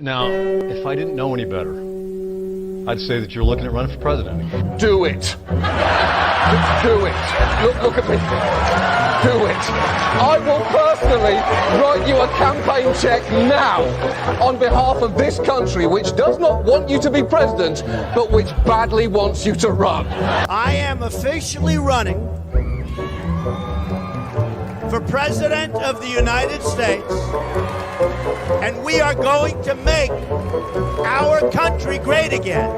Now, if I didn't know any better, I'd say that you're looking at running for president. Do it. Just do it. Look at me. Do it. I will personally write you a campaign check now on behalf of this country, which does not want you to be president, but which badly wants you to run. I am officially running for President of the United States, and we are going to make our country great again.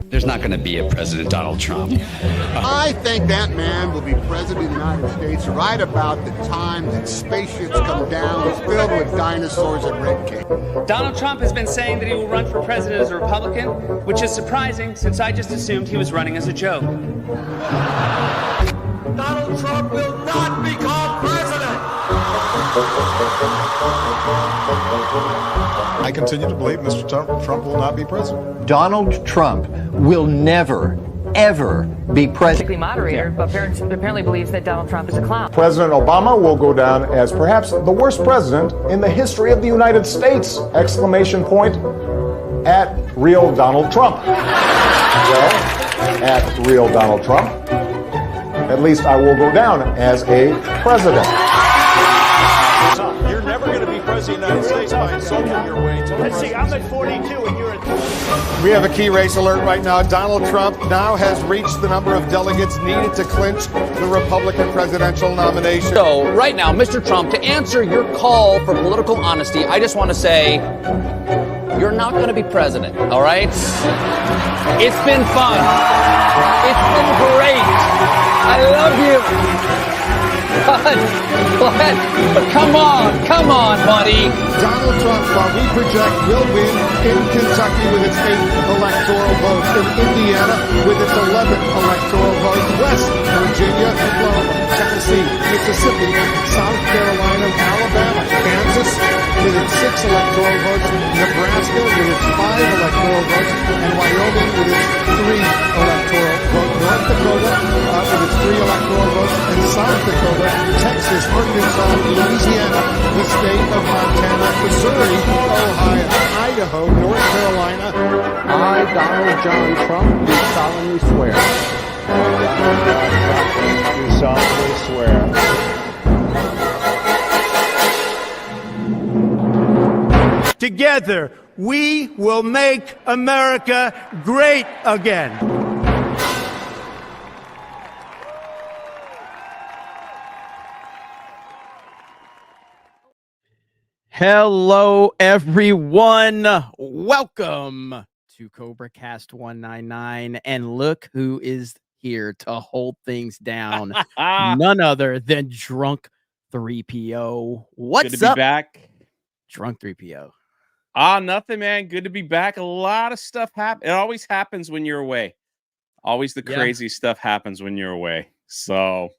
There's not going to be a President Donald Trump. I think that man will be president of the United States right about the time that spaceships come down filled with dinosaurs and red cake. Donald Trump has been saying that he will run for president as a Republican, which is surprising since I just assumed he was running as a joke. Donald Trump will not become president. I continue to believe Mr. Trump will not be president. Donald Trump will never, ever be president. Moderator, but apparently believes that Donald Trump is a clown. President Obama will go down as perhaps the worst president in the history of the United States! Exclamation point at real Donald Trump. Well, at real Donald Trump, at least I will go down as a president. You're never going to be president of the United States by insulting your way to Let's see, I'm at 42 and you're at... We have a key race alert right now. Donald Trump now has reached the number of delegates needed to clinch the Republican presidential nomination. So, right now, Mr. Trump, to answer your call for political honesty, I just want to say, you're not going to be president, all right? It's been fun. It's been great. I love you. But come on, buddy. Donald Trump, while we project, will win in Kentucky with its 8th electoral vote, in Indiana with its 11th electoral vote, West Virginia, Oklahoma, Tennessee, Mississippi, South Carolina, Alabama, Kansas with its 6 electoral votes, Nebraska with its 5 electoral votes, and Wyoming with its 3 electoral votes, North Dakota with its 3 electoral votes, and South Dakota, Texas, Arkansas, Louisiana, the state of Montana, Missouri, Ohio, Idaho, North Carolina. I, Donald John Trump, do solemnly swear. Do solemnly swear. Together, we will make America great again. Hello, everyone. Welcome to CobraCast 199. And look who is here to hold things down. None other than Drunk 3PO. What's Good to up? Be back. Drunk 3PO. Nothing, man. Good to be back. A lot of stuff happens. It always happens when you're away. Always the crazy stuff happens when you're away. So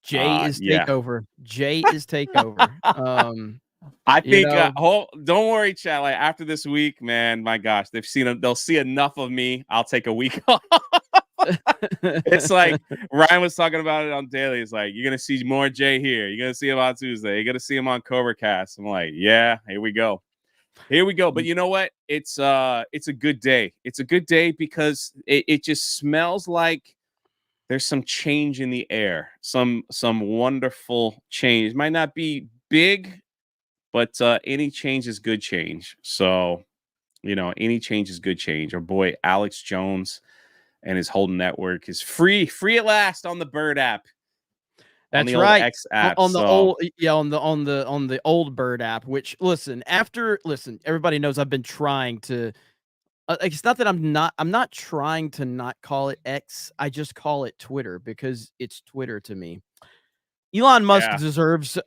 Jay is takeover. Jay is takeover. I think don't worry, chat. Like after this week, man, my gosh, they'll see enough of me. I'll take a week off. It's like Ryan was talking about it on Daily. It's like you're gonna see more Jay here. You're gonna see him on Tuesday. You're gonna see him on CobraCast. I'm like, yeah, here we go. But you know what? It's a good day. It's a good day because it just smells like there's some change in the air. Some wonderful change. It might not be big, but any change is good change. So, any change is good change. Our boy Alex Jones and his whole network is free at last on the Bird app. That's right. X app, on the old Bird app. Which listen, everybody knows I've been trying to. It's not that I'm not trying to not call it X. I just call it Twitter because it's Twitter to me. Elon Musk deserves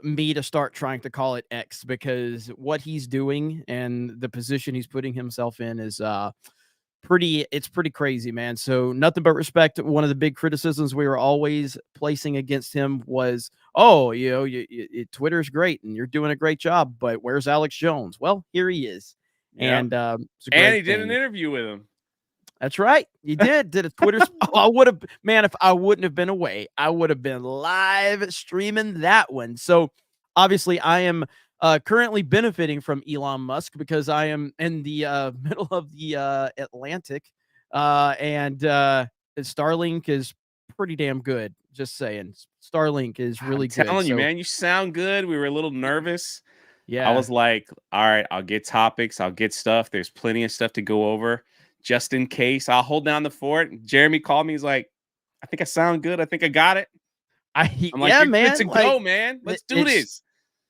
me to start trying to call it X because what he's doing and the position he's putting himself in is pretty crazy, man. So nothing but respect. One of the big criticisms we were always placing against him was, Twitter's great and you're doing a great job, but where's Alex Jones? Well, here he is. And he did an interview with him. That's right. You did a Twitter. I would have, man, if I wouldn't have been away, I would have been live streaming that one. So obviously I am currently benefiting from Elon Musk because I am in the middle of the Atlantic, and Starlink is pretty damn good. Just saying, Starlink is really good. I'm telling you, So, man, you sound good. We were a little nervous. yeah, I was like, all right, I'll get topics, I'll get stuff. There's plenty of stuff to go over just in case. I'll hold down the fort. Jeremy called me. He's like, I think I sound good. I think I got it. I'm like, yeah, you're good man, to go, man. Let's do this.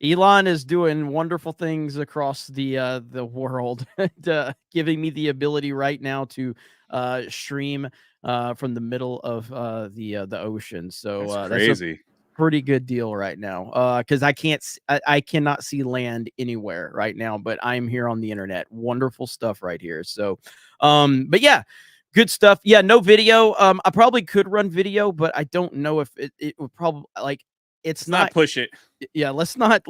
Elon is doing wonderful things across the world, and, giving me the ability right now to stream from the middle of the ocean. So That's that's a crazy. pretty good deal right now, because I cannot see land anywhere right now, but I'm here on the internet. Wonderful stuff right here. So, but yeah. Good stuff. Yeah, no video. I probably could run video, but I don't know if it would probably like it's Let's not push it. Yeah, let's not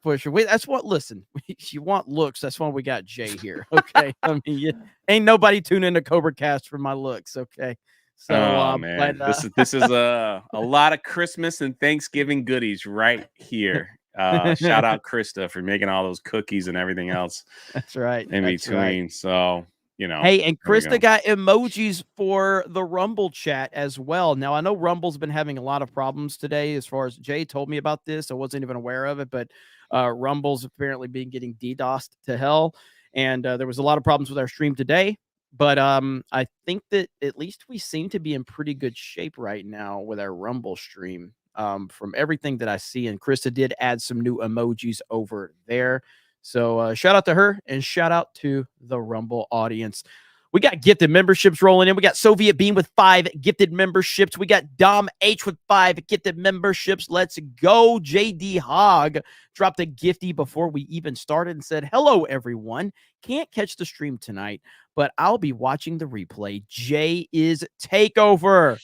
push it. Wait, that's what listen, if you want looks, that's why we got Jay here. Okay. I mean, ain't nobody tuning into CobraCast for my looks, okay? So man, this is a lot of Christmas and Thanksgiving goodies right here. Shout out Krista for making all those cookies and everything else. That's right. In between. Right. So, you know. Hey, and Krista got emojis for the Rumble chat as well. Now, I know Rumble's been having a lot of problems today as far as Jay told me about this. I wasn't even aware of it, but Rumble's apparently been getting DDoSed to hell. And there was a lot of problems with our stream today. But I think that at least we seem to be in pretty good shape right now with our Rumble stream from everything that I see. And Krista did add some new emojis over there. So shout out to her and shout out to the Rumble audience. We got gifted memberships rolling in. We got Soviet Bean with 5 gifted memberships. We got Dom H with 5 gifted memberships. Let's go. JD Hogg dropped a gifty before we even started and said, hello, everyone. Can't catch the stream tonight, but I'll be watching the replay. Jay is takeover.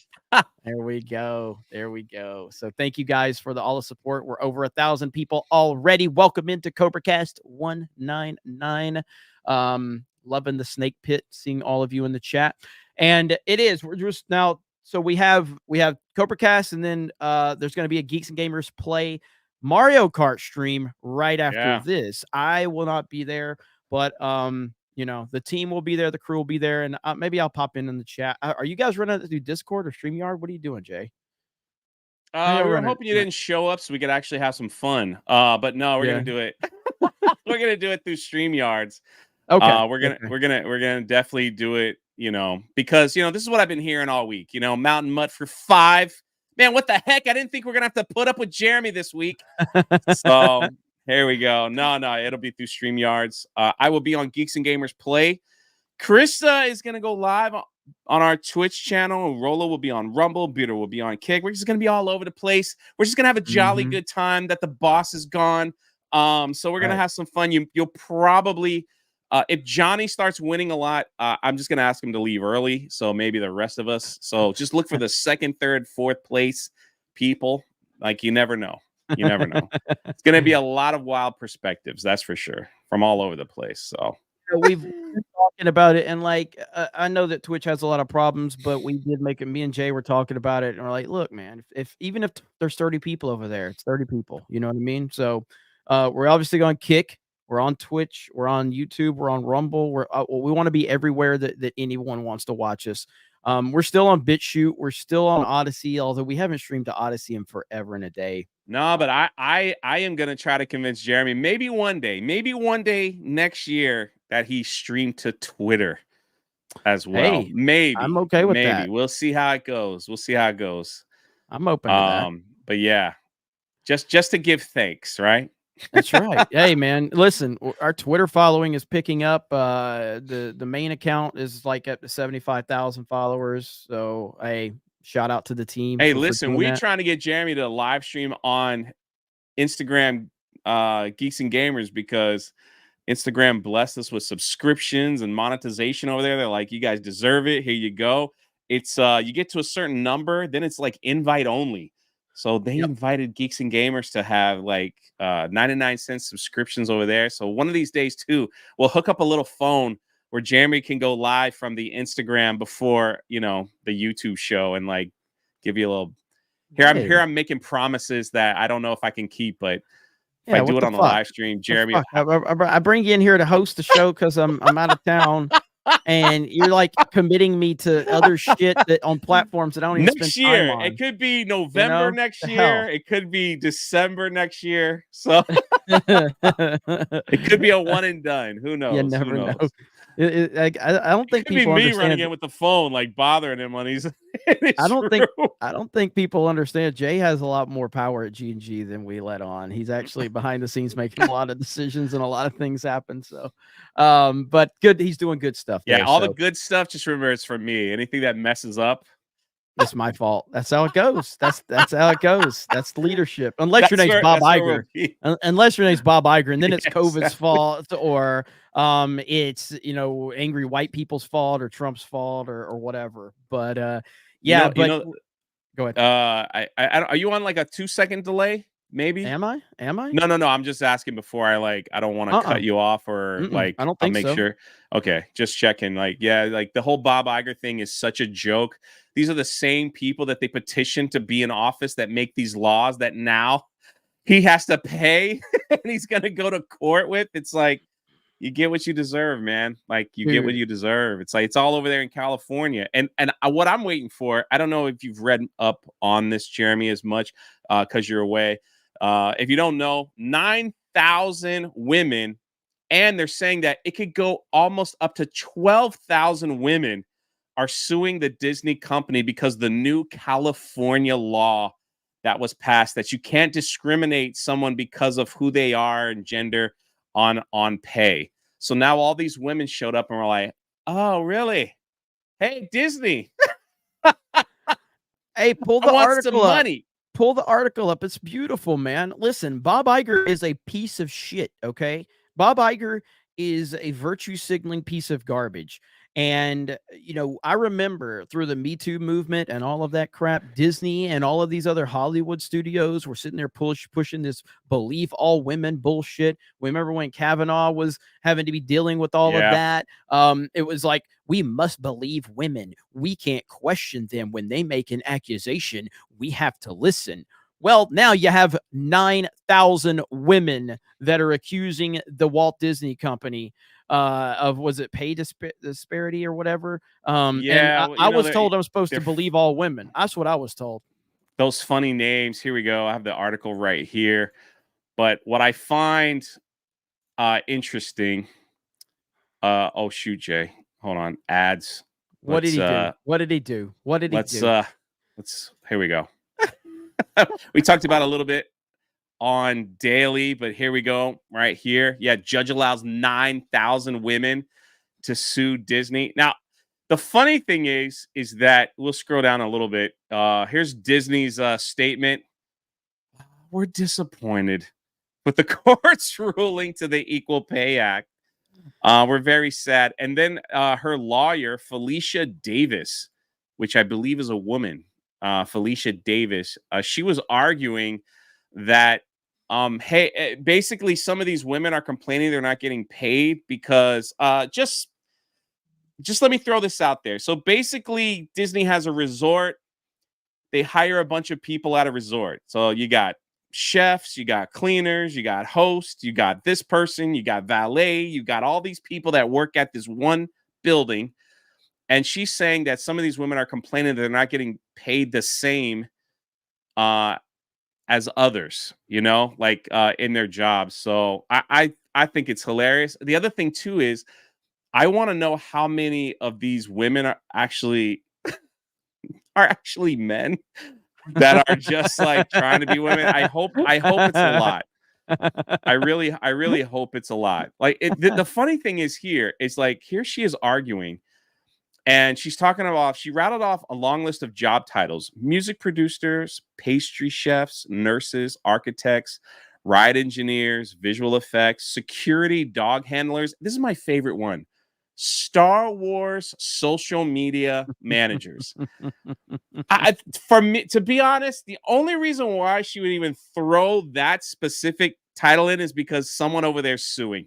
There we go. There we go. So thank you guys for all the support. We're over 1,000 people already. Welcome into CobraCast 199. Loving the snake pit, seeing all of you in the chat. And we're just now. So we have CobraCast, and then there's going to be a Geeks and Gamers Play Mario Kart stream right after this. I will not be there, but you know, the team will be there, the crew will be there, and maybe I'll pop in the chat. Are you guys running to do Discord or StreamYard? What are you doing, Jay? We were hoping you didn't show up so we could actually have some fun. But no, we're gonna do it. We're gonna do it through StreamYards. Okay. We're gonna definitely do it. You know, because you know this is what I've been hearing all week. You know, Mountain Mutt for 5. Man, what the heck? I didn't think we're gonna have to put up with Jeremy this week. So. Here we go. No, it'll be through StreamYards. I will be on Geeks and Gamers Play. Krista is going to go live on our Twitch channel. Rolo will be on Rumble. Buter will be on Kick. We're just going to be all over the place. We're just going to have a jolly good time that the boss is gone. So we're going to have some fun. You'll probably, if Johnny starts winning a lot, I'm just going to ask him to leave early. So maybe the rest of us. So just look for the 2nd, 3rd, 4th place people. Like, you never know. You never know. It's going to be a lot of wild perspectives, that's for sure, from all over the place. So we've been talking about it, and like I know that Twitch has a lot of problems, but we did make it. Me and Jay were talking about it, and we're like, look, man, even if there's 30 people over there, it's 30 people. You know what I mean? So we're obviously going to Kick. We're on Twitch. We're on YouTube. We're on Rumble. We want to be everywhere that anyone wants to watch us. We're still on BitChute. We're still on Odyssey, although we haven't streamed to Odyssey in forever and a day. No, but I am going to try to convince Jeremy maybe one day next year that he streamed to Twitter as well. Hey, maybe. I'm okay with that. We'll see how it goes. I'm open to that. But yeah, just to give thanks, right? That's right. Hey, man, listen, our Twitter following is picking up. The main account is like up to 75,000 followers. So, hey, shout out to the team. Hey, listen, we're trying to get Jeremy to live stream on Instagram Geeks and Gamers because Instagram blessed us with subscriptions and monetization over there. They're like, you guys deserve it. Here you go. It's you get to a certain number, then it's like invite only. So they invited Geeks and Gamers to have like 99-cent subscriptions over there. So one of these days too, we'll hook up a little phone where Jeremy can go live from the Instagram before, you know, the YouTube show and like give you a little here. I'm making promises that I don't know if I can keep, but If I do it on the live stream, Jeremy, I bring you in here to host the show because I'm out of town, and you're like committing me to other shit that on platforms that I don't even next spend year. time on. It could be November next year. Hell. It could be December next year. So it could be a one and done. Who knows? You never know. I don't think it could people be me understand running in with the phone, like bothering him when he's. I don't think people understand. Jay has a lot more power at G&G than we let on. He's actually behind the scenes making a lot of decisions and a lot of things happen. So, but good. He's doing good stuff. Yeah, there, all the good stuff. Just remember, it's from me. Anything that messes up, it's my fault. That's how it goes. That's how it goes. That's leadership. Unless your name's Bob Iger. Unless your name's Bob Iger, and then it's COVID's fault, or it's angry white people's fault, or Trump's fault, or whatever. But go ahead. are you on like a 2-second delay? Maybe. Am I? No. I'm just asking before I don't want to cut you off or I don't think I'll make sure. Okay, just checking. Like the whole Bob Iger thing is such a joke. These are the same people that they petitioned to be in office that make these laws that now he has to pay and he's gonna go to court with. It's like you get what you deserve, man. Like you get what you deserve. It's like it's all over there in California. And what I'm waiting for, I don't know if you've read up on this, Jeremy, as much because you're away. If you don't know, 9,000 women, and they're saying that it could go almost up to 12,000 women are suing the Disney company because the new California law that was passed that you can't discriminate someone because of who they are and gender on pay. So now all these women showed up and were like, "Oh, really? Hey, Disney." Hey, pull the article up. Money. Pull the article up. It's beautiful, man. Listen, Bob Iger is a piece of shit, okay? Bob Iger is a virtue signaling piece of garbage. And, I remember through the Me Too movement and all of that crap, Disney and all of these other Hollywood studios were sitting there pushing this believe all women bullshit. Remember when Kavanaugh was having to be dealing with all of that? It was like, we must believe women. We can't question them when they make an accusation. We have to listen. Well, now you have 9,000 women that are accusing the Walt Disney Company of, was it pay disparity or whatever? I was told I'm supposed to believe all women. That's what I was told. Those funny names. Here we go. I have the article right here. But what I find interesting. Oh, shoot, Jay. Hold on. Ads. What did he do? What did he do? What did he do? Here we go. We talked about a little bit on Daily, but here we go right here. Yeah, judge allows 9,000 women to sue Disney. Now, the funny thing is that we'll scroll down a little bit. Here's Disney's statement. We're disappointed with the court's ruling to the Equal Pay Act. We're very sad. And then her lawyer, Felicia Davis, which I believe is a woman, Felicia Davis, she was arguing that hey, basically some of these women are complaining they're not getting paid because just let me throw this out there. So basically Disney has a resort. They hire a bunch of people at a resort. So you got chefs, you got cleaners, you got hosts, you got this person, you got valet, you got all these people that work at this one building. And she's saying that some of these women are complaining that they're not getting paid the same as others, like in their jobs. So I think it's hilarious. The other thing too is I want to know how many of these women are actually men that are just like trying to be women. I hope it's a lot. I really hope it's a lot. Like the funny thing is here she is arguing. And she's talking about, she rattled off a long list of job titles: music producers, pastry chefs, nurses, architects, ride engineers, visual effects, security, dog handlers. This is my favorite one: Star Wars social media managers. For me, to be honest, the only reason why she would even throw that specific title in is because someone over there is suing.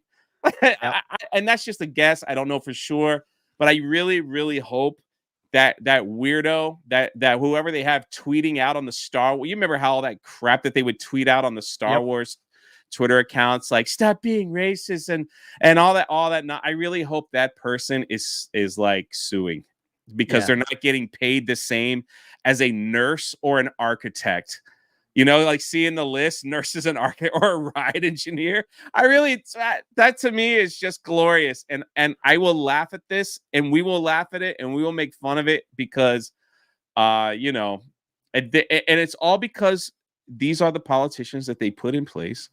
And that's just a guess. I don't know for sure. But I really, really hope that weirdo, that whoever they have tweeting out on the Star Wars, you remember how all that crap that they would tweet out on the Star Wars Twitter accounts like stop being racist and all that. I really hope that person is like suing because they're not getting paid the same as a nurse or an architect. Like seeing the list, nurses and architect or a ride engineer. That to me is just glorious. And I will laugh at this and we will laugh at it and we will make fun of it because, and it's all because these are the politicians that they put in place,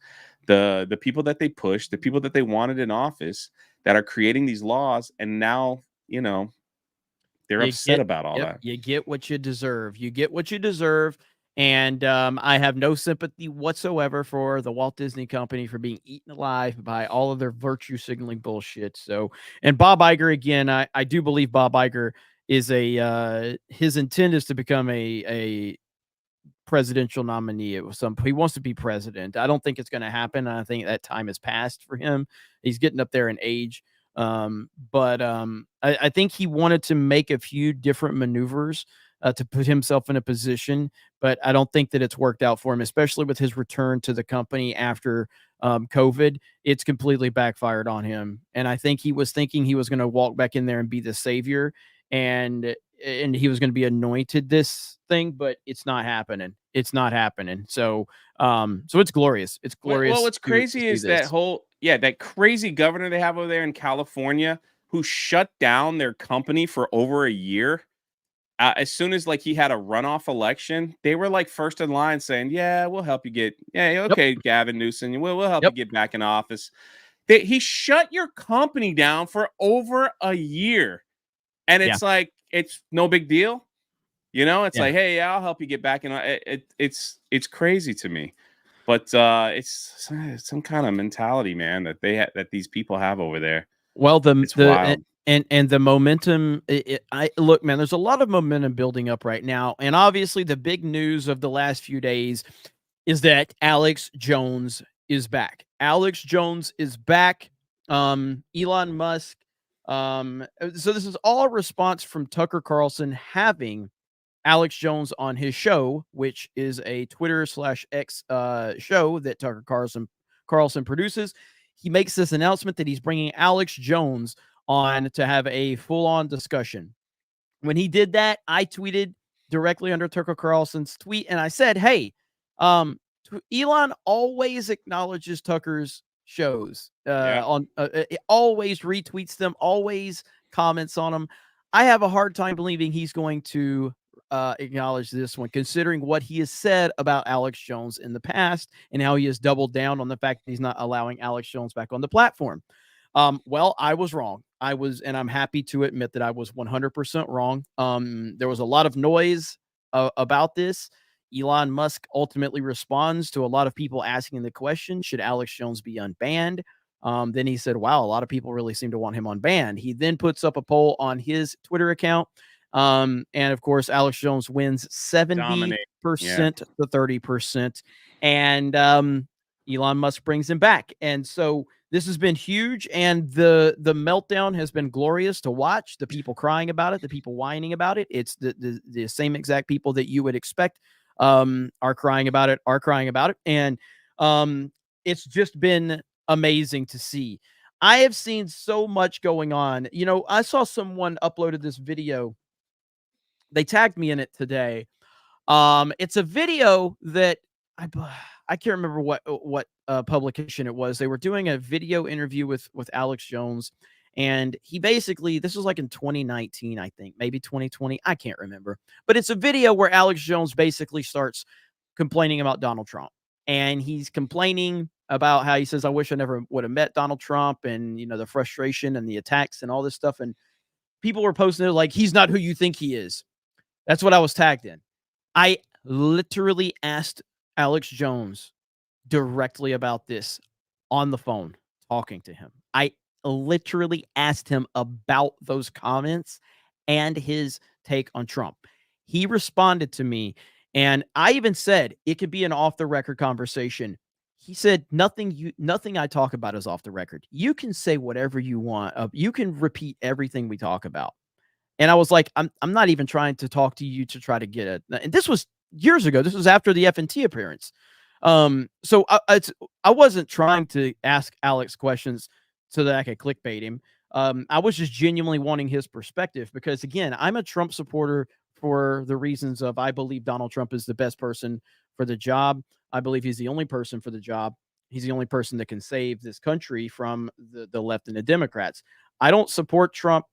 the people that they push, the people that they wanted in office that are creating these laws. And now, they're upset about all that. You get what you deserve. You get what you deserve. And I have no sympathy whatsoever for the Walt Disney Company for being eaten alive by all of their virtue signaling bullshit. So, and Bob Iger, again, I do believe Bob Iger is his intent is to become a presidential nominee. He wants to be president. I don't think it's going to happen. I think that time has passed for him. He's getting up there in age. But I think he wanted to make a few different maneuvers to put himself in a position, but I don't think that it's worked out for him, especially with his return to the company after COVID. It's completely backfired on him. And I think he was thinking he was going to walk back in there and be the savior and he was going to be anointed this thing, but it's not happening. It's not happening. So it's glorious. It's glorious. Well, what's crazy is that crazy governor they have over there in California who shut down their company for over a year. As soon as he had a runoff election, they were first in line saying, "Yeah, we'll help you get Gavin Newsom, we'll help you get back in office." He shut your company down for over a year, and it's it's no big deal, It's like, hey, I'll help you get back in. It's crazy to me, but it's some kind of mentality, man, that these people have over there. Well, And the momentum, look, man, there's a lot of momentum building up right now. And obviously the big news of the last few days is that Alex Jones is back. Alex Jones is back. Elon Musk. So this is all a response from Tucker Carlson having Alex Jones on his show, which is a Twitter/X show that Tucker Carlson produces. He makes this announcement that he's bringing Alex Jones on to have a full-on discussion. When he did that, I tweeted directly under Tucker Carlson's tweet, and I said, hey, Elon always acknowledges Tucker's shows, always retweets them, always comments on them. I have a hard time believing he's going to acknowledge this one, considering what he has said about Alex Jones in the past and how he has doubled down on the fact that he's not allowing Alex Jones back on the platform. Well, I was wrong. And I'm happy to admit that I was 100% wrong. There was a lot of noise about this. Elon Musk ultimately responds to a lot of people asking the question, should Alex Jones be unbanned? Then he said, wow, a lot of people really seem to want him unbanned. He then puts up a poll on his Twitter account. And of course, Alex Jones wins 70% to 30%. And Elon Musk brings him back. And so this has been huge, and the meltdown has been glorious to watch. The people crying about it, the people whining about it. It's the same exact people that you would expect are crying about it, and it's just been amazing to see. I have seen so much going on. I saw someone uploaded this video. They tagged me in it today. It's a video that I can't remember what publication it was. They were doing a video interview with Alex Jones, and he basically, this was in 2019, I think, maybe 2020. I can't remember, but it's a video where Alex Jones basically starts complaining about Donald Trump, and he's complaining about how he says, I wish I never would have met Donald Trump, and the frustration and the attacks and all this stuff. And people were posting it he's not who you think he is. That's what I was tagged in. I literally asked Alex Jones directly about this on the phone, talking to him. I literally asked him about those comments and his take on Trump. He responded to me, and I even said it could be an off-the-record conversation. He said, nothing I talk about is off the record. You can say whatever you want. You can repeat everything we talk about. And I was like, I'm not even trying to talk to you to try to get it. And this was years ago. This was after the F&T appearance. So I wasn't trying to ask Alex questions so that I could clickbait him. I was just genuinely wanting his perspective because, again, I'm a Trump supporter for the reasons of I believe Donald Trump is the best person for the job. I believe he's the only person for the job. He's the only person that can save this country from the left and the Democrats. I don't support Trump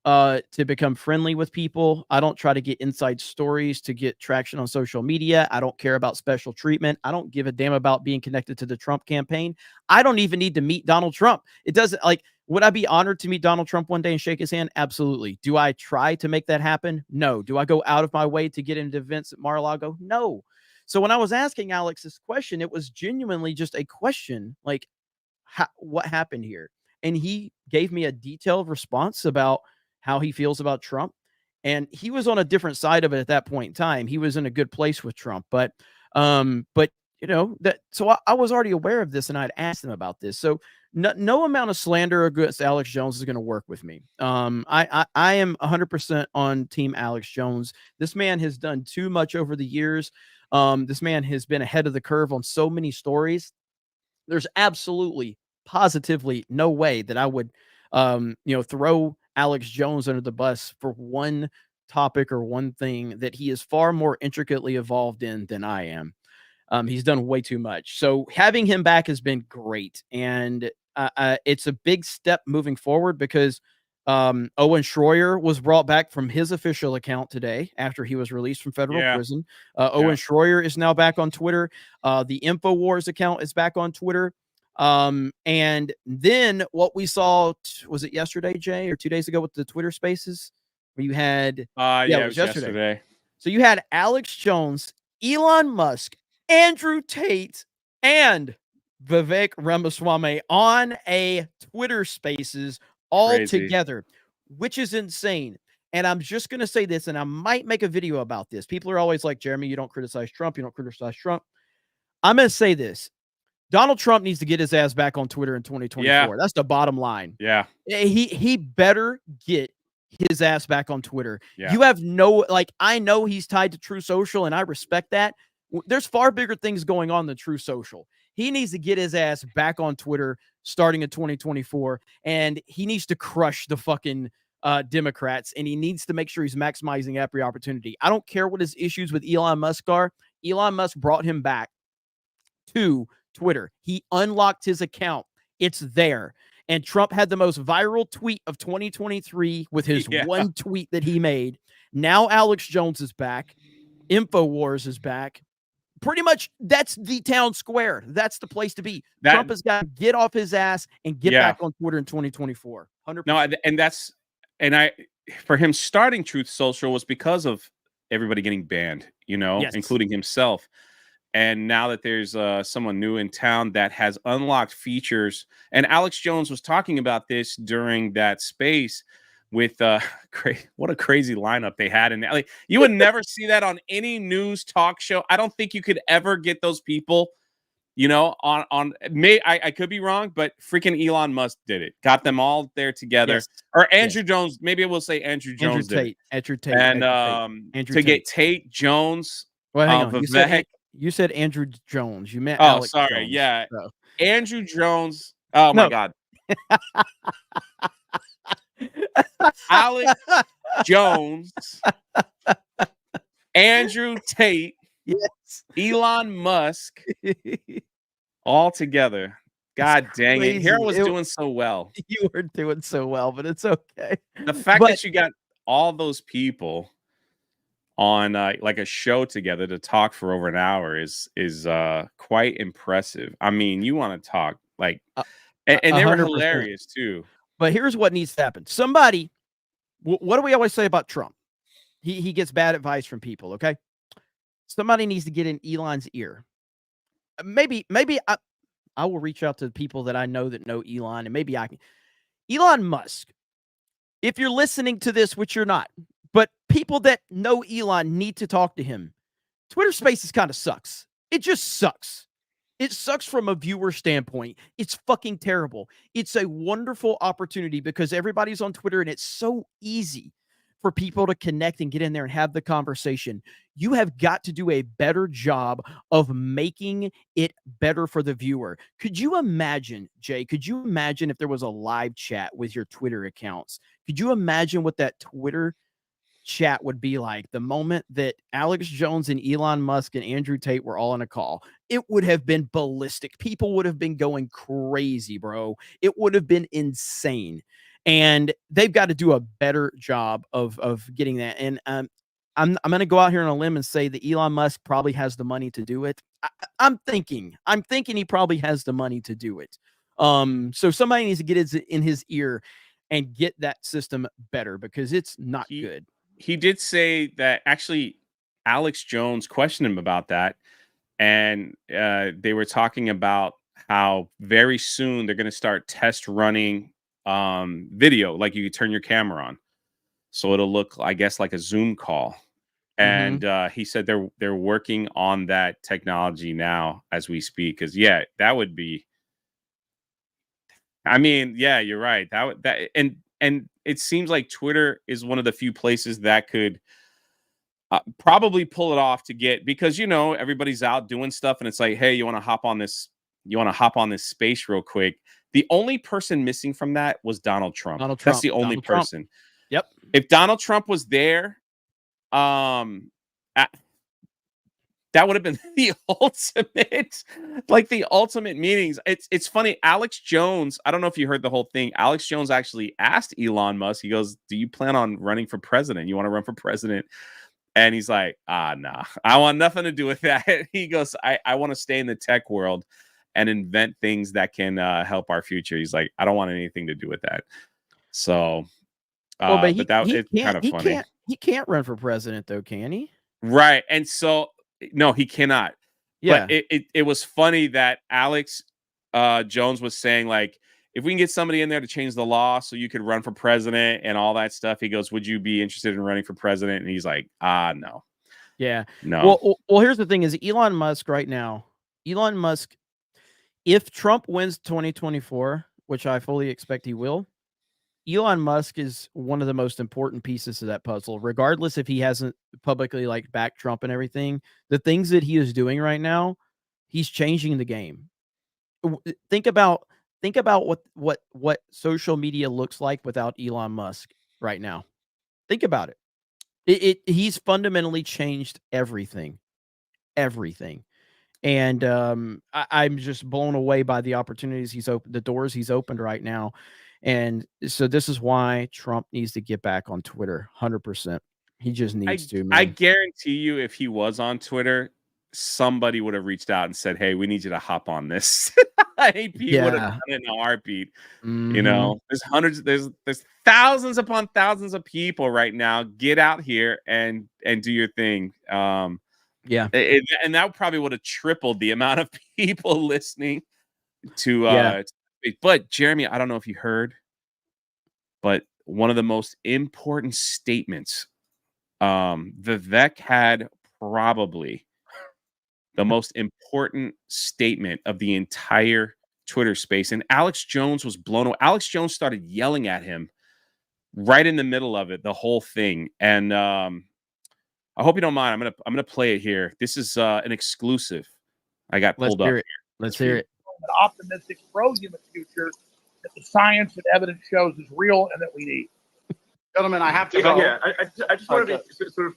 to become friendly with people. I don't try to get inside stories to get traction on social media. I don't care about special treatment. I don't give a damn about being connected to the Trump campaign. I don't even need to meet Donald Trump. It doesn't would I be honored to meet Donald Trump one day and shake his hand? Absolutely. Do I try to make that happen? No. Do I go out of my way to get into events at Mar-a-Lago? No. So when I was asking Alex this question, it was genuinely just a question like, what happened here? And he gave me a detailed response about how he feels about Trump. And he was on a different side of it at that point in time. He was in a good place with Trump, but you know, so I was already aware of this and I'd asked him about this. So no amount of slander against Alex Jones is going to work with me. I am 100% on team Alex Jones. This man has done too much over the years. This man has been ahead of the curve on so many stories. There's absolutely, positively no way that I would, throw Alex Jones under the bus for one topic or one thing that he is far more intricately involved in than I am. He's done way too much. So having him back has been great. And it's a big step moving forward because Owen Schroyer was brought back from his official account today after he was released from federal prison. Owen Schroyer is now back on Twitter. The InfoWars account is back on Twitter. And then what we saw, was it yesterday, Jay, or 2 days ago with the Twitter Spaces where you had, it was yesterday. So you had Alex Jones, Elon Musk, Andrew Tate, and Vivek Ramaswamy on a Twitter Spaces all together, which is insane. And I'm just going to say this, and I might make a video about this. People are always like, Jeremy, you don't criticize Trump. You don't criticize Trump. I'm going to say this. Donald Trump needs to get his ass back on Twitter in 2024. Yeah. That's the bottom line. Yeah. He better get his ass back on Twitter. Yeah. You have no, I know he's tied to True Social, and I respect that. There's far bigger things going on than True Social. He needs to get his ass back on Twitter starting in 2024, and he needs to crush the fucking Democrats, and he needs to make sure he's maximizing every opportunity. I don't care what his issues with Elon Musk are. Elon Musk brought him back to Twitter. He unlocked his account. It's there. And Trump had the most viral tweet of 2023 with his one tweet that he made. Now Alex Jones is back. InfoWars is back. Pretty much that's the town square. That's the place to be. Trump has got to get off his ass and get back on Twitter in 2024. 100%. No, for him starting Truth Social was because of everybody getting banned, including himself. And now that there's someone new in town that has unlocked features, and Alex Jones was talking about this during that space with what a crazy lineup they had. And you would never see that on any news talk show. I don't think you could ever get those people, I could be wrong, but freaking Elon Musk did it. Got them all there together. Yes. Or Andrew Jones. Maybe we'll say Andrew Jones did it. Andrew Tate. And Andrew Tate. Get Tate, Jones. Well, hang on. You said Andrew Jones. You meant Alex sorry. Jones, yeah. so. Andrew Jones. Oh, my God. Alex Jones. Andrew Tate. Yes. Elon Musk. All together. God dang it. Here I was doing so well. You were doing so well, but it's okay. The fact that you got all those people on a show together to talk for over an hour is quite impressive. I mean, you want to talk and they were hilarious too. But here's what needs to happen. Somebody, what do we always say about Trump? He gets bad advice from people. Okay, somebody needs to get in Elon's ear. Maybe I will reach out to people that I know that know Elon, and maybe I can. Elon Musk, if you're listening to this, which you're not. But people that know Elon need to talk to him. Twitter Spaces kind of sucks. It just sucks. It sucks from a viewer standpoint. It's fucking terrible. It's a wonderful opportunity because everybody's on Twitter and it's so easy for people to connect and get in there and have the conversation. You have got to do a better job of making it better for the viewer. Could you imagine, Jay, could you imagine if there was a live chat with your Twitter accounts? Could you imagine what that Twitter chat would be like the moment that Alex Jones and Elon Musk and Andrew Tate were all on a call? It would have been ballistic. People would have been going crazy, bro. It would have been insane. And they've got to do a better job of getting that. And I'm going to go out here on a limb and say that Elon Musk probably has the money to do it. I'm thinking he probably has the money to do it. So somebody needs to get in his ear and get that system better, because it's not good. He did say that actually Alex Jones questioned him about that. And they were talking about how very soon they're going to start test running video, like you can turn your camera on. So it'll look, I guess, like a Zoom call. And he said they're working on that technology now as we speak. Because that would be. I mean, you're right. And it seems like Twitter is one of the few places that could probably pull it off to get, because everybody's out doing stuff, and it's like, hey, you want to hop on this? You want to hop on this space real quick? The only person missing from that was Donald Trump. That's the only person. Yep. If Donald Trump was there, that would have been the ultimate meetings. It's funny. Alex Jones, I don't know if you heard the whole thing. Alex Jones actually asked Elon Musk, he goes, do you plan on running for president? You want to run for president? And he's like, nah, I want nothing to do with that. He goes, I want to stay in the tech world and invent things that can help our future. He's like, I don't want anything to do with that. So, but it's kind of funny. He can't run for president though, can he? Right. And so, no, he cannot. Yeah. But it was funny that Alex Jones was saying, like, if we can get somebody in there to change the law so you could run for president and all that stuff, he goes, would you be interested in running for president? And he's like, no. Yeah. No. Well, here's the thing is Elon Musk right now, if Trump wins 2024, which I fully expect he will, Elon Musk is one of the most important pieces of that puzzle, regardless if he hasn't publicly backed Trump and everything. The things that he is doing right now, he's changing the game. Think about what social media looks like without Elon Musk right now. Think about it. He's fundamentally changed everything. And I'm just blown away by the opportunities the doors he's opened right now. And so this is why Trump needs to get back on Twitter. 100%. He just needs to, man. I guarantee you, if he was on Twitter, somebody would have reached out and said, hey, we need you to hop on this. AP would have done it in a heartbeat. There's thousands upon thousands of people right now. Get out here and do your thing. And that probably would have tripled the amount of people listening to but Jeremy, I don't know if you heard, but one of the most important statements Vivek had, probably the most important statement of the entire Twitter space. And Alex Jones was blown away. Alex Jones started yelling at him right in the middle of it, the whole thing. And I hope you don't mind. I'm gonna play it here. This is an exclusive. I got pulled up. Let's hear it. An optimistic, pro-human future that the science and evidence shows is real and that we need. Gentlemen, I have to go. Yeah, I just want to be sort of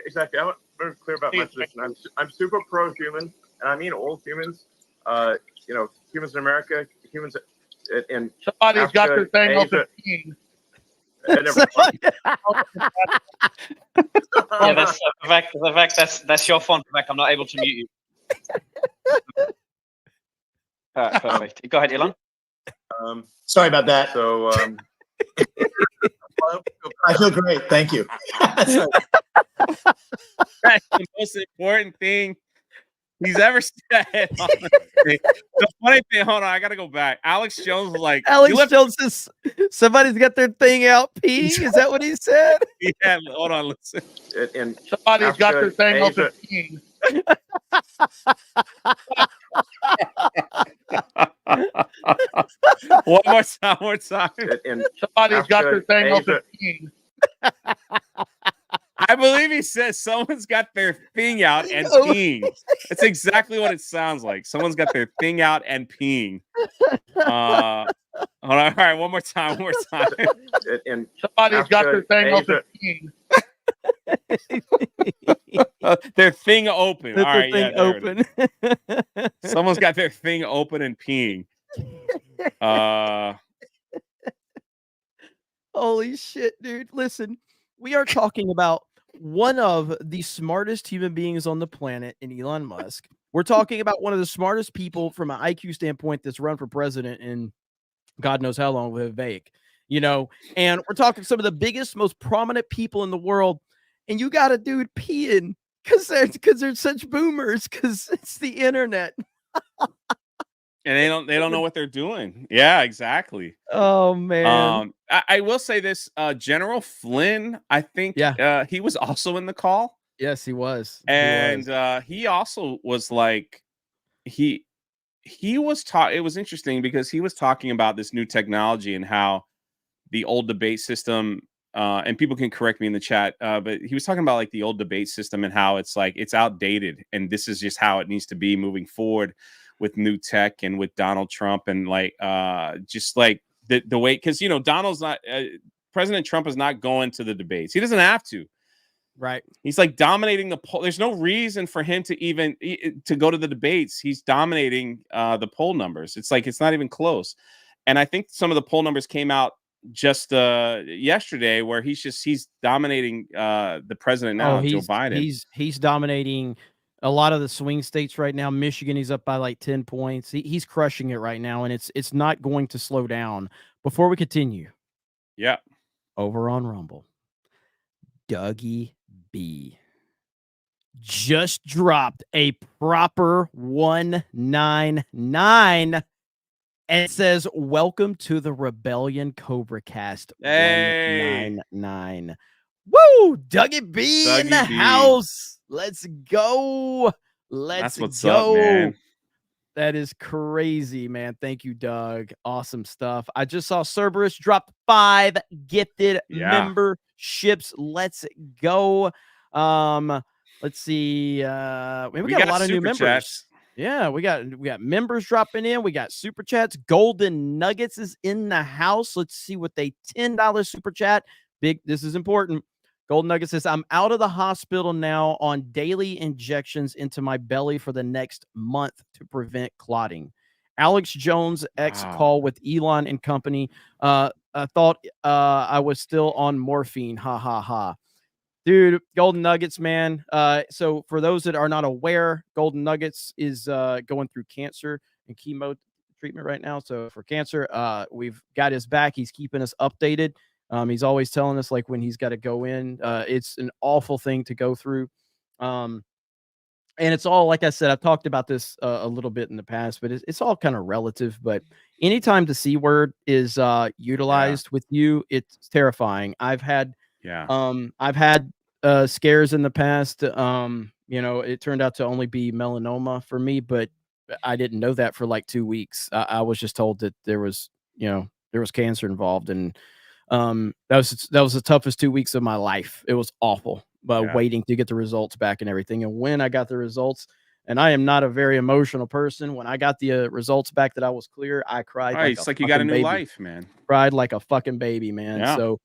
exactly. I want to be clear about my position. I'm super pro-human, and I mean all humans. Humans in America, humans in somebody's Africa, got their thing Asia, open. Yeah, that's Vivek. That's your phone, Vivek. I'm not able to mute you. Perfect. Go ahead, Elon. Sorry about that. So I feel great. Thank you. That's the most important thing he's ever said. The funny thing, hold on, I gotta go back. Alex Jones was like, Jones says somebody's got their thing out peeing. Is that what he said? Yeah, hold on, listen. And somebody's got their thing open peeing. One more time. And somebody's got their thing open peeing. believe he says someone's got their thing out and peeing. That's exactly what it sounds like. Someone's got their thing out and peeing. Hold on. All right, one more time. And somebody's got their thing open. Their thing open. All right, thing open. Someone's got their thing open and peeing. Holy shit, dude. Listen, we are talking about one of the smartest human beings on the planet in Elon Musk. We're talking about one of the smartest people from an IQ standpoint that's run for president in God knows how long with Vivek, and we're talking some of the biggest, most prominent people in the world. And you got a dude peeing because they're such boomers, because it's the internet. And they don't know what they're doing. Yeah, exactly. Oh man. I will say this, General Flynn, I think he was also in the call. Yes, he was. And he also was like, it was interesting because he was talking about this new technology and how the old debate system, and people can correct me in the chat, but he was talking about like the old debate system and how it's like it's outdated, and this is just how it needs to be moving forward with new tech and with Donald Trump, and like just like the way, because President Trump is not going to the debates. He doesn't have to. Right. He's like dominating the poll. There's no reason for him to even to go to the debates. He's dominating the poll numbers. It's like it's not even close. And I think some of the poll numbers came out just yesterday where he's dominating the president now, Joe Biden. He's dominating a lot of the swing states right now. Michigan, he's up by like 10 points. He's crushing it right now, and it's not going to slow down. Before we continue, over on Rumble, Dougie B just dropped a proper 199 and it says, "Welcome to the Rebellion CobraCast." Hey. 199. Woo! Dougie B in the house. Let's go. That's what's up, man. That is crazy, man. Thank you, Doug. Awesome stuff. I just saw Cerberus drop 5 gifted memberships. Let's go. Let's see. We got a lot of new members. Chats. Yeah, we got members dropping in. We got super chats. Golden Nuggets is in the house. Let's see what they $10 super chat. Big. This is important. Golden Nugget says, "I'm out of the hospital now on daily injections into my belly for the next month to prevent clotting." Alex Jones call with Elon and company. I thought I was still on morphine. Ha ha ha. Dude, Golden Nuggets, man. So for those that are not aware, Golden Nuggets is going through cancer and chemo treatment right now. So for cancer, we've got his back. He's keeping us updated. He's always telling us like when he's got to go in. It's an awful thing to go through. And it's all, like I said, I've talked about this a little bit in the past, but it's all kind of relative. But anytime the C word is utilized with you, it's terrifying. I've had scares in the past. It turned out to only be melanoma for me, but I didn't know that for like 2 weeks. I was just told that there was cancer involved, and that was the toughest 2 weeks of my life. It was awful, but waiting to get the results back and everything. And when I got the results, and I am not a very emotional person, when I got the results back that I was clear, I cried. It's like you got a new life, man. Cried like a fucking baby, man. Yeah. So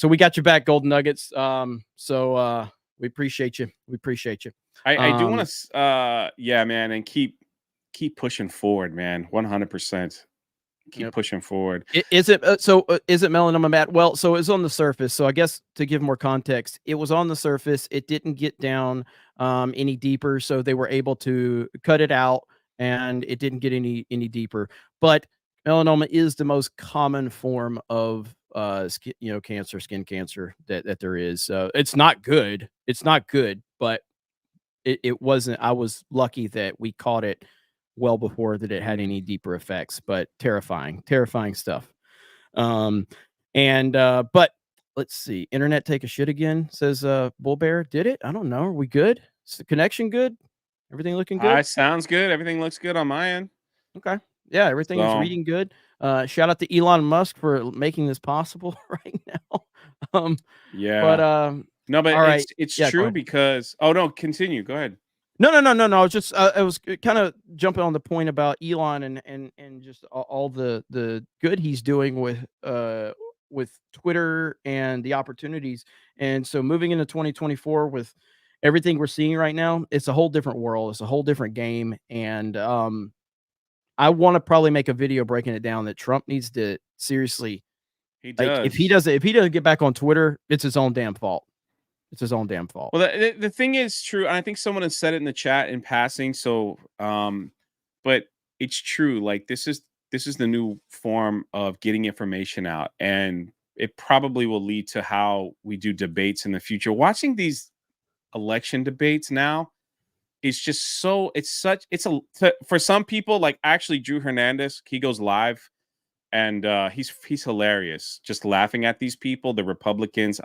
we got your back, Golden Nuggets. So we appreciate you. We appreciate you. I do want to, man, and keep pushing forward, man. 100%. Keep pushing forward. Is it melanoma, Matt? Well, so it's on the surface. So I guess to give more context, it was on the surface. It didn't get down any deeper, so they were able to cut it out, and it didn't get any deeper. But melanoma is the most common form of skin cancer that there is. It's not good. It's not good, but it wasn't. I was lucky that we caught it well before that it had any deeper effects, but terrifying stuff. But let's see. Internet take a shit again, says Bull Bear. Did it? I don't know. Are we good? Is the connection good? Everything looking good? Sounds good. Everything looks good on my end. Okay. Yeah, everything is reading good. Shout out to Elon Musk for making this possible right now. No, but All right. it's Yeah, go true ahead. because no, continue. Go ahead. No. I was just I was kind of jumping on the point about Elon and just all the good he's doing with Twitter and the opportunities. And so moving into 2024 with everything we're seeing right now, it's a whole different world. It's a whole different game. And I want to probably make a video breaking it down that Trump needs to seriously, He does. like, if he doesn't get back on Twitter, it's his own damn fault. It's his own damn fault. Well, the thing is true, and I think someone has said it in the chat in passing. So, but it's true. Like this is the new form of getting information out, and it probably will lead to how we do debates in the future. Watching these election debates now is just so for some people, like actually Drew Hernandez, he goes live, and he's hilarious, just laughing at these people, the Republicans.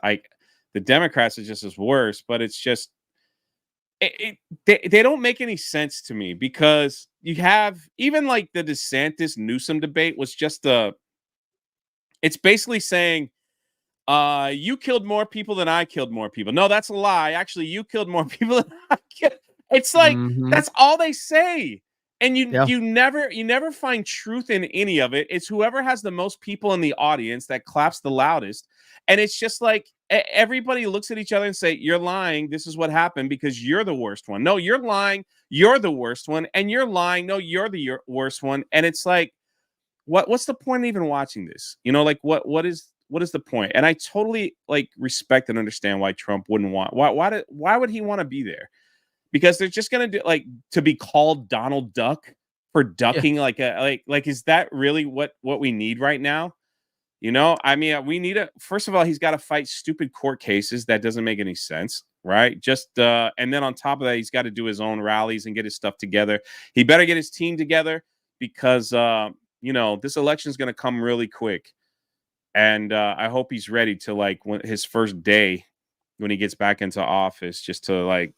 The Democrats are just as worse, but it's just they don't make any sense to me, because you have even like the DeSantis Newsom debate was just it's basically saying you killed more people than I killed more people. No, that's a lie. Actually, you killed more people than I killed. It's like that's all they say. And you never find truth in any of it. It's whoever has the most people in the audience that claps the loudest. And it's just like everybody looks at each other and say, you're lying. This is what happened because you're the worst one. No, you're lying. You're the worst one. And you're lying. No, you're the worst one. And it's like, what's the point of even watching this? You know, like what is the point? And I totally like respect and understand why Trump wouldn't want. Why would he want to be there? Because they're just gonna do like to be called Donald Duck for ducking. Yeah. Like is that really what we need right now? You know, I mean, we need first of all, he's got to fight stupid court cases. That doesn't make any sense, right? Just and then on top of that, he's got to do his own rallies and get his stuff together. He better get his team together because you know, this election is gonna come really quick, and I hope he's ready to like his first day when he gets back into office, just to like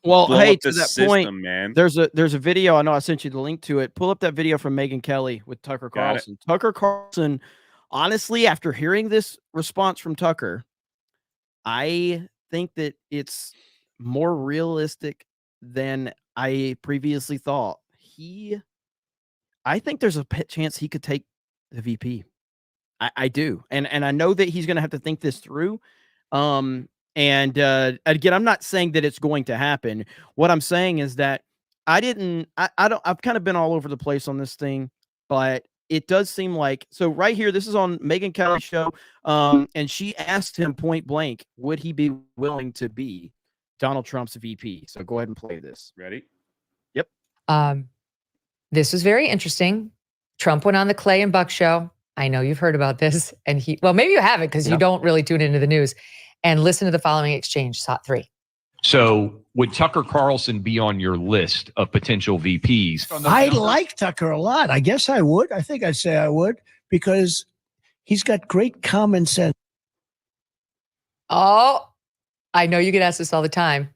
well, hey, to that system, point, man. There's a video. I know I sent you the link to it. Pull up that video from Megyn Kelly with Tucker Carlson. Tucker Carlson, honestly, after hearing this response from Tucker, I think that it's more realistic than I previously thought. I think there's a chance he could take the VP. I do, and I know that he's going to have to think this through. And again, I'm not saying that it's going to happen. What I'm saying is that I've kind of been all over the place on this thing, but it does seem like, so right here, this is on Megyn Kelly's show. And she asked him point blank, would he be willing to be Donald Trump's VP? So go ahead and play this. Ready? Yep. This was very interesting. Trump went on the Clay and Buck show. I know you've heard about this, and well, maybe you haven't because you don't really tune into the news. And listen to the following exchange, SOT 3. So would Tucker Carlson be on your list of potential VPs? I like Tucker a lot. I guess I would. I think I'd say I would because he's got great common sense. Oh, I know you get asked this all the time.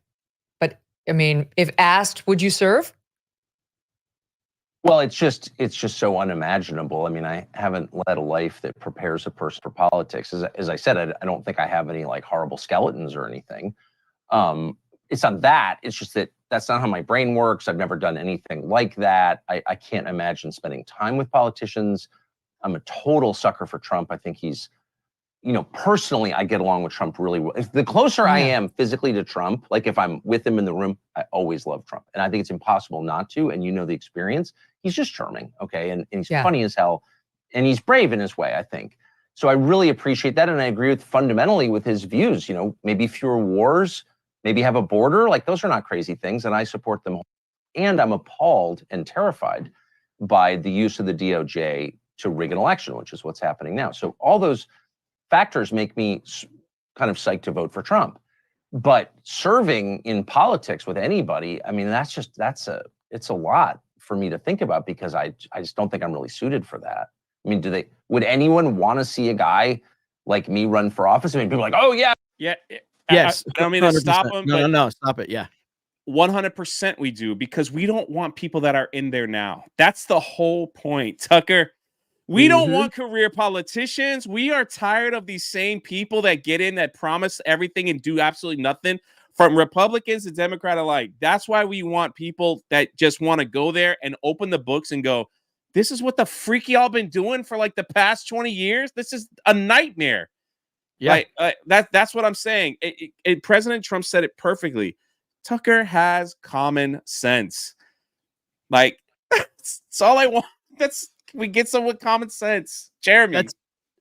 But, I mean, if asked, would you serve? Well, it's just so unimaginable. I mean, I haven't led a life that prepares a person for politics. As I said, I don't think I have any like horrible skeletons or anything. It's not that. It's just that that's not how my brain works. I've never done anything like that. I can't imagine spending time with politicians. I'm a total sucker for Trump. I think he's, you know, personally, I get along with Trump really well. The closer I am physically to Trump, like if I'm with him in the room, I always love Trump. And I think it's impossible not to. And you know the experience. He's just charming, okay? And he's funny as hell. And he's brave in his way, I think. So I really appreciate that. And I agree with fundamentally with his views. You know, maybe fewer wars, maybe have a border. Like those are not crazy things. And I support them. And I'm appalled and terrified by the use of the DOJ to rig an election, which is what's happening now. So all those factors make me kind of psyched to vote for Trump. But serving in politics with anybody, I mean, it's a lot for me to think about because I just don't think I'm really suited for that. I mean, would anyone want to see a guy like me run for office? I mean, people are like, oh yeah. Yeah. Yes. I don't mean to stop him. No, stop it. Yeah. 100% we do, because we don't want people that are in there now. That's the whole point, Tucker. We don't want career politicians. We are tired of these same people that get in, that promise everything and do absolutely nothing, from Republicans to Democrat alike. That's why we want people that just want to go there and open the books and go, this is what the freak y'all been doing for like the past 20 years. This is a nightmare. Yeah, that's what I'm saying. President Trump said it perfectly. Tucker has common sense. Like, that's all I want. We get someone with common sense. Jeremy.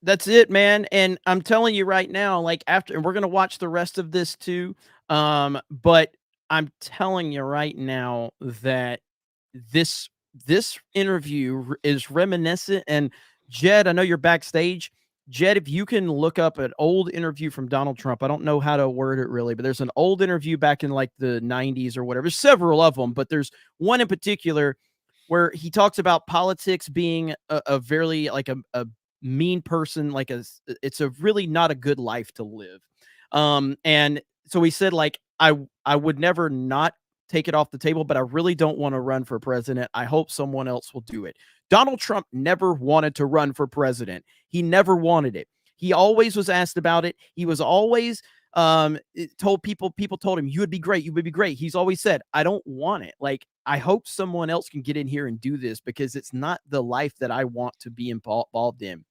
That's it, man. And I'm telling you right now, like after, and we're going to watch the rest of this too. But I'm telling you right now that this interview is reminiscent. And Jed, I know you're backstage. Jed, if you can look up an old interview from Donald Trump, I don't know how to word it really, but there's an old interview back in like the 90s or whatever. There's several of them, but there's one in particular where he talks about politics being a very like a mean person, like it's a really not a good life to live. And so he said, like, I would never not take it off the table, but I really don't want to run for president. I hope someone else will do it. Donald Trump never wanted to run for president. He never wanted it. He always was asked about it. He was always told people told him, you would be great. You would be great. He's always said, I don't want it. Like, I hope someone else can get in here and do this because it's not the life that I want to be involved in.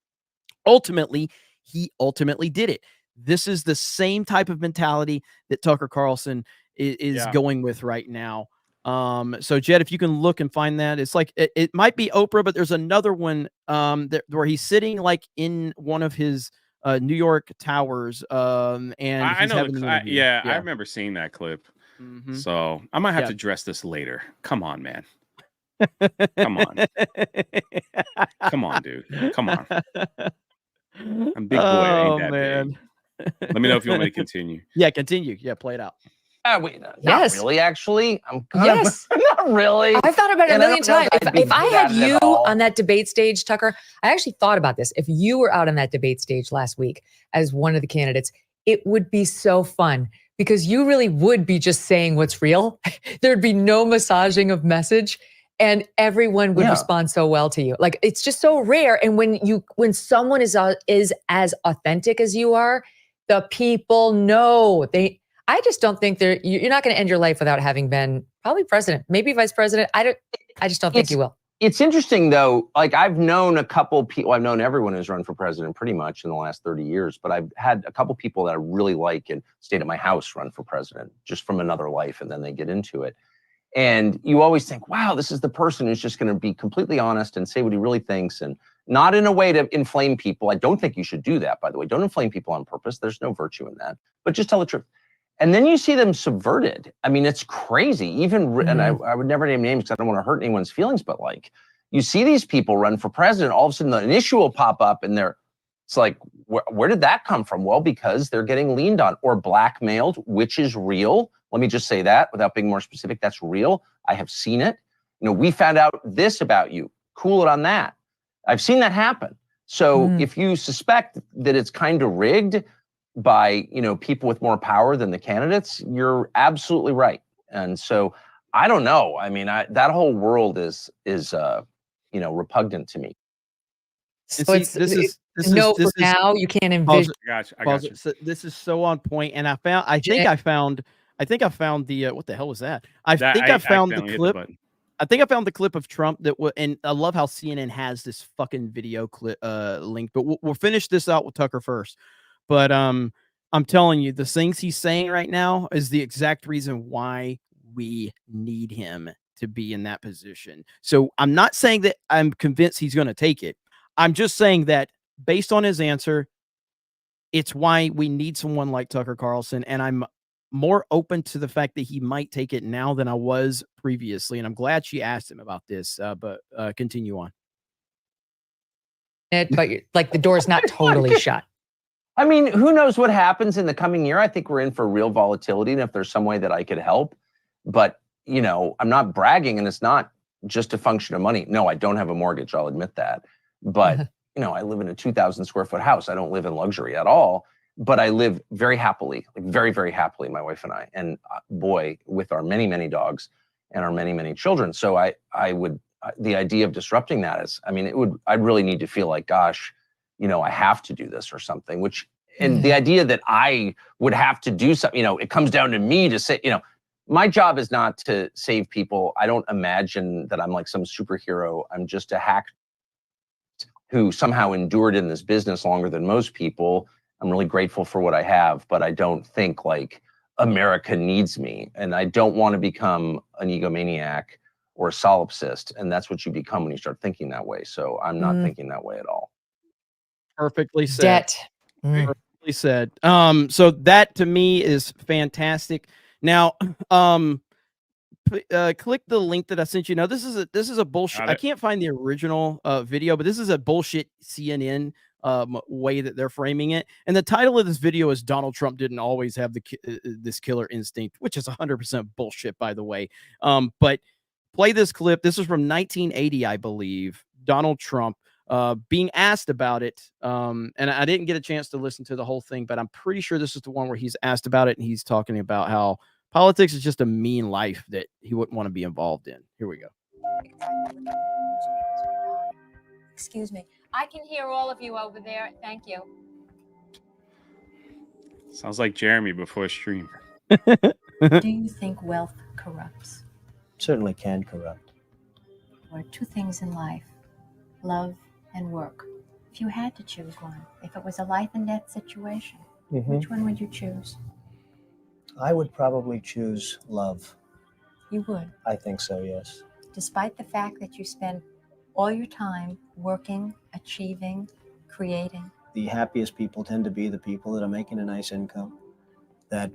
Ultimately, he ultimately did it. This is the same type of mentality that Tucker Carlson is going with right now. So Jed, if you can look and find that, it's like, it might be Oprah, but there's another one where he's sitting like in one of his New York towers. And I know, I remember seeing that clip. So I might have to address this later. Come on, man. Come on. Come on, dude. Come on. I'm big boy. I ain't that big. Let me know if you want me to continue. Yeah, continue. Yeah, play it out. Wait, not really, actually. Not really. I've thought about it a million times. If I had you on that debate stage, Tucker, I actually thought about this. If you were out on that debate stage last week as one of the candidates, it would be so fun because you really would be just saying what's real. There'd be no massaging of message. And everyone would respond so well to you. Like, it's just so rare. And when someone is as authentic as you are, the people know. I just don't think you're not going to end your life without having been probably president, maybe vice president. I just don't think you will. It's interesting though. Like, I've known a couple people. I've known everyone who's run for president pretty much in the last 30 years. But I've had a couple people that I really like and stayed at my house run for president just from another life, and then they get into it. And you always think, wow, this is the person who's just going to be completely honest and say what he really thinks, and not in a way to inflame people. I don't think you should do that, by the way. Don't inflame people on purpose. There's no virtue in that. But just tell the truth. And then you see them subverted. I mean, it's crazy. Even, and I would never name names because I don't want to hurt anyone's feelings, but like, you see these people run for president, all of a sudden an issue will pop up and it's like, where did that come from? Well, because they're getting leaned on or blackmailed, which is real. Let me just say that without being more specific. That's real. I have seen it. We found out this about you. Cool it on that. I've seen that happen. So if you suspect that it's kind of rigged by, people with more power than the candidates, you're absolutely right. And so I don't know. I mean, that whole world is repugnant to me. So now you can't envision. I got you. So this is so on point. And I think I found the what the hell was that? I think I found the clip. I think I found the clip of Trump and I love how CNN has this fucking video clip link. But we'll finish this out with Tucker first. But I'm telling you, the things he's saying right now is the exact reason why we need him to be in that position. So I'm not saying that I'm convinced he's going to take it. I'm just saying that based on his answer, it's why we need someone like Tucker Carlson. And I'm more open to the fact that he might take it now than I was previously. And I'm glad she asked him about this, but continue on. But like the door's not totally shut. I mean, who knows what happens in the coming year? I think we're in for real volatility. And if there's some way that I could help, but I'm not bragging, and it's not just a function of money. No, I don't have a mortgage. I'll admit that. But, I live in a 2,000 square foot house. I don't live in luxury at all, but I live very happily, like very, very happily, my wife and I, and boy, with our many, many dogs and our many, many children. So I would the idea of disrupting that is, I mean, I'd really need to feel like, gosh, I have to do this or something, and the idea that I would have to do something, it comes down to me to say, my job is not to save people. I don't imagine that I'm like some superhero. I'm just a hack who somehow endured in this business longer than most people. I'm really grateful for what I have, but I don't think like America needs me. And I don't want to become an egomaniac or a solipsist. And that's what you become when you start thinking that way. So I'm not thinking that way at all. Perfectly said. Debt. Perfectly said. So that to me is fantastic. Now, click the link that I sent you. Now, this is a bullshit. I can't find the original video, but this is a bullshit CNN way that they're framing it. And the title of this video is "Donald Trump didn't always have this killer instinct," which is 100% bullshit, by the way. But play this clip. This is from 1980, I believe. Donald Trump being asked about it. And I didn't get a chance to listen to the whole thing, but I'm pretty sure this is the one where he's asked about it, and he's talking about how politics is just a mean life that he wouldn't want to be involved in. Here we go. Excuse me. I can hear all of you over there. Thank you. Sounds like Jeremy before stream. Do you think wealth corrupts? Certainly can corrupt. There are two things in life, love and work. If you had to choose one, if it was a life and death situation, which one would you choose? I would probably choose love. You would? I think so, yes. Despite the fact that you spend all your time working, achieving, creating. The happiest people tend to be the people that are making a nice income, that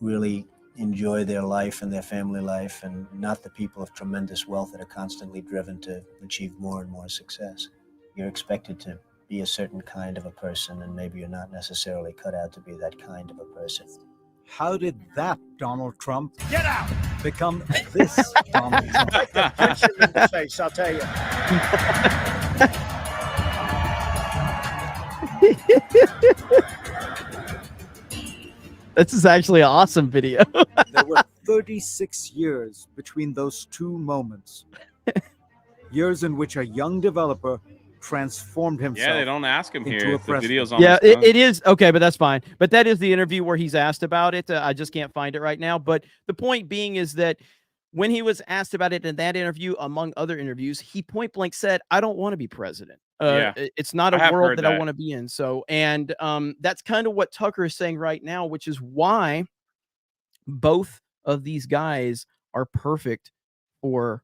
really enjoy their life and their family life, and not the people of tremendous wealth that are constantly driven to achieve more and more success. You're expected to be a certain kind of a person, and maybe you're not necessarily cut out to be that kind of a person. How did that Donald Trump get out? Become this Donald Trump? Punch him in the face, I'll tell you. This is actually an awesome video. There were 36 years between those two moments. Years in which a young developer transformed himself. Yeah, they don't ask him into here. a If the president. video's on. Yeah, it is. Okay, but that's fine. But that is the interview where he's asked about it. I just can't find it right now. But the point being is that when he was asked about it in that interview, among other interviews, he point blank said, "I don't want to be president. It's not a world that I want to be in." So, and that's kind of what Tucker is saying right now, which is why both of these guys are perfect for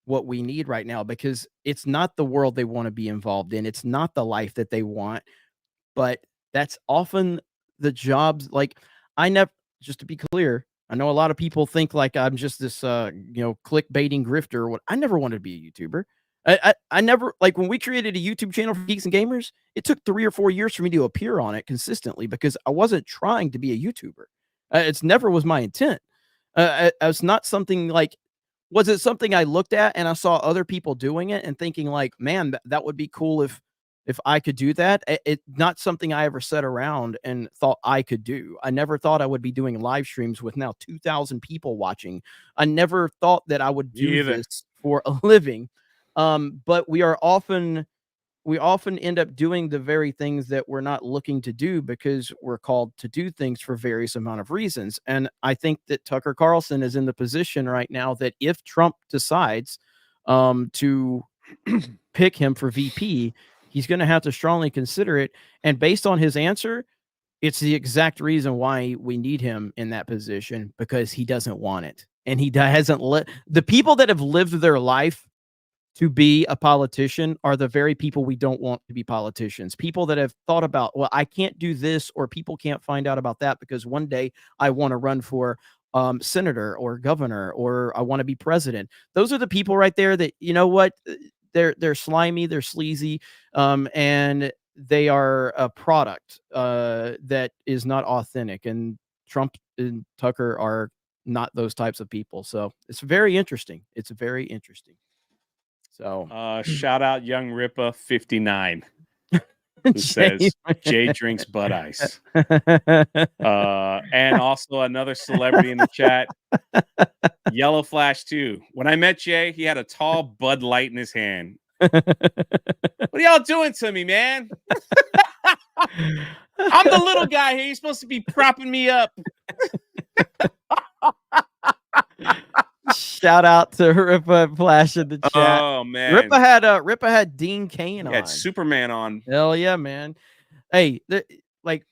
what we need right now, because it's not the world they want to be involved in. It's not the life that they want, but that's often the jobs. Like, just to be clear, I know a lot of people think like I'm just this, clickbaiting grifter or what. I never wanted to be a YouTuber. I never, like, when we created a YouTube channel for Geeks and Gamers, it took 3 or 4 years for me to appear on it consistently because I wasn't trying to be a YouTuber. It's never was my intent. It's not something like, was it something I looked at and I saw other people doing it and thinking like, man, that would be cool if I could do that. It's not something I ever sat around and thought I could do. I never thought I would be doing live streams with now 2,000 people watching. I never thought that I would do this for a living. But we often end up doing the very things that we're not looking to do because we're called to do things for various amount of reasons. And I think that Tucker Carlson is in the position right now that if Trump decides to pick him for VP, he's going to have to strongly consider it. And based on his answer, it's the exact reason why we need him in that position, because he doesn't want it. And he hasn't the people that have lived their life to be a politician are the very people we don't want to be politicians. People that have thought about, well, I can't do this, or people can't find out about that because one day I want to run for senator or governor, or I want to be president. Those are the people right there that, you know what, they're slimy, they're sleazy, and they are a product that is not authentic. And Trump and Tucker are not those types of people. So it's very interesting. It's very interesting. So shout out Young Rippa 59. who says Jay drinks Bud Ice. And also another celebrity in the chat, Yellow Flash 2. When I met Jay, he had a tall Bud Light in his hand. What are y'all doing to me, man? I'm the little guy here. You're supposed to be propping me up. Shout out to Ripa and Flash in the chat. Oh man, Ripa had Dean Cain on. He had Superman on. Hell yeah, man. Hey, like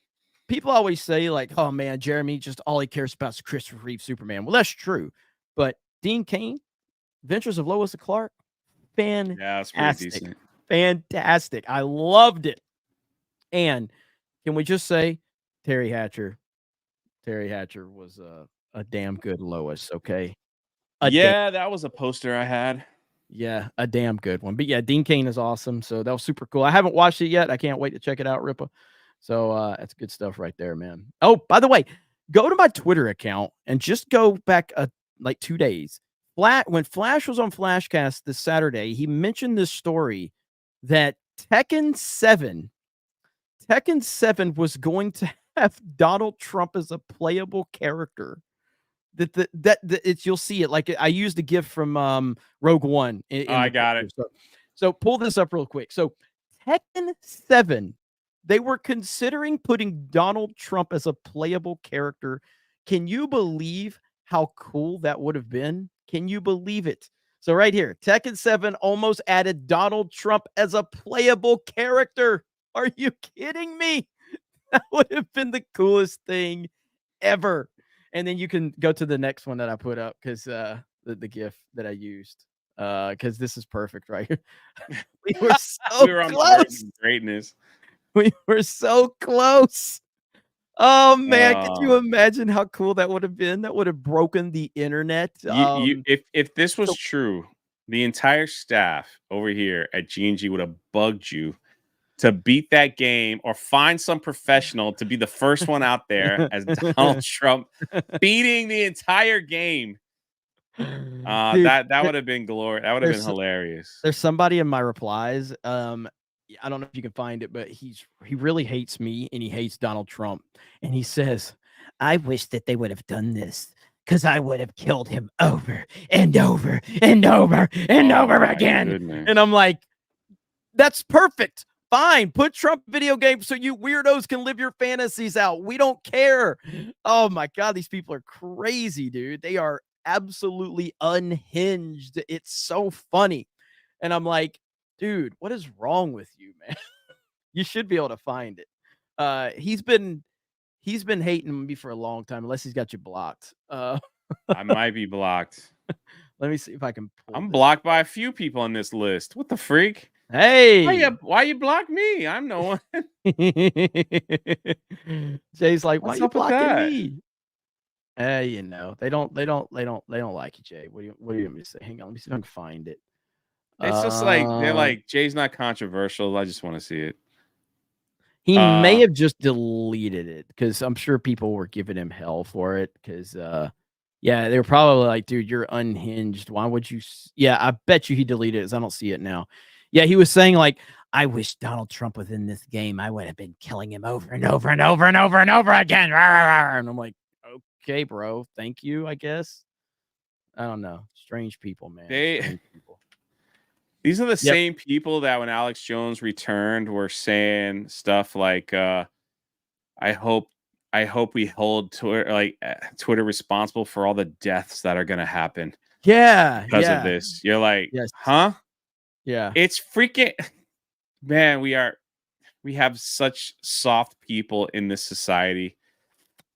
people always say, like, oh man, Jeremy just all he cares about is Christopher Reeve Superman. Well, that's true, but Dean Cain, Adventures of Lois and Clark, fantastic. Yeah, that's pretty decent. Fantastic. I loved it. And can we just say, Terry Hatcher was a damn good Lois. Okay. That was a poster I had. Yeah, a damn good one. But yeah, Dean Cain is awesome. So that was super cool. I haven't watched it yet. I can't wait to check it out, Ripa. So that's good stuff right there, man. Oh, by the way, go to my Twitter account and just go back like 2 days. When Flash was on Flashcast this Saturday, he mentioned this story that Tekken 7 was going to have Donald Trump as a playable character. That you'll see it. Like I used a GIF from Rogue One. I got it. So pull this up real quick. So Tekken 7, they were considering putting Donald Trump as a playable character. Can you believe how cool that would have been? Can you believe it? So right here, Tekken 7 almost added Donald Trump as a playable character. Are you kidding me? That would have been the coolest thing ever. And then you can go to the next one that I put up because the GIF that I used because this is perfect right here. We were so close. Greatness. We were so close. Oh man, could you imagine how cool that would have been? That would have broken the internet. If this was true, the entire staff over here at G&G would have bugged you to beat that game or find some professional to be the first one out there as Donald Trump beating the entire game. Dude, that would have been glory. That would have been hilarious. There's somebody in my replies. I don't know if you can find it, but he really hates me and he hates Donald Trump. And he says, I wish that they would have done this because I would have killed him over and over and over and over again. Goodness. And I'm like, that's perfect. Fine, put Trump video games so you weirdos can live your fantasies out. We don't care. Oh my God, these people are crazy, dude. They are absolutely unhinged. It's so funny. And I'm like, dude, what is wrong with you, man? You should be able to find it. He's been hating me for a long time, unless he's got you blocked. I might be blocked. Let me see if I can I'm blocked by a few people on this list. What the freak? Hey, why you block me? I'm no one. Jay's like, why What's you up with blocking that? me? You know, they don't like you, Jay. What do you want me to say? Hang on, let me see if I can find it. It's just like they're like, Jay's not controversial. I just want to see it. He may have just deleted it because I'm sure people were giving him hell for it. Because yeah, they were probably like, dude, you're unhinged. Why would you? Yeah, I bet you he deleted it because I don't see it now. Yeah, he was saying like, I wish Donald Trump was in this game. I would have been killing him over and over and over and over and over again. And I'm like, okay, bro, thank you, I guess. I don't know. Strange people, man. Strange people. These are the same people that when Alex Jones returned were saying stuff like, I hope we hold Twitter responsible for all the deaths that are going to happen. Yeah. Because of this. You're like, huh? Yeah. It's freaking, man, we have such soft people in this society.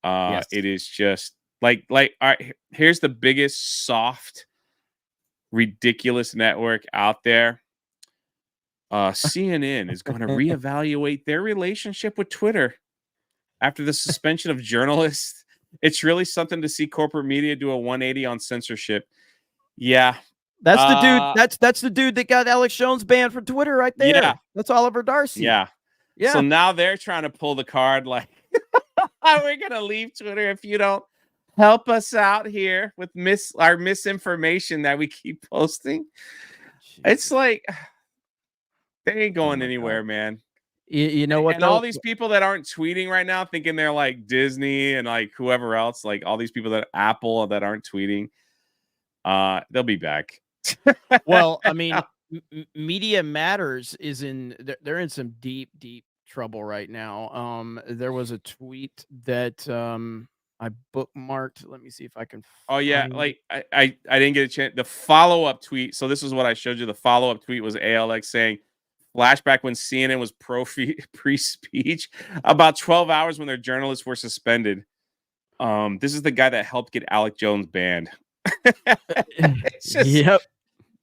It is just like, all right, here's the biggest soft, ridiculous network out there. CNN is going to reevaluate their relationship with Twitter after the suspension of journalists. It's really something to see corporate media do a 180 on censorship. Yeah. That's the dude. That's the dude that got Alex Jones banned from Twitter right there. Yeah. That's Oliver Darcy. Yeah. Yeah. So now they're trying to pull the card like, we're going to leave Twitter if you don't help us out here with our misinformation that we keep posting. It's like they ain't going anywhere, man. You know what? And all these people that aren't tweeting right now, thinking they're like Disney and like whoever else, like all these people that Apple that aren't tweeting, they'll be back. Well, I mean, Media Matters is they're in some deep trouble right now. There was a tweet that I bookmarked. Let me see if I can. Oh yeah, like I didn't get a chance. The follow-up tweet. So this is what I showed you. The follow-up tweet was ALX saying, flashback when CNN was free speech, about 12 hours when their journalists were suspended. This is the guy that helped get Alec Jones banned. It's just,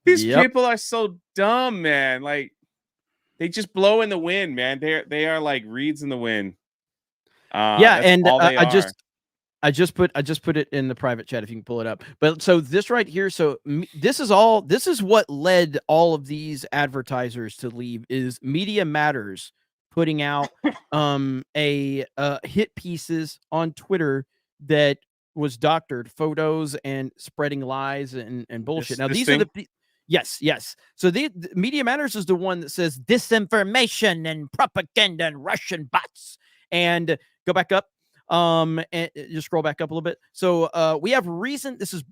these people are so dumb, man. Like they just blow in the wind, man. They are like reeds in the wind. And I just put it in the private chat if you can pull it up. But so this right here, this is what led all of these advertisers to leave is Media Matters putting out hit pieces on Twitter that was doctored photos and spreading lies and bullshit. Now these are the yes. So the Media Matters is the one that says disinformation and propaganda and Russian bots. And go back up. And just scroll back up a little bit. So we have reason. This is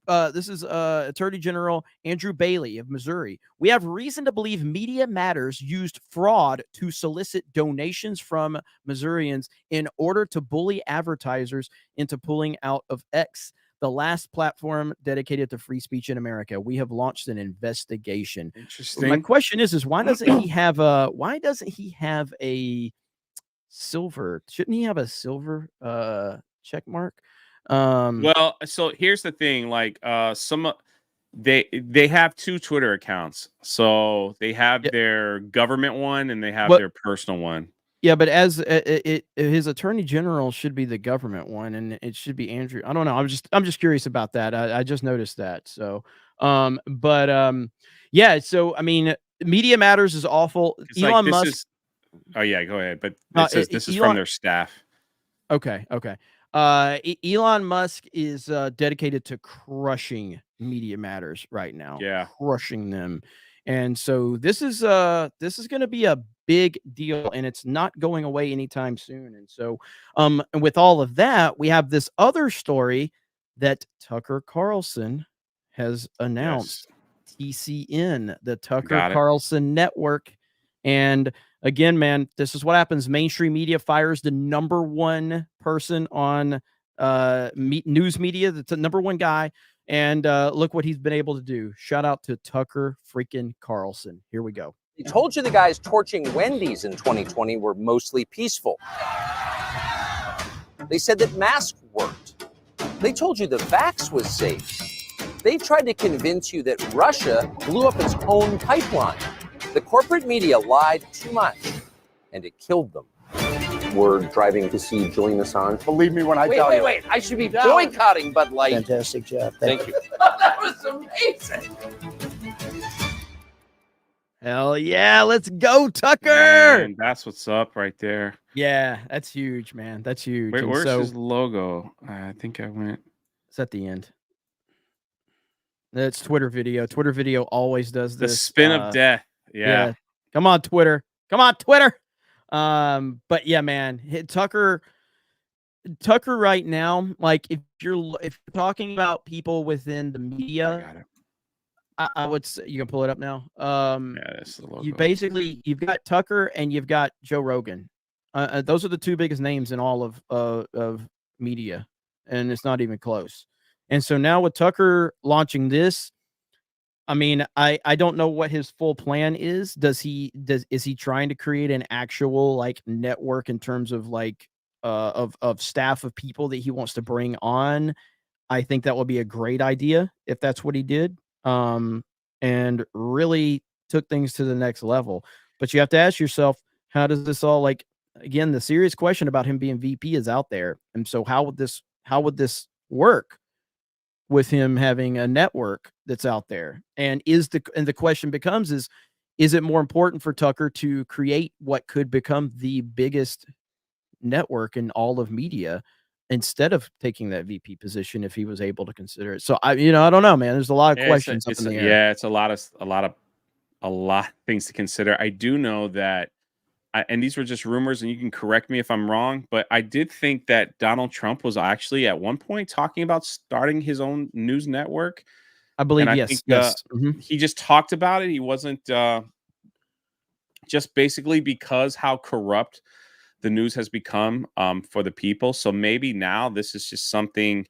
Attorney General Andrew Bailey of Missouri. We have reason to believe Media Matters used fraud to solicit donations from Missourians in order to bully advertisers into pulling out of X, the last platform dedicated to free speech in America. We have launched an investigation. Interesting. My question is why doesn't he have a silver? Shouldn't he have a silver check mark? Well, so here's the thing, like they have two Twitter accounts. So they have their government one and they have their personal one. Yeah, but as his attorney general should be the government one, and it should be Andrew. I don't know. I'm just curious about that. I just noticed that. So yeah, so I mean, Media Matters is awful. Elon Musk. Oh yeah, go ahead. But it says this is from their staff. Okay. Elon Musk is dedicated to crushing Media Matters right now. Yeah, crushing them, and so this is going to be a big deal, and it's not going away anytime soon. And so, and with all of that, we have this other story that Tucker Carlson has announced. TCN, the Tucker Carlson Network, and again, man, this is what happens. Mainstream media fires the #1 person on news media. That's the #1 guy. And look what he's been able to do. Shout out to Tucker freaking Carlson. Here we go. He told you the guys torching Wendy's in 2020 were mostly peaceful. They said that masks worked. They told you the vax was safe. They tried to convince you that Russia blew up its own pipeline. The corporate media lied too much, and it killed them. We're driving to see Julian Assange. Believe me when I tell you. Wait. I should be boycotting Bud Light. Fantastic job. Thank you. That was amazing. Hell yeah. Let's go, Tucker. Man, that's what's up right there. Yeah, that's huge, man. That's huge. Wait, where's his logo? I think I went. It's at the end. That's Twitter video. Twitter video always does this. The spin of death. Yeah. Come on, Twitter. But yeah, man, Tucker right now, like if you're talking about people within the media, I would say you can pull it up now. That's the logo. You've got Tucker and you've got Joe Rogan. Those are the two biggest names in all of media, and it's not even close. And so now with Tucker launching this, I mean, I don't know what his full plan is. Is he trying to create an actual like network in terms of like of staff of people that he wants to bring on? I think that would be a great idea if that's what he did. And really took things to the next level. But you have to ask yourself, how does this all, like, again, the serious question about him being VP is out there. And so how would this work with him having a network that's out there? And the question becomes is it more important for Tucker to create what could become the biggest network in all of media instead of taking that VP position if he was able to consider it? So I don't know, man. There's a lot of questions up in the air. Yeah, it's a lot of things to consider. I do know that and these were just rumors, and you can correct me if I'm wrong, but I did think that Donald Trump was actually at one point talking about starting his own news network. I believe, and I yes. think Yes. he just talked about it. He wasn't just basically because how corrupt the news has become for the people. So maybe now this is just something,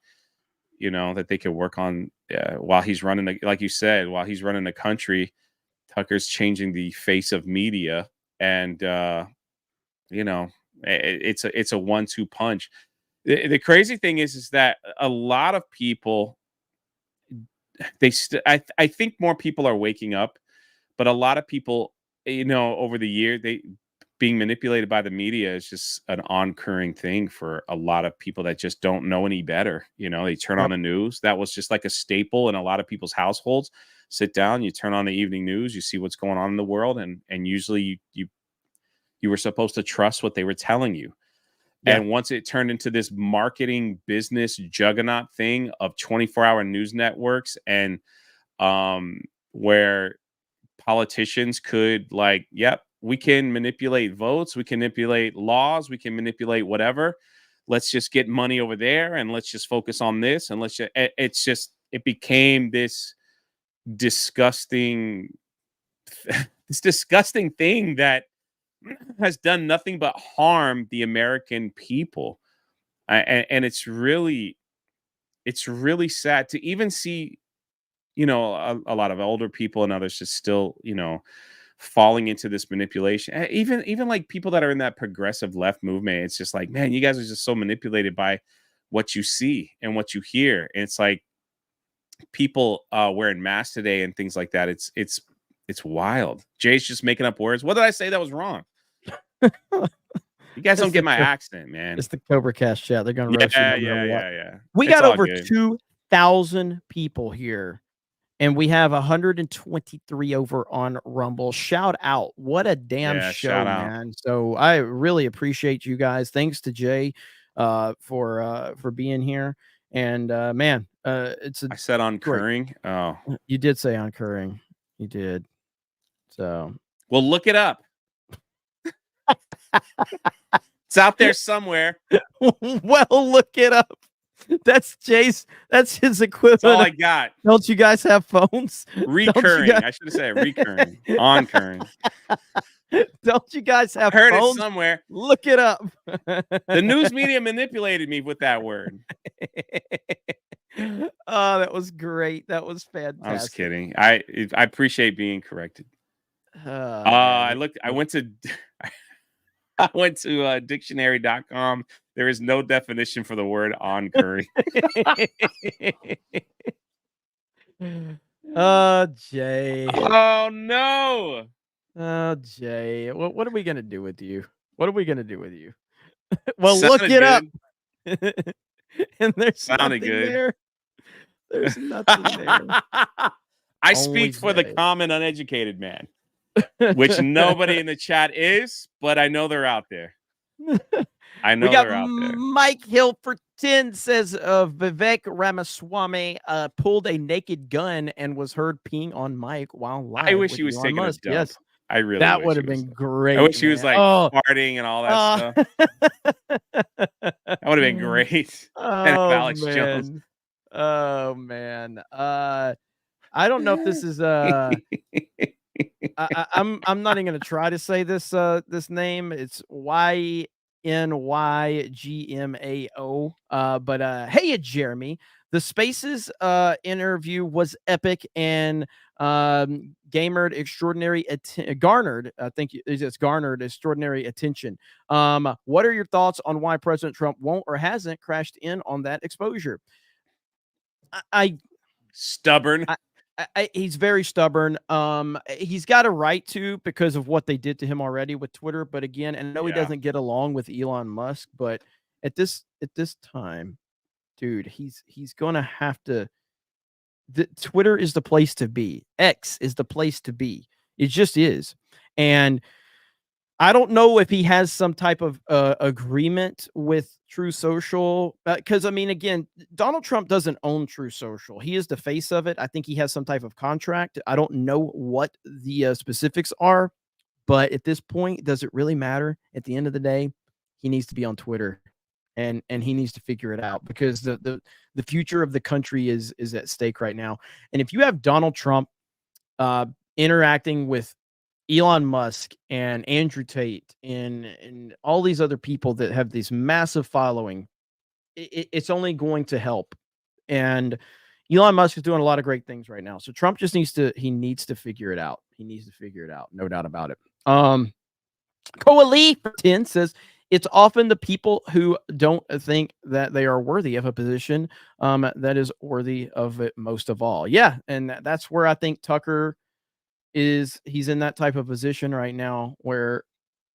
that they could work on while he's running, like you said, while he's running the country. Tucker's changing the face of media, and it's a 1-2 punch. The crazy thing is that a lot of people, I think more people are waking up, but a lot of people, over the year, they being manipulated by the media is just an oncurring thing for a lot of people that just don't know any better. They turn on the news. That was just like a staple in a lot of people's households. Sit down, you turn on the evening news, you see what's going on in the world, and usually you were supposed to trust what they were telling you. Yeah. And once it turned into this marketing business juggernaut thing of 24-hour news networks, and where politicians could we can manipulate votes, we can manipulate laws, we can manipulate whatever. Let's just get money over there, and let's just focus on this, and it became this disgusting thing that has done nothing but harm the American people. And it's really sad to even see, a lot of older people and others just still, falling into this manipulation. Even like people that are in that progressive left movement, it's just like, man, you guys are just so manipulated by what you see and what you hear. And it's like people wearing masks today and things like that. It's wild. Jay's just making up words. What did I say that was wrong? You guys don't get my accent, man. It's the CobraCast chat. They're gonna roast you no matter what. Yeah. We got over 2,000 people here, and we have 123 over on Rumble. Shout out! What a damn show, man! So I really appreciate you guys. Thanks to Jay for being here. And man, I said oncurring. Oh, you did say oncurring. You did. So well, look it up. It's out there somewhere. Well, look it up. That's Jay's. That's his equivalent. That's all I got. Don't you guys have phones? Recurring. I should have said recurring. Oncurring. Don't you guys have heard phones? It somewhere. Look it up. The news media manipulated me with that word. Oh, that was great. That was fantastic. I was kidding. I appreciate being corrected. I went to dictionary.com. There is no definition for the word oncurring. Oh, Jay. Oh, no. Oh, Jay. What are we going to do with you? What are we going to do with you? Well, look it up. And there's nothing there. There's nothing there. I speak for the common uneducated man, which nobody in the chat is, but I know they're out there. I know they're out there. Mike Hill for 10 says Vivek Ramaswamy pulled a naked gun and was heard peeing on Mic while live. I wish he was taking a dump. Yes. I really that would have been great. I wish he was like farting and all that stuff. That would have been great. And Alex Jones. Oh man. I don't know if this is I'm not even gonna try to say this name. It's YNYGMAO. But hey, Jeremy, the Spaces interview was epic and garnered extraordinary attention. What are your thoughts on why President Trump won't or hasn't crashed in on that exposure? Stubborn. He's very stubborn. He's got a right to, because of what they did to him already with Twitter. But again, and I know he doesn't get along with Elon Musk, but at this time, dude, he's gonna have to. Twitter is the place to be. X is the place to be. It just is. And I don't know if he has some type of agreement with True Social, because I mean, again, Donald Trump doesn't own True Social. He is the face of it. I think he has some type of contract. I don't know what the specifics are, But at this point, does it really matter? At the end of the day, he needs to be on Twitter, and he needs to figure it out, because the future of the country is at stake right now. And if you have Donald Trump interacting with Elon Musk and Andrew Tate and all these other people that have this massive following, it's only going to help. And Elon Musk is doing a lot of great things right now. So Trump just needs to figure it out. He needs to figure it out. No doubt about it. Coalee for 10 says, it's often the people who don't think that they are worthy of a position that is worthy of it most of all. Yeah. And that's where I think Tucker he's in that type of position right now where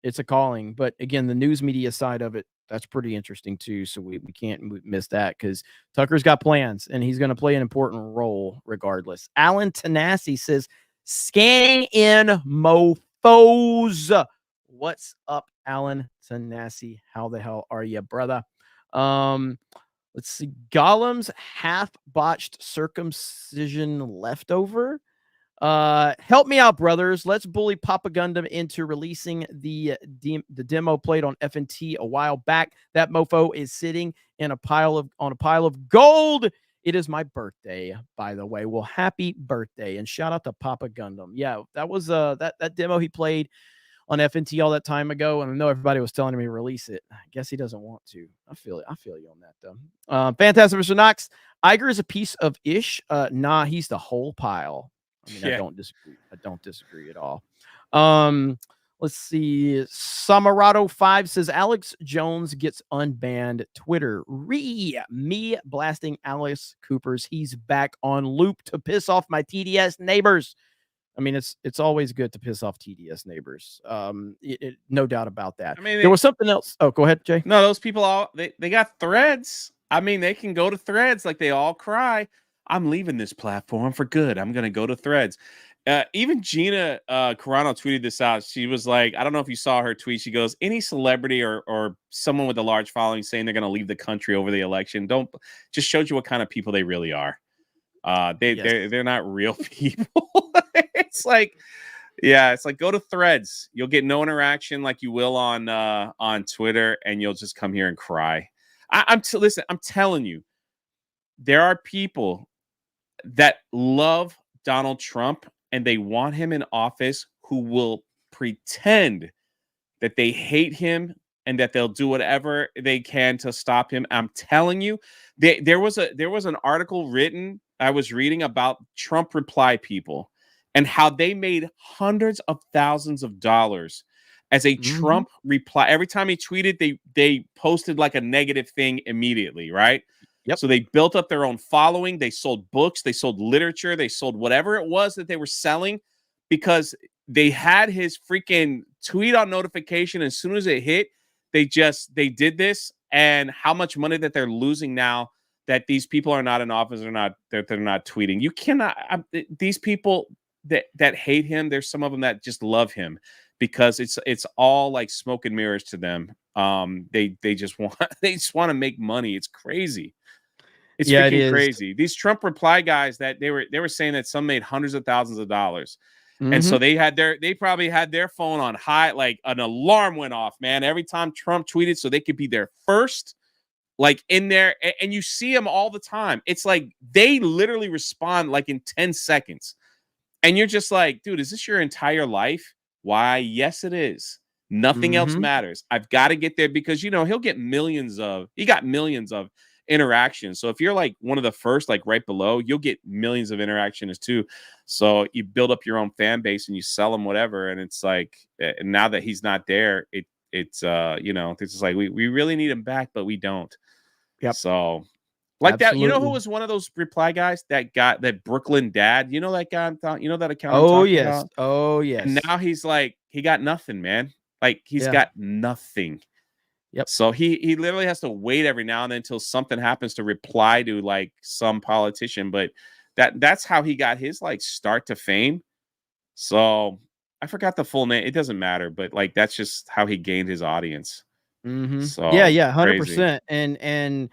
it's a calling. But again, the news media side of it, that's pretty interesting too. So we can't miss that, because Tucker's got plans and he's going to play an important role regardless. Alan Tanasi says, scanning in mofos. What's up, Alan Tanasi? How the hell are you, brother? Let's see. Gollum's half botched circumcision leftover. Help me out, brothers. Let's bully Papa Gundam into releasing the demo played on FNT a while back. That mofo is sitting in a pile of gold. It is my birthday, by the way. Well, happy birthday, and shout out to Papa Gundam. Yeah, that was that demo he played on FNT all that time ago, and I know everybody was telling him to release it. I guess he doesn't want to. I feel you on that though. Fantastic, Mr. Knox. Iger is a piece of ish. Nah, he's the whole pile. I mean, yeah. I don't disagree at all. Let's see. Samarado 5 says, Alex Jones gets unbanned. Twitter. Me blasting Alice Cooper's. He's back on loop to piss off my TDS neighbors. I mean, it's always good to piss off TDS neighbors. No doubt about that. I mean, there was something else. Oh, go ahead, Jay. No, those people they got threads. I mean, they can go to threads like they all cry, I'm leaving this platform for good. I'm going to go to threads. Even Gina Carano tweeted this out. She was like, I don't know if you saw her tweet. She goes, any celebrity or someone with a large following saying they're going to leave the country over the election, just shows you what kind of people they really are. They're not real people. It's like, yeah, it's like, go to threads. You'll get no interaction like you will on Twitter, and you'll just come here and cry. Listen, I'm telling you, there are people that love Donald Trump and they want him in office who will pretend that they hate him and that they'll do whatever they can to stop him. I'm telling you, there was an article written I was reading about Trump reply people and how they made hundreds of thousands of dollars as a Trump reply. Every time he tweeted, they posted like a negative thing immediately, right? Yep. So they built up their own following. They sold books. They sold literature. They sold whatever it was that they were selling because they had his freaking tweet on notification. As soon as it hit, they did this. And how much money that they're losing now that these people are not in office or not, they're not tweeting. You cannot, these people that hate him, there's some of them that just love him because it's all like smoke and mirrors to them. They just want to make money. It's crazy. It's freaking crazy. These Trump reply guys that they were saying that some made hundreds of thousands of dollars. And so they probably had their phone on high, like an alarm went off, man, every time Trump tweeted so they could be there first, like in there. And you see them all the time. It's like they literally respond like in 10 seconds. And you're just like, dude, is this your entire life? Why? Yes, it is. Nothing else matters. I've got to get there because, he got millions of interactions. So if you're like one of the first, like right below, you'll get millions of interactions too. So you build up your own fan base and you sell them whatever. And it's like, now that he's not there, it's just like, we really need him back, but we don't. Yep. So like Absolutely. that, who was one of those reply guys that got that Brooklyn dad, that guy, that account. Oh yes. About? Oh yes. And now he's like, he got nothing, man. Like he's got nothing. Yep. So he literally has to wait every now and then until something happens to reply to like some politician. But that's how he got his like start to fame. So I forgot the full name. It doesn't matter, but like that's just how he gained his audience. So yeah, 100%. And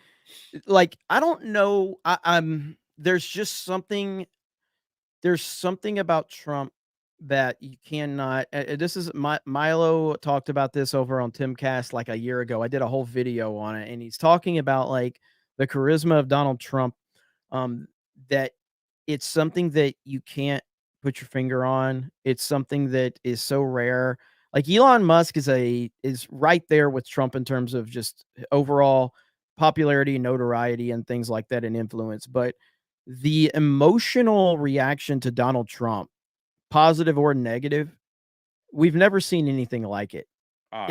like I don't know. There's something about Trump that you cannot. This is Milo talked about this over on Timcast like a year ago. I did a whole video on it, and he's talking about like the charisma of Donald Trump. That it's something that you can't put your finger on. It's something that is so rare. Like Elon Musk is right there with Trump in terms of just overall popularity, notoriety, and things like that, and influence. But the emotional reaction to Donald Trump, positive or negative, we've never seen anything like it. Oh,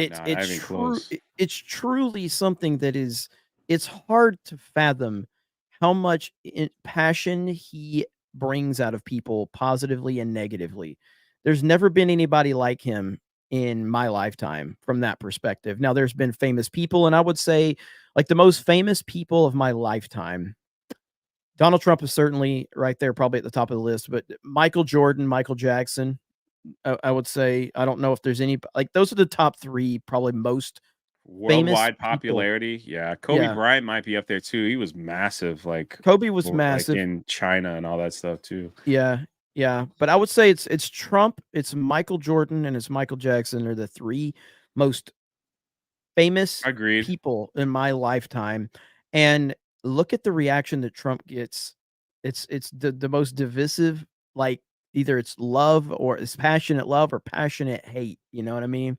It's truly something that it's hard to fathom how much passion he brings out of people positively and negatively. There's never been anybody like him in my lifetime from that perspective. Now, there's been famous people, and I would say like the most famous people of my lifetime, Donald Trump is certainly right there, probably at the top of the list, but Michael Jordan, Michael Jackson, I would say, I don't know if there's any, like those are the top three, probably most worldwide popularity. Yeah. Kobe Bryant might be up there too. He was massive. Like Kobe was massive in China and all that stuff too. Yeah. Yeah. But I would say it's Trump, it's Michael Jordan, and it's Michael Jackson are the three most famous people in my lifetime. And look at the reaction that Trump gets. It's the most divisive, like either it's love or it's passionate love or passionate hate. You know what I mean?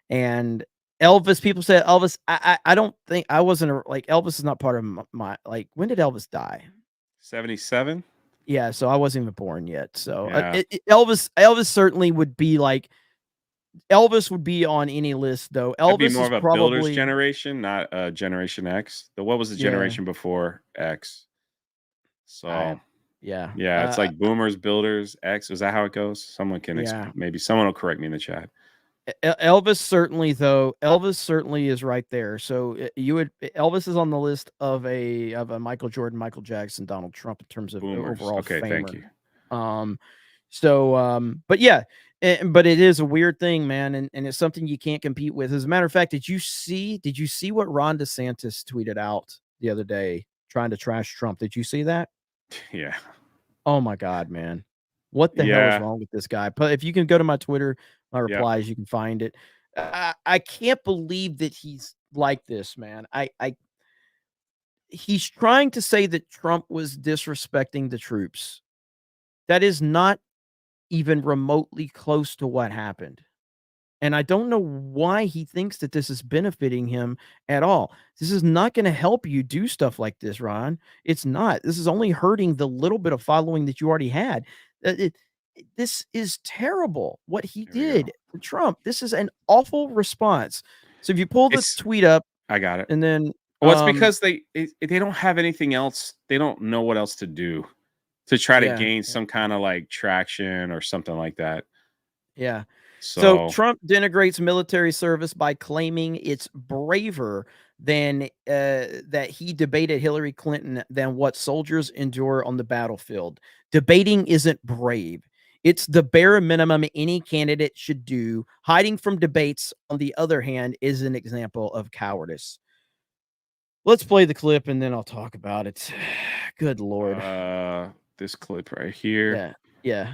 And Elvis, people say Elvis. I don't think I wasn't like Elvis is not part of my like. When did Elvis die? 77. Yeah, so I wasn't even born yet. So Elvis certainly would be like Elvis would be on any list though. Elvis would be more of a builder's generation, not Generation X. What was the generation before X? So yeah, it's like boomers, builders, X. Is that how it goes? Someone can maybe someone will correct me in the chat. Elvis certainly is right there. So Elvis is on the list of a Michael Jordan, Michael Jackson, Donald Trump in terms of boomers. Overall okay, famer. Thank you. But yeah, but it is a weird thing, man, and it's something you can't compete with. As a matter of fact, did you see what Ron DeSantis tweeted out the other day trying to trash Trump? Did you see that? Yeah. Oh my God, man. What the hell is wrong with this guy? But if you can go to my Twitter, my replies, you can find it. I can't believe that he's like this, man. He's trying to say that Trump was disrespecting the troops. That is not even remotely close to what happened. And I don't know why he thinks that this is benefiting him at all. This is not going to help you do stuff like this, Ron. It's not. This is only hurting the little bit of following that you already had. This is terrible what he did to Trump. This is an awful response. So if you pull this tweet up, I got it. And then it's because they don't have anything else. They don't know what else to do to try to gain some kind of like traction or something like that. Yeah. So Trump denigrates military service by claiming it's braver than that he debated Hillary Clinton than what soldiers endure on the battlefield. Debating isn't brave. It's the bare minimum any candidate should do. Hiding from debates, on the other hand, is an example of cowardice. Let's play the clip and then I'll talk about it. Good Lord. This clip right here. Yeah.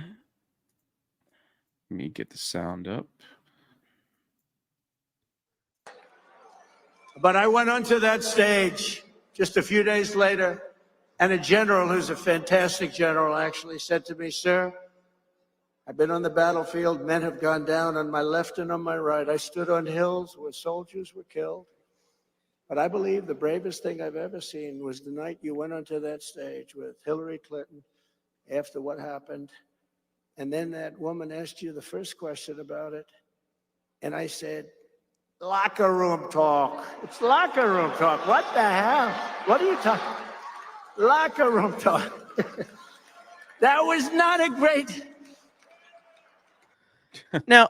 Let me get the sound up. But I went onto that stage just a few days later, and a general who's a fantastic general actually said to me, "Sir, I've been on the battlefield. Men have gone down on my left and on my right. I stood on hills where soldiers were killed. But I believe the bravest thing I've ever seen was the night you went onto that stage with Hillary Clinton after what happened. And then that woman asked you the first question about it. And I said, locker room talk. It's locker room talk. What the hell? What are you talking? Locker room talk." That was not a great. Now,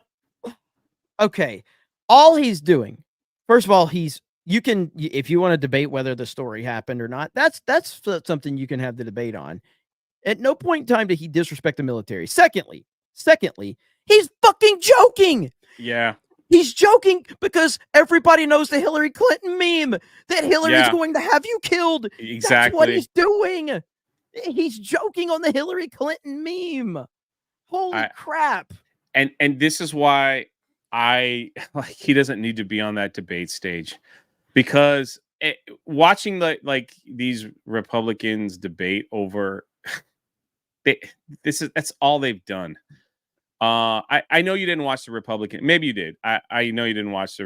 okay. All he's doing, first of all, you can, if you want to debate whether the story happened or not, that's something you can have the debate on. At no point in time did he disrespect the military. Secondly, he's fucking joking. Yeah. He's joking because everybody knows the Hillary Clinton meme that Hillary's going to have you killed. Exactly. That's what he's doing. He's joking on the Hillary Clinton meme. Holy crap. And this is why he doesn't need to be on that debate stage, because watching these Republicans debate over that's all they've done. I know you didn't watch the Republican. Maybe you did. I know you didn't watch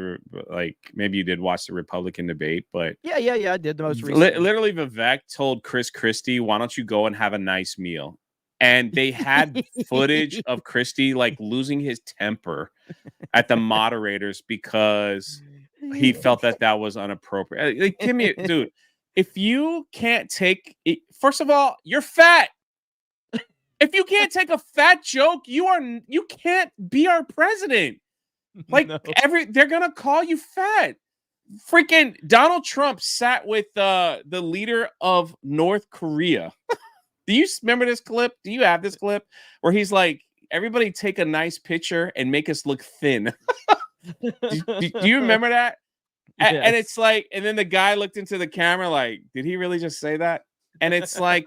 maybe you did watch the Republican debate, but yeah, I did the most recent. Literally, Vivek told Chris Christie, "Why don't you go and have a nice meal?" And they had footage of Christie losing his temper at the moderators because he felt that was inappropriate. Give me, dude. If you can't take it, first of all, you're fat. If you can't take a fat joke, you can't be our president. They're gonna call you fat. Freaking Donald Trump sat with the leader of North Korea. Do you remember this clip? Do you have this clip where he's like, everybody take a nice picture and make us look thin? do you remember that? Yes. And it's like, and then the guy looked into the camera like, did he really just say that? And it's like,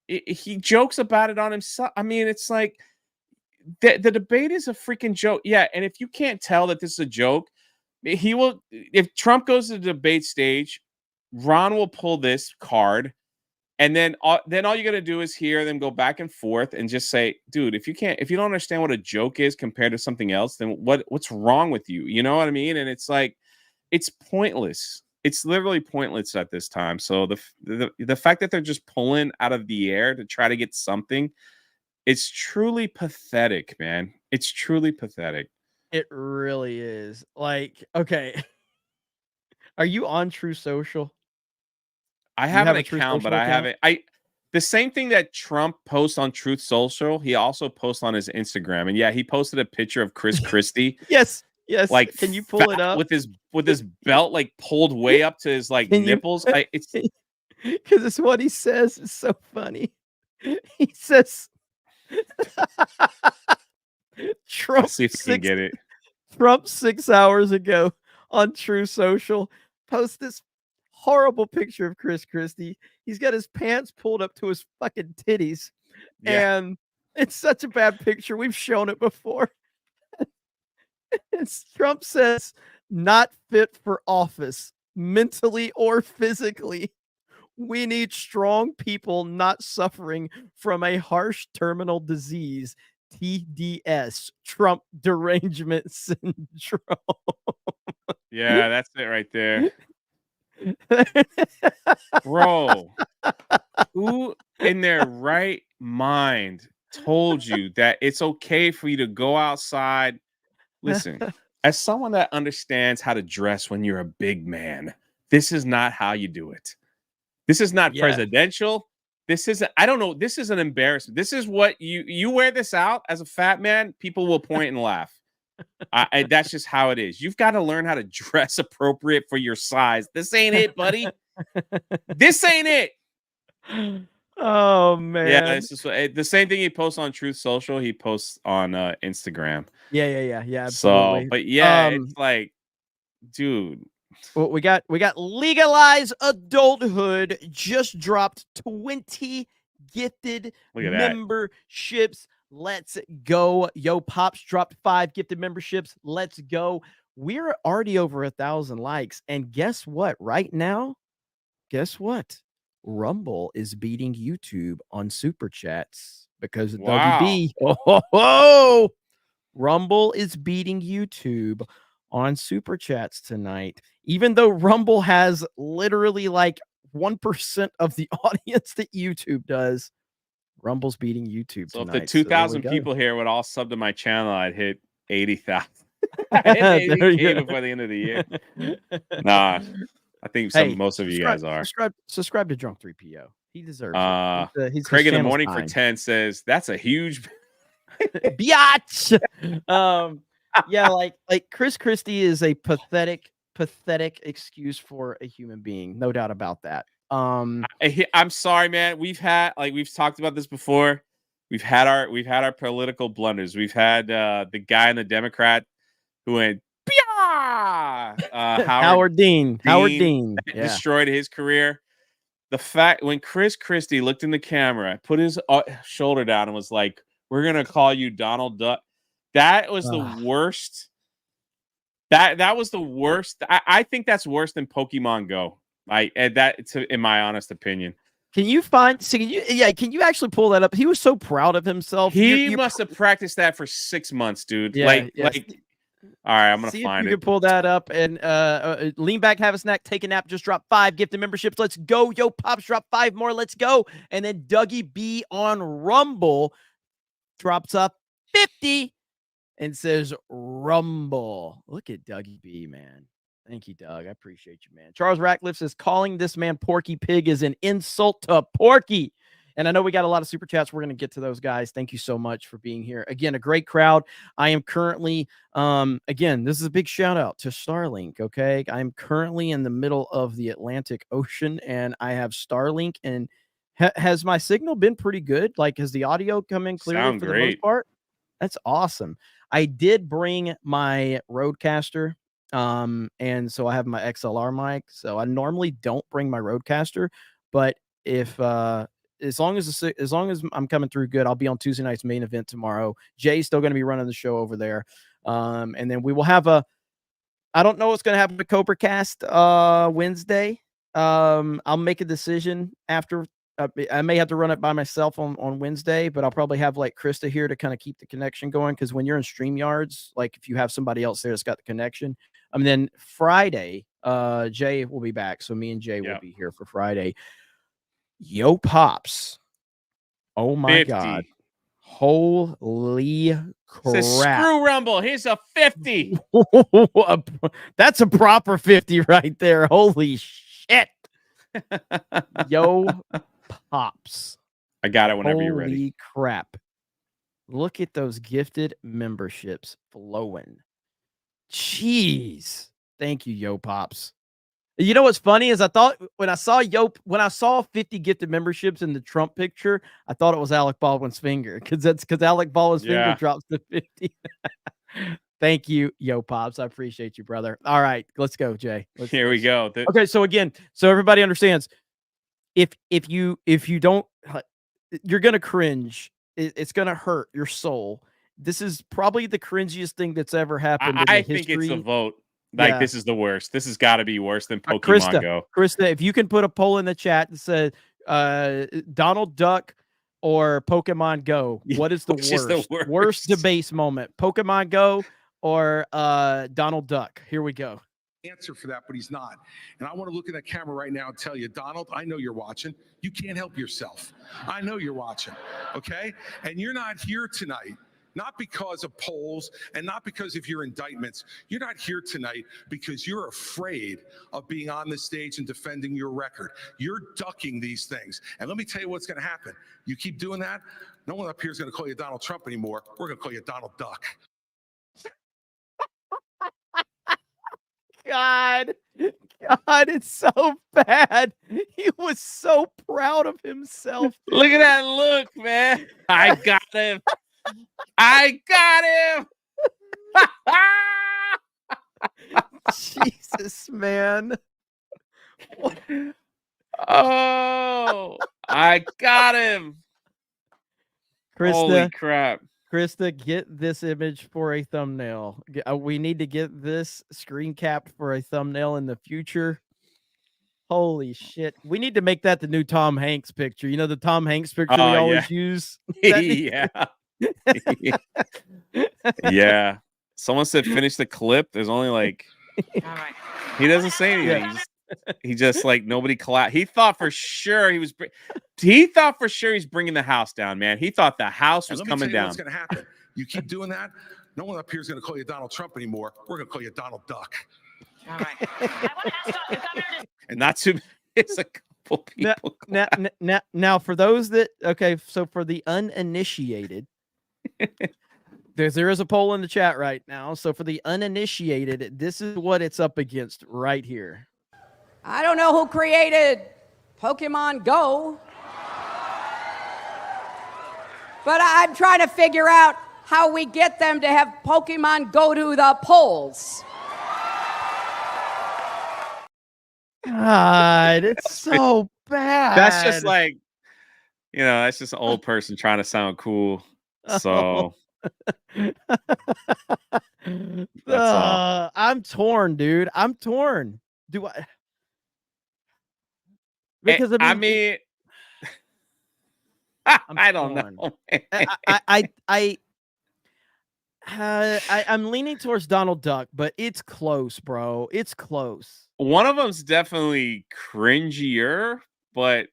he jokes about it on himself. I mean, it's like the debate is a freaking joke. Yeah. And if you can't tell that this is a joke, he will, if Trump goes to the debate stage, Ron will pull this card. And then all you got to do is hear them go back and forth and just say, dude, if you don't understand what a joke is compared to something else, then what's wrong with you? You know what I mean? And it's like, it's pointless. It's literally pointless at this time. So the fact that they're just pulling out of the air to try to get something, it's truly pathetic, man. It's truly pathetic. It really is. Like, okay. Are you on True Social? I have an account, but I haven't. The same thing that Trump posts on Truth Social, he also posts on his Instagram. And yeah, he posted a picture of Chris Christie. Yes. Like, can you pull it up with his belt pulled way up to his nipples? It's because it's what he says. It's so funny. He says, "Trump." Let's see if you can get it. Trump 6 hours ago on True Social post this horrible picture of Chris Christie. He's got his pants pulled up to his fucking titties, and it's such a bad picture. We've shown it before. Trump says, "Not fit for office, mentally or physically. We need strong people not suffering from a harsh terminal disease, TDS, Trump derangement syndrome." Yeah, that's it right there. Bro, who in their right mind told you that it's okay for you to go outside? Listen, as someone that understands how to dress when you're a big man, this is not how you do it. This is not presidential. This isn't, I don't know. This is an embarrassment. This is what you wear this out as a fat man, people will point and laugh. That's just how it is. You've got to learn how to dress appropriate for your size. This ain't it, buddy. This ain't it. Oh man. Yeah, it's just the same thing he posts on Truth Social, he posts on Instagram. Yeah, absolutely. So, but yeah, it's like, dude. Well, we got legalized adulthood just dropped 20 gifted memberships. Let's go. Yo Pops dropped 5 gifted memberships. Let's go. We're already over 1,000 likes. And guess what? Right now, Rumble is beating YouTube on Super Chats because of WB. Rumble is beating YouTube on Super Chats tonight. Even though Rumble has literally 1% of the audience that YouTube does, Rumble's beating YouTube so tonight. If the 2,000 people here would all sub to my channel, I'd hit 80,000. Before the end of the year. Nah, I think most of you guys are. Subscribe to Drunk 3PO. He deserves it. He's Craig in the morning for 10 says that's a huge biatch. Yeah, like Chris Christie is a pathetic excuse for a human being, no doubt about that. I'm sorry, man. We've talked about this before. We've had our political blunders. We've had the guy in the Democrat who went Howard Dean destroyed his career. The fact when Chris Christie looked in the camera, put his shoulder down and was like, We're gonna call you Donald Duck. That was the worst. That was the worst. I think that's worse than Pokemon Go. In my honest opinion. Can you can you actually pull that up? He was so proud of himself. He must have practiced that for 6 months, dude. Yeah, Like, yeah. all right, I'm gonna See find if you it. can pull that up and lean back, have a snack, take a nap. Just drop 5 gifted memberships. Let's go. Yo, Pops drop 5 more. Let's go. And then Dougie B on Rumble drops up 50 and says Rumble. Look at Dougie B, man. Thank you, Doug. I appreciate you, man. Charles Ratcliffe says calling this man Porky Pig is an insult to Porky. And I know we got a lot of super chats. We're going to get to those guys. Thank you so much for being here. Again, a great crowd. I am currently, again, this is a big shout out to Starlink. Okay. I'm currently in the middle of the Atlantic Ocean and I have Starlink. And has my signal been pretty good? Like, has the audio come in clearly for the most part? That's awesome. I did bring my Rodecaster. And so I have my XLR mic. So I normally don't bring my Rodecaster, but if, as long as I'm coming through good, I'll be on Tuesday night's main event tomorrow. Jay's still going to be running the show over there. And then we will have I don't know what's going to happen with CobraCast Wednesday. I'll make a decision after. I may have to run it by myself on Wednesday, but I'll probably have like Krista here to kind of keep the connection going. Cause when you're in StreamYards, like if you have somebody else there that's got the connection, then Friday, Jay will be back. So me and Jay will be here for Friday. Yo, Pops. Oh my 50. God. Holy crap. Screw Rumble. Here's a 50. That's a proper 50 right there. Holy shit. Yo, Pops. I got it whenever you're ready. Holy crap. Look at those gifted memberships flowing. Jeez. Thank you, Yo, Pops. You know what's funny is I thought when I saw 50 gifted memberships in the Trump picture, I thought it was Alec Baldwin's finger because Alec Baldwin's finger drops to 50. Thank you, Yo, Pops. I appreciate you, brother. All right, let's go, Jay. Here we go. Okay, so again, so everybody understands if you don't, you're gonna cringe. It's gonna hurt your soul. This is probably the cringiest thing that's ever happened. I think it's a vote. Like, this is the worst. This has got to be worse than Pokemon Go. Krista, if you can put a poll in the chat that says Donald Duck or Pokemon Go, what is the worst? Worst debate moment? Pokemon Go or Donald Duck? Here we go. Answer for that, but he's not. And I want to look at that camera right now and tell you, Donald, I know you're watching. You can't help yourself. I know you're watching, okay? And you're not here tonight. Not because of polls and not because of your indictments. You're not here tonight because you're afraid of being on the stage and defending your record. You're ducking these things. And let me tell you what's going to happen. You keep doing that, no one up here is going to call you Donald Trump anymore. We're going to call you Donald Duck. God, it's so bad. He was so proud of himself. Look at that look, man. I got him. I got him. Jesus, man. Oh, I got him. Krista, holy crap. Krista, get this image for a thumbnail. We need to get this screen capped for a thumbnail in the future. Holy shit. We need to make that the new Tom Hanks picture. You know, the Tom Hanks picture we always use? Yeah. Yeah. Someone said finish the clip. There's only like he doesn't say anything. Yeah. He just like nobody clapped. He thought for sure he's bringing the house down, man. He thought the house was coming down. What's going to happen? You keep doing that, no one up here is going to call you Donald Trump anymore. We're going to call you Donald Duck. All right. And not too it's a couple people. Now for those that so for the uninitiated, there is a poll in the chat right now. So for the uninitiated, this is what it's up against right here. I don't know who created Pokemon Go, but I'm trying to figure out how we get them to have Pokemon go to the polls. God, it's so bad. That's just like, that's just an old person trying to sound cool. So that's all. I'm torn, dude. I'm torn. Do I? Because I mean, I don't know. I'm leaning towards Donald Duck, but it's close, bro. It's close. One of them's definitely cringier, but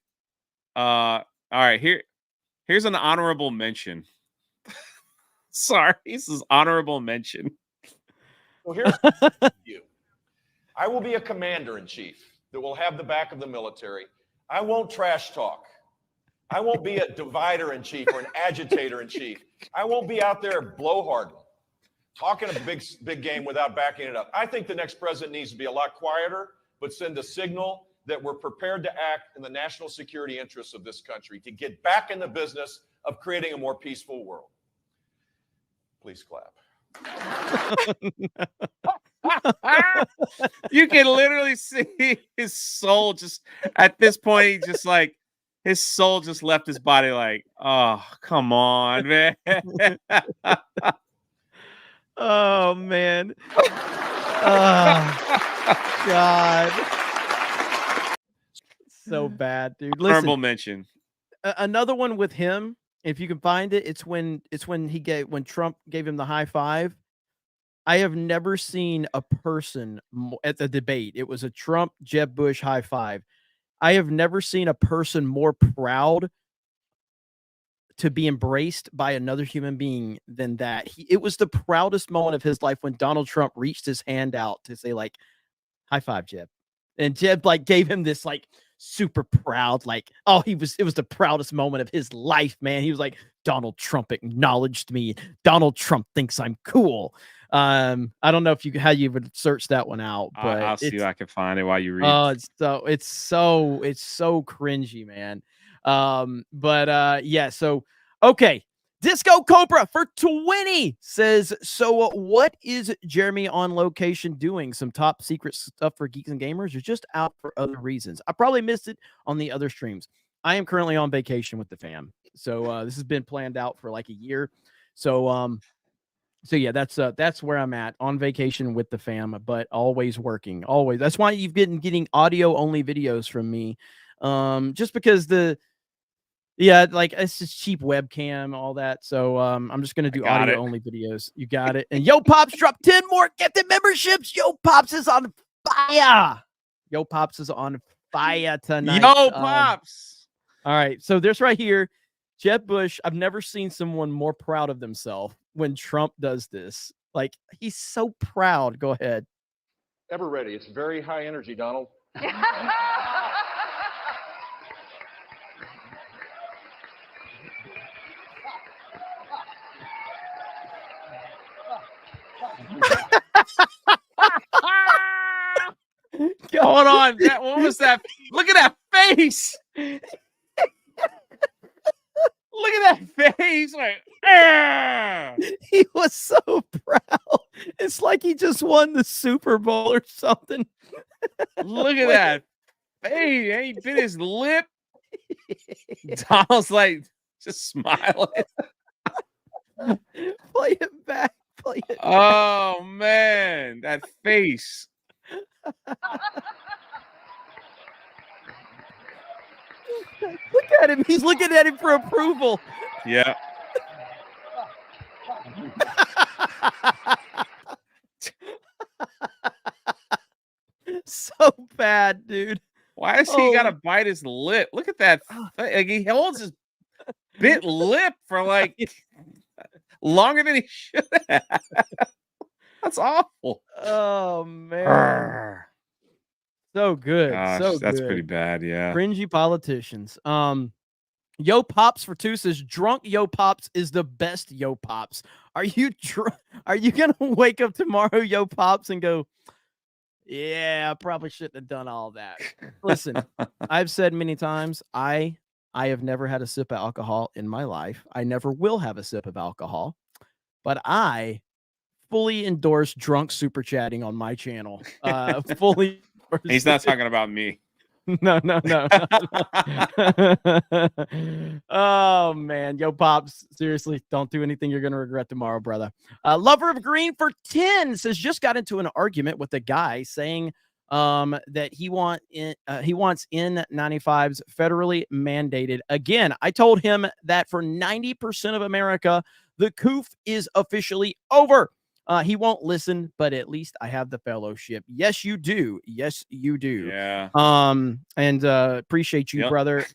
all right, here's an honorable mention. Sorry, this is honorable mention. So here's you. I will be a commander-in-chief that will have the back of the military. I won't trash talk. I won't be a divider-in-chief or an agitator-in-chief. I won't be out there blowhard, talking a big game without backing it up. I think the next president needs to be a lot quieter, but send a signal that we're prepared to act in the national security interests of this country to get back in the business of creating a more peaceful world. Please clap. You can literally see his soul just at this point, just like his soul just left his body like, oh, come on, man. Oh, man. Oh, God. So bad, dude. Listen, Honorable mention. Another one with him, if you can find it, it's when Trump gave him the high five. I have never seen a person at the debate. It was a Trump Jeb Bush high five. I have never seen a person more proud to be embraced by another human being than that. It was the proudest moment of his life when Donald Trump reached his hand out to say, like, high five, Jeb. And Jeb, like, gave him this, like, super proud, like, oh, it was the proudest moment of his life, man. He was like, Donald Trump acknowledged me. Donald Trump thinks I'm cool. I don't know how you would search that one out, but I'll see if I can find it while you read. Oh, it's so cringy, man. Yeah, so okay. Disco Cobra for 20 says, so what is Jeremy on location doing? Some top secret stuff for geeks and gamers, or just out for other reasons? I probably missed it on the other streams. I am currently on vacation with the fam. So this has been planned out for like a year. So yeah, that's where I'm at, on vacation with the fam, but always working, always. That's why you've been getting audio only videos from me. Just because like it's just cheap webcam, all that. So I'm just gonna do audio only videos. You got it. And Yo Pops dropped 10 more gifted memberships. Yo Pops is on fire. Yo Pops is on fire tonight. Yo Pops. All right, so there's right here, Jeb Bush. I've never seen someone more proud of themselves when Trump does this. Like, he's so proud. Go ahead. Ever ready. It's very high energy, Donald. Hold on. What was that? Look at that face. Look at that face. Like, he was so proud. It's like he just won the Super Bowl or something. Look at that face. He bit his lip. Donald's like just smiling. Play it back. Play it back. Oh man, that face. Look at him. He's looking at him for approval. Yeah. So bad, dude. Why has he got to bite his lip? Look at that. Like, he holds his bit lip for like longer than he should have. That's awful. Oh man. So good. Gosh, so that's good. pretty bad. Yeah. Cringy politicians. Yo Pops for 2 says, drunk Yo Pops is the best Yo Pops. Are you gonna wake up tomorrow, Yo Pops, and go, yeah, I probably shouldn't have done all that? Listen, I've said many times, I have never had a sip of alcohol in my life. I never will have a sip of alcohol, but I fully endorse drunk super chatting on my channel. Fully. He's not talking about me. No. Oh man, yo, Pops, seriously, don't do anything you're gonna regret tomorrow, brother. Lover of Green for 10 says just got into an argument with a guy saying that he wants N95s federally mandated. Again, I told him that for 90% of America, the coof is officially over. He won't listen, but at least I have the fellowship. Yes, you do. Yes, you do. Yeah. And appreciate you, Yep. brother.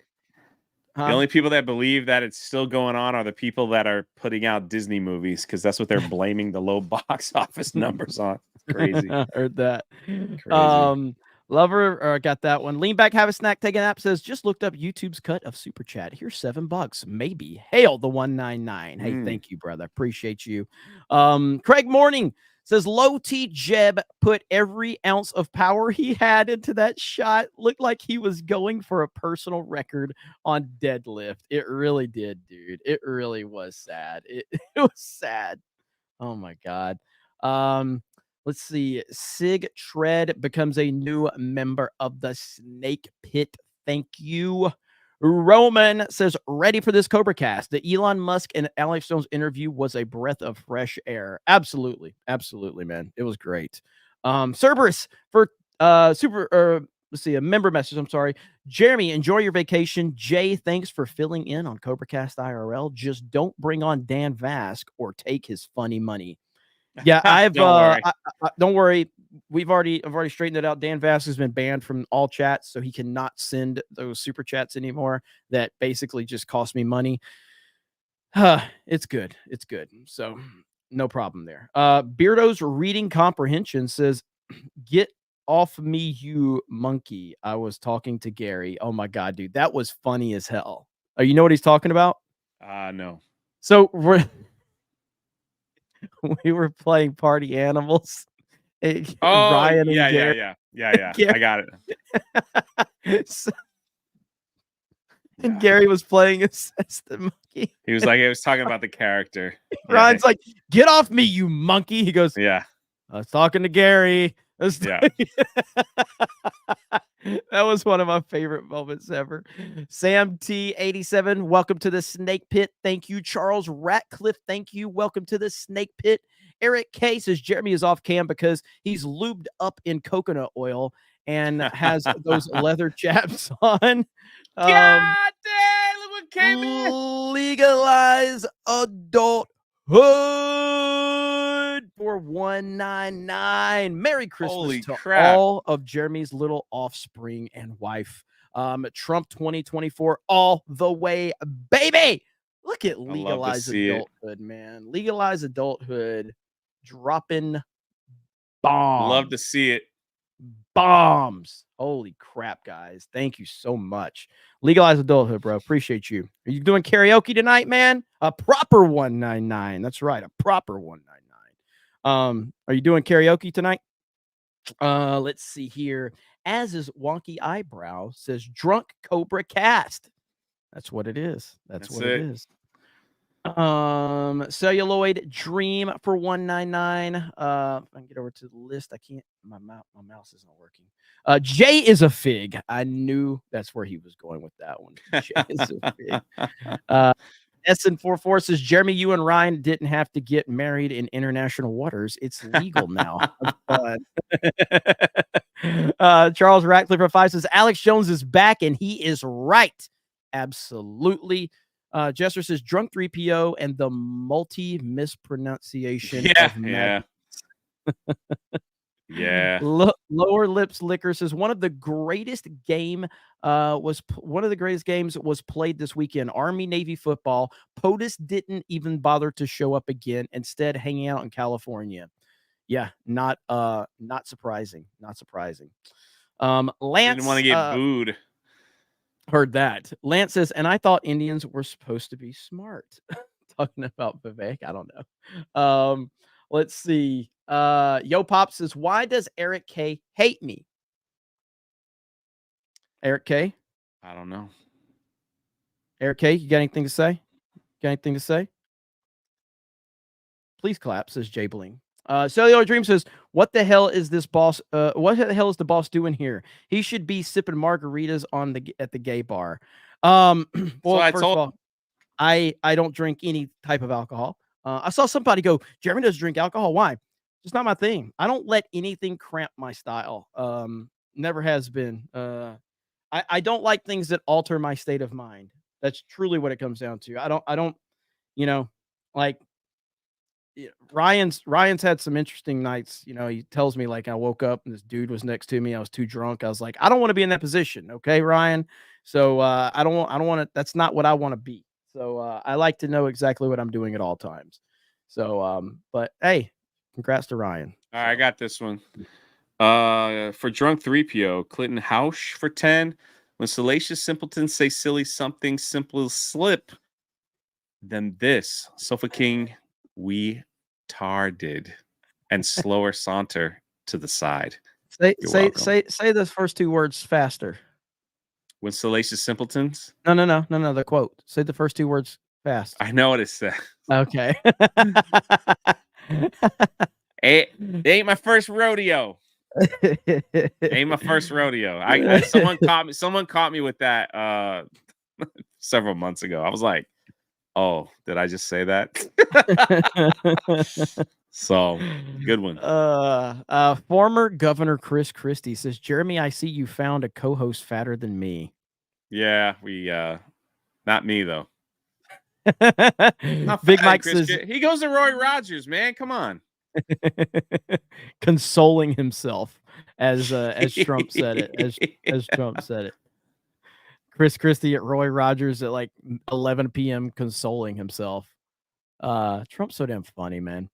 The only people that believe that it's still going on are the people that are putting out Disney movies, because that's what they're blaming the low box office numbers on. It's crazy. I heard that. Crazy. Lover, got that one. Lean back, have a snack, take a nap says, just looked up YouTube's cut of Super Chat. Here's $7. Maybe. Hail the 199. Hey, thank you, brother. Appreciate you. Craig Morning says, Low T Jeb put every ounce of power he had into that shot. Looked like he was going for a personal record on deadlift. It really did, dude. It really was sad. It was sad. Oh my God. Let's see. Sig Tread becomes a new member of the Snake Pit. Thank you. Roman says, ready for this CobraCast. The Elon Musk and Alex Jones interview was a breath of fresh air. Absolutely. Absolutely, man. It was great. Cerberus for let's see, a member message. I'm sorry. Jeremy, enjoy your vacation. Jay, thanks for filling in on CobraCast IRL. Just don't bring on Dan Vask or take his funny money. Yeah, I've don't worry. I've already straightened it out. Dan Vask has been banned from all chats, so he cannot send those super chats anymore. That basically just cost me money. It's good. It's good. So no problem there. Beardo's reading comprehension says, "Get off me, you monkey." I was talking to Gary. Oh my God, dude, that was funny as hell. You know what he's talking about? No. So we were playing Party Animals. Ryan and Gary. Yeah. I got it. And Gary was playing as the monkey. He was talking about the character. Ryan's like, "Get off me, you monkey." He goes, "Yeah, I was talking to Gary." That was one of my favorite moments ever. Sam T87, welcome to the Snake Pit. Thank you. Charles Ratcliffe, thank you. Welcome to the Snake Pit. Eric K says Jeremy is off cam because he's lubed up in coconut oil and has those leather chaps on. God damn, look what came in. Legalize adulthood for 199. Merry Christmas Holy to crap. all of Jeremy's little offspring and wife. Trump 2024 all the way, baby. Look at legalize adulthood, man. Legalize adulthood dropping bombs. Love to see it. Bombs. Holy crap, guys. Thank you so much. Legalize adulthood, bro. Appreciate you. Are you doing karaoke tonight, man? A proper 199. That's right. A proper 199. Are you doing karaoke tonight? Let's see here. As is Wonky Eyebrow says drunk Cobra Cast. That's what it is. That's what it is. Celluloid Dream for 199. If I can get over to the list, I can't. My mouse isn't working. Jay is a fig. I knew that's where he was going with that one. Jay is a fig. SN44 says Jeremy, you and Ryan didn't have to get married in international waters. It's legal now. Charles Ratcliffe for 5 says Alex Jones is back and he is right. Absolutely. Jester says drunk 3PO and the multi mispronunciation of Madness. Yeah. Lower Lips Liquor says one of the greatest games was played this weekend. Army Navy football. POTUS didn't even bother to show up again, instead hanging out in California. Yeah, not surprising. Not surprising. Lance didn't want to get booed. Heard that. Lance says, and I thought Indians were supposed to be smart. Talking about Vivek, I don't know. Let's see. Yo Pop says, why does Eric K hate me? Eric K? I don't know. Eric K, you got anything to say? Got anything to say? Please clap, says Jay Bling. Cellular Dream says, "What the hell is this boss? What the hell is the boss doing here? He should be sipping margaritas at the gay bar." Well, first of all, I don't drink any type of alcohol. I saw somebody go, "Jeremy doesn't drink alcohol. Why?" It's not my thing. I don't let anything cramp my style. Never has been. I don't like things that alter my state of mind. That's truly what it comes down to. I don't, like. Ryan's had some interesting nights. He tells me, like, I woke up and this dude was next to me. I was too drunk. I was like, I don't want to be in that position. Okay, Ryan. So I don't want to. That's not what I want to be. So I like to know exactly what I'm doing at all times. So but hey, congrats to Ryan. All right, I got this one. For drunk 3PO, Clinton Hausch for 10. When salacious simpletons say silly something, simple slip. Then this Sofa King, we tarded, and slower saunter to the side. Say those first two words faster. When salacious simpletons. No. The quote. Say the first two words fast. I know what it says. Okay. It ain't my first rodeo. Ain't my first rodeo. Someone caught me with that several months ago. I was like, oh, did I just say that? So good one. Former Governor Chris Christie says, Jeremy, I see you found a co-host fatter than me. Yeah, we not me though. Big Mike says he goes to Roy Rogers, man. Come on. Consoling himself as Trump said it. As Trump said it. Chris Christie at Roy Rogers at like 11 p.m. consoling himself. Trump's so damn funny, man.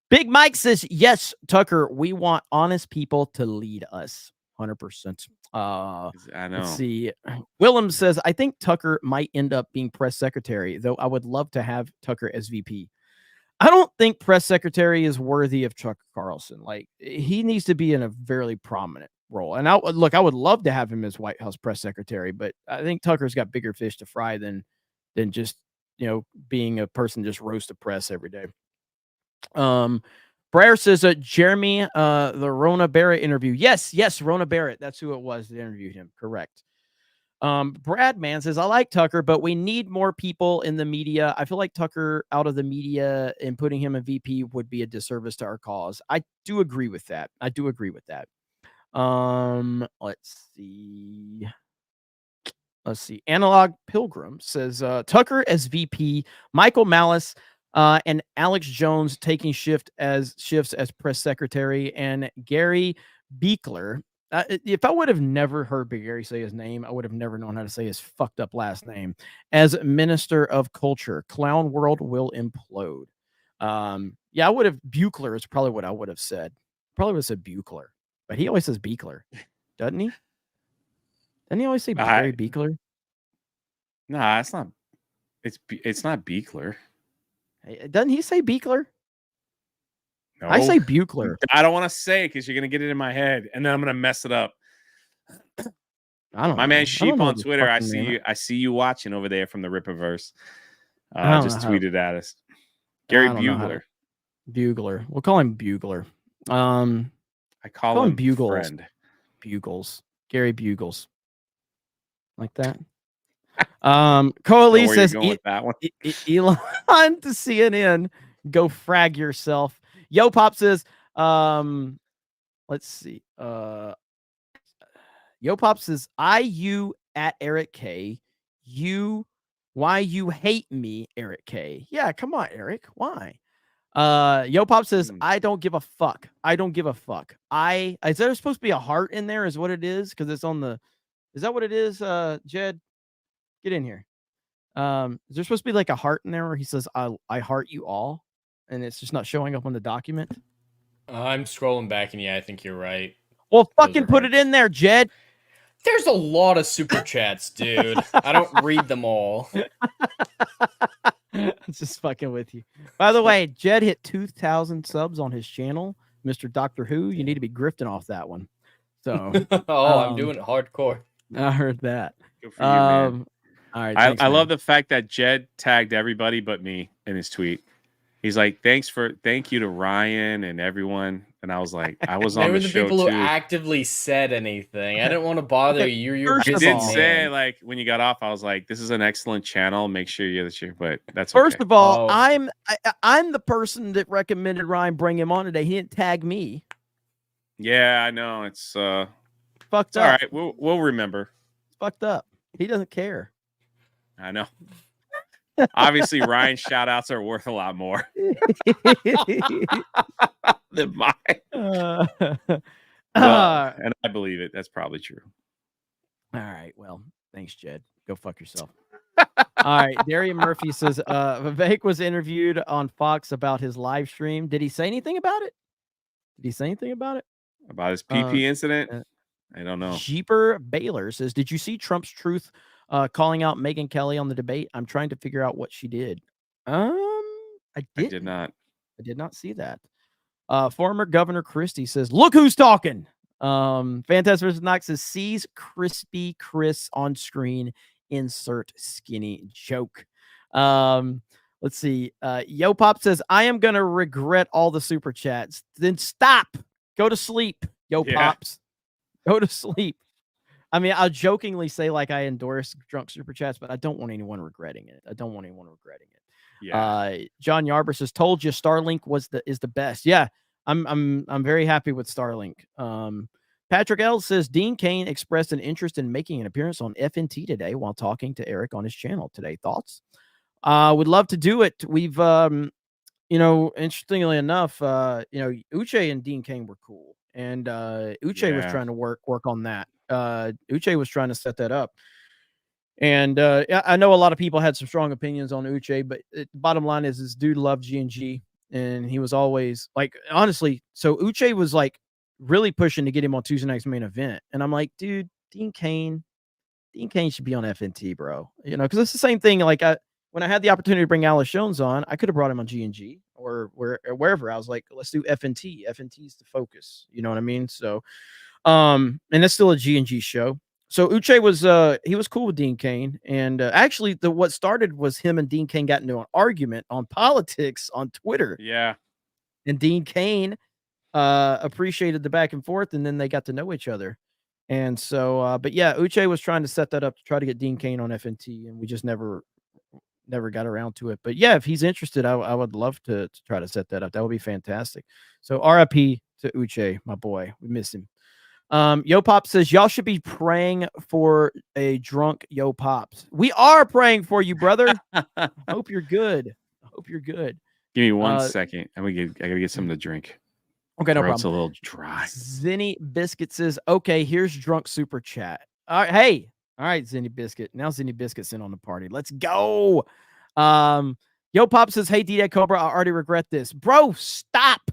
Big Mike says, yes, Tucker, we want honest people to lead us. 100%. I know. Let's see. Willem says, I think Tucker might end up being press secretary, though I would love to have Tucker as VP. I don't think press secretary is worthy of Chuck Carlson. Like, he needs to be in a very prominent role. And I would love to have him as White House press secretary, but I think Tucker's got bigger fish to fry than just, being a person just roast the press every day. Breyer says, Jeremy, the Rona Barrett interview. Yes, Rona Barrett. That's who it was that interviewed him. Correct. Bradman says, I like Tucker, but we need more people in the media. I feel like Tucker out of the media and putting him in VP would be a disservice to our cause. I do agree with that. Let's see. Analog Pilgrim says, Tucker as VP, Michael Malice, and Alex Jones taking shifts as press secretary, and Gary Beekler. If I would have never heard Gary say his name, I would have never known how to say his fucked up last name. As Minister of Culture, Clown World will implode. Yeah, I would have. Buechler is probably what I would have said. Probably would have said Buechler, but he always says Beekler, doesn't he? Doesn't he always say Gary Beekler? Nah, it's not. It's not Beekler. Doesn't he say Beekler? No. I say Buechler. I don't want to say it because you're going to get it in my head, and then I'm going to mess it up. I don't. My man Sheep on Twitter. I see you watching over there from the Rippaverse. Just tweeted at us. Gary Bugler. Bugler. We'll call him Bugler. I call him Bugles. Friend. Bugles. Gary Bugles. Like that. Coalesce says with that one. Elon to CNN. Go frag yourself. Yo Pop says, let's see. Yo Pop says, you at Eric K. Why you hate me, Eric K. Yeah, come on, Eric. Why? Yo Pop says, I don't give a fuck. Is there supposed to be a heart in there? Is what it is? Because it's on the. Is that what it is, Jed? Get in here. Is there supposed to be like a heart in there where he says, I heart you all? And it's just not showing up on the document? I'm scrolling back, and yeah, I think you're right. Well, fucking put it in there, Jed. There's a lot of super chats, dude. I don't read them all. I'm just fucking with you. By the way, Jed hit 2,000 subs on his channel, Mr. Doctor Who. You need to be grifting off that one. So, I'm doing it hardcore. I heard that. Good for you, man. All right. I love the fact that Jed tagged everybody but me in his tweet. He's like, thank you to Ryan and everyone. And I was like, I was They on were the the show people too. who actively said anything. I didn't want to bother you. You're I busy, did man. say, like, when you got off, I was like, this is an excellent channel. Make sure you're this year, but that's First okay. of all, I'm the person that recommended Ryan bring him on today. He didn't tag me. Yeah, I know. It's fucked it's all up. right. We'll remember. It's fucked up. He doesn't care. I know. Obviously, Ryan's shout outs are worth a lot more than mine. And I believe it. That's probably true. All right. Well, thanks, Jed. Go fuck yourself. All right. Darian Murphy says Vivek was interviewed on Fox about his live stream. Did he say anything about it? About his PP incident? I don't know. Jeeper Baylor says, did you see Trump's Truth calling out Megyn Kelly on the debate? I'm trying to figure out what she did. I did not. I did not see that. Former Governor Christie says, look who's talking. Fantastic vs. Knox says, sees Crispy Chris on screen. Insert skinny joke. Let's see. Yo Pop says, I am going to regret all the super chats. Then stop. Go to sleep. Yo Pops. Go to sleep. I mean, I'll jokingly say like I endorse drunk super chats, but I don't want anyone regretting it. Yeah. John Yarber says, told you Starlink is the best. Yeah. I'm very happy with Starlink. Patrick L says Dean Cain expressed an interest in making an appearance on FNT today while talking to Eric on his channel today. Thoughts? Would love to do it. We've interestingly enough, Uche and Dean Cain were cool. And Uche was trying to work on that. Uche was trying to set that up. And I know a lot of people had some strong opinions on Uche, but bottom line is this dude loved G&G. And he was always like, honestly, so Uche was like really pushing to get him on Tuesday night's main event. And I'm like, dude, Dean Cain should be on FNT, bro. Because it's the same thing. Like when I had the opportunity to bring Alice Jones on, I could have brought him on G&G or wherever. I was like, let's do FNT. FNT's the focus. You know what I mean? So, and that's still a G&G show. So Uche was he was cool with Dean Cain, and actually what started was him and Dean Cain got into an argument on politics on Twitter. Yeah, and Dean Cain appreciated the back and forth, and then they got to know each other. And so, but yeah, Uche was trying to set that up to try to get Dean Cain on FNT, and we just never got around to it. But yeah, if he's interested, I would love to try to set that up. That would be fantastic. So RIP to Uche, my boy. We miss him. Yo Pop says y'all should be praying for a drunk Yo Pops. We are praying for you, brother. I hope you're good. Give me 1 second. I gotta get something to drink. Okay, no problem. It's a little dry. Zinny Biscuit says, okay, here's drunk super chat. All right, hey. All right, Zinny Biscuit. Now Zinny Biscuit's in on the party. Let's go. Yo Pop says, hey, D-Dad Cobra, I already regret this. Bro, stop.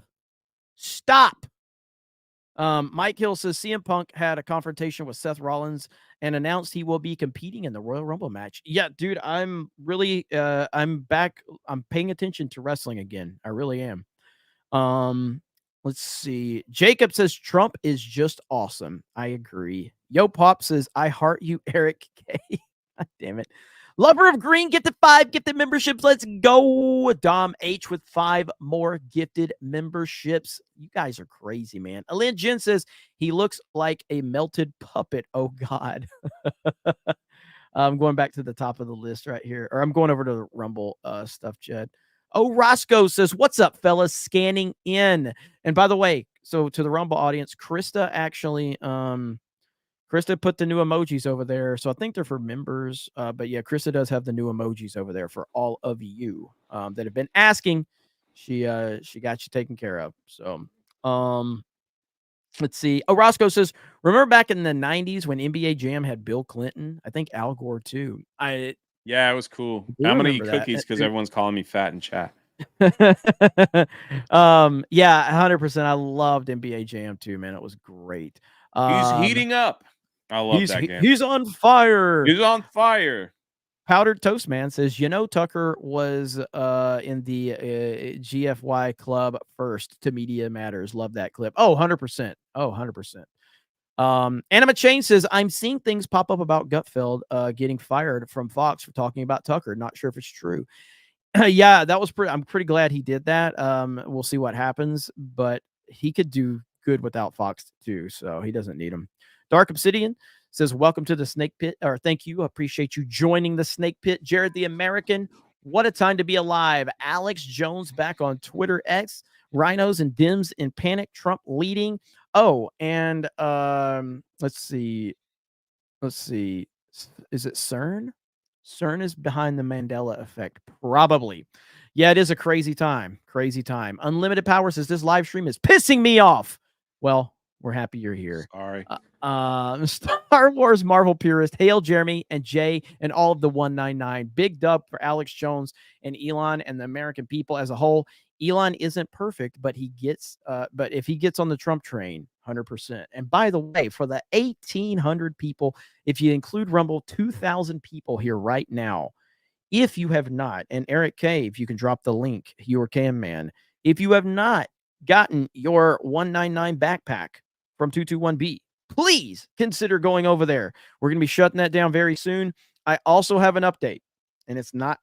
Mike Hill says CM Punk had a confrontation with Seth Rollins and announced he will be competing in the Royal Rumble match. Yeah, dude, I'm really I'm back. I'm paying attention to wrestling again. I really am. Let's see. Jacob says Trump is just awesome. I agree. Yo Pop says I heart you, Eric K. God damn it. Lover of Green, get the 5 gifted memberships. Let's go. Dom H with 5 more gifted memberships. You guys are crazy, man. Alin Jen says he looks like a melted puppet. Oh, God. I'm going back to the top of the list right here. Or I'm going over to the Rumble stuff, Jed. Oh, Roscoe says, what's up, fellas? Scanning in. And by the way, so to the Rumble audience, Krista actually... Krista put the new emojis over there. So I think they're for members. But yeah, Krista does have the new emojis over there for all of you that have been asking. She got you taken care of. So let's see. Oh, Roscoe says, remember back in the 90s when NBA Jam had Bill Clinton? I think Al Gore too. Yeah, it was cool. I'm gonna eat cookies because everyone's calling me fat in chat. Yeah, 100%. I loved NBA Jam too, man. It was great. He's heating up. I love that game. He's on fire. He's on fire. Powdered Toast Man says, Tucker was in the GFY club first to Media Matters. Love that clip. Oh, 100%. Oh, 100%. Anima Chain says, I'm seeing things pop up about Gutfeld getting fired from Fox for talking about Tucker. Not sure if it's true. Yeah, that was pretty. I'm pretty glad he did that. We'll see what happens, but he could do good without Fox too, so he doesn't need him. Dark Obsidian says, "Welcome to the Snake Pit," or thank you. Appreciate you joining the Snake Pit, Jared the American. What a time to be alive. Alex Jones back on Twitter X. Rhinos and Dims in panic. Trump leading. Oh, and let's see. Is it CERN? CERN is behind the Mandela effect, probably. Yeah, it is a crazy time. Crazy time. Unlimited Power says this live stream is pissing me off. Well, we're happy you're here. Sorry. Star Wars Marvel purist, hail Jeremy and Jay and all of the 199. Big dub for Alex Jones and Elon and the American people as a whole. Elon isn't perfect, but but if he gets on the Trump train, 100%. And by the way, for the 1,800 people, if you include Rumble, 2,000 people here right now. If you have not, and Eric K, if you can drop the link, your cam man, if you have not gotten your 199 backpack from 221B, please consider going over there. We're going to be shutting that down very soon. I also have an update, and it's not,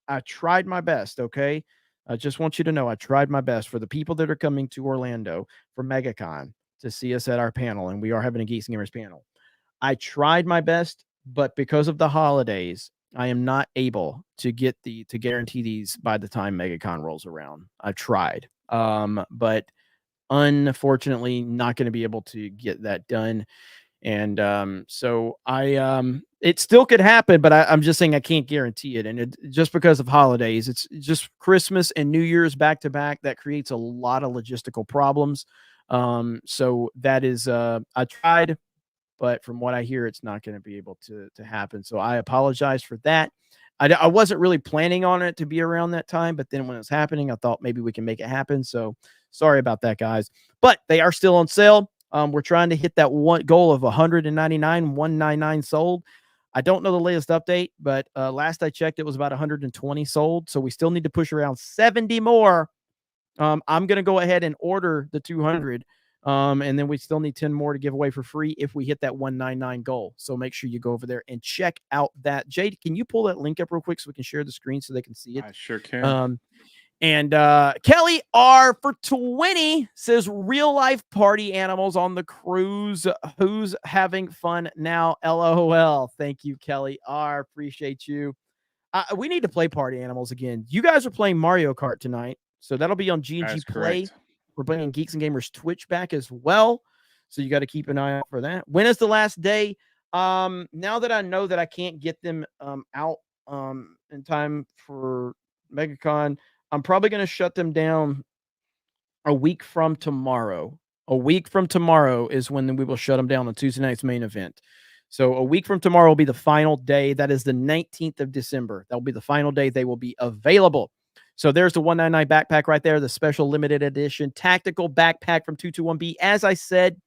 I tried my best, okay? I just want you to know I tried my best for the people that are coming to Orlando for MegaCon to see us at our panel, and we are having a Geeks and Gamers panel. I tried my best, but because of the holidays, I am not able to guarantee these by the time MegaCon rolls around. I tried, but unfortunately not going to be able to get that done. And so it still could happen, but I'm just saying I can't guarantee it. And just because of holidays, it's just Christmas and New Year's back to back. That creates a lot of logistical problems. So that is, I tried, but from what I hear, it's not going to be able to happen. So I apologize for that. I wasn't really planning on it to be around that time, but then when it was happening, I thought maybe we can make it happen. So sorry about that, guys. But they are still on sale. We're trying to hit that one goal of 199 sold. I don't know the latest update, but last I checked, it was about 120 sold. So we still need to push around 70 more. I'm going to go ahead and order the 200. And then we still need 10 more to give away for free if we hit that 199 goal. So make sure you go over there and check out that. Jade, can you pull that link up real quick so we can share the screen so they can see it? I sure can. And Kelly R for 20 says real life party animals on the cruise. Who's having fun now? LOL. Thank you, Kelly R. Appreciate you. We need to play party animals again. You guys are playing Mario Kart tonight, so that'll be on G&G Play. Correct. We're bringing Geeks and Gamers Twitch back as well, so you got to keep an eye out for that. When is the last day? Now that I know that I can't get them out in time for MegaCon, I'm probably going to shut them down a week from tomorrow. A week from tomorrow is when we will shut them down on Tuesday night's main event. So a week from tomorrow will be the final day. That is the 19th of December. That will be the final day they will be available. So there's the 199 backpack right there, the special limited edition tactical backpack from 221B. As I said,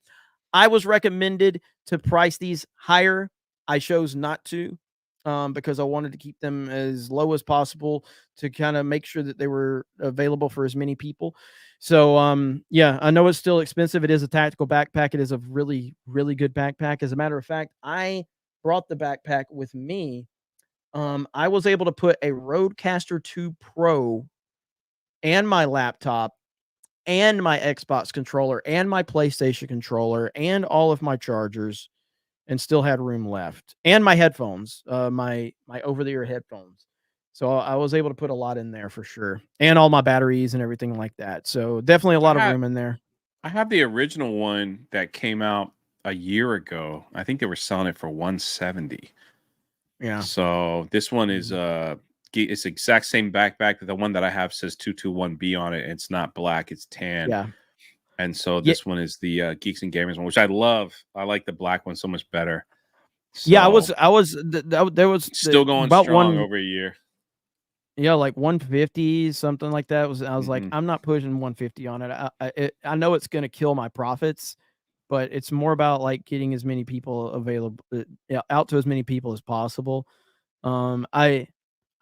I was recommended to price these higher. I chose not to because I wanted to keep them as low as possible to kind of make sure that they were available for as many people. So, yeah, I know it's still expensive. It is a tactical backpack. It is a really, really good backpack. As a matter of fact, I brought the backpack with me. I was able to put a Rodecaster 2 Pro and my laptop and my Xbox controller and my PlayStation controller and all of my chargers and still had room left, and my headphones, my over-the-ear headphones. So I was able to put a lot in there for sure, and all my batteries and everything like that. So definitely a lot of room in there. I have the original one that came out a year ago. I think they were selling it for $170. Yeah. So this one is it's the exact same backpack. The one that I have says 221B on it. It's not black, it's tan. Yeah. And so this one is the Geeks and Gamers one, which I love. I like the black one so much better. So yeah, there was still going about strong over a year. Yeah, like 150, something like that. I was like, I'm not pushing 150 on it. I know it's going to kill my profits, but it's more about like getting as many people available out to as many people as possible. I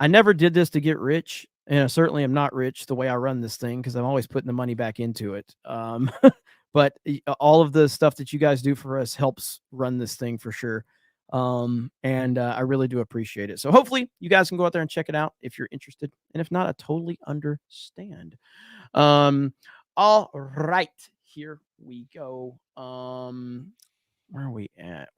never did this to get rich, and I certainly am not rich the way I run this thing because I'm always putting the money back into it. But all of the stuff that you guys do for us helps run this thing for sure. And I really do appreciate it. So hopefully you guys can go out there and check it out if you're interested. And if not, I totally understand. All right, here we go. Where are we at?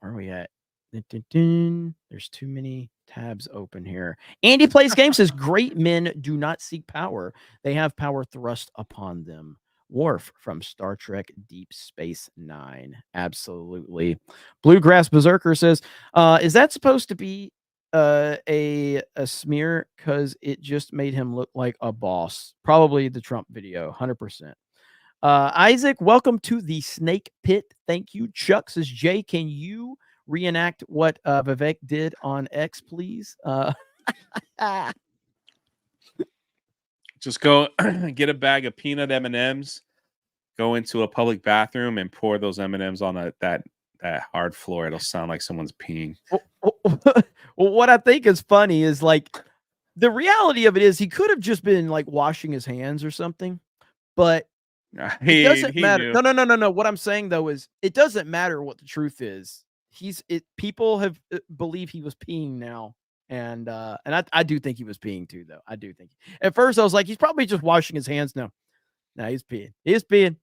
Dun, dun, dun. There's too many tabs open here. Andy Plays Games says, great men do not seek power. They have power thrust upon them. Worf from Star Trek Deep Space Nine. Absolutely. Bluegrass Berserker says, is that supposed to be a smear? Because it just made him look like a boss. Probably the Trump video, 100%. Isaac, welcome to the Snake Pit. Thank you. Chuck says, Jay, can you reenact what Vivek did on X, please? Just go get a bag of peanut M&Ms, go into a public bathroom, and pour those M&Ms on that hard floor. It'll sound like someone's peeing. Well, what I think is funny is like the reality of it is he could have just been like washing his hands or something, but it doesn't matter. Knew. No. What I'm saying though is it doesn't matter what the truth is. People have believe he was peeing now. And I do think he was peeing too, though. I do think. At first, I was like, he's probably just washing his hands. No, he's peeing. He's peeing.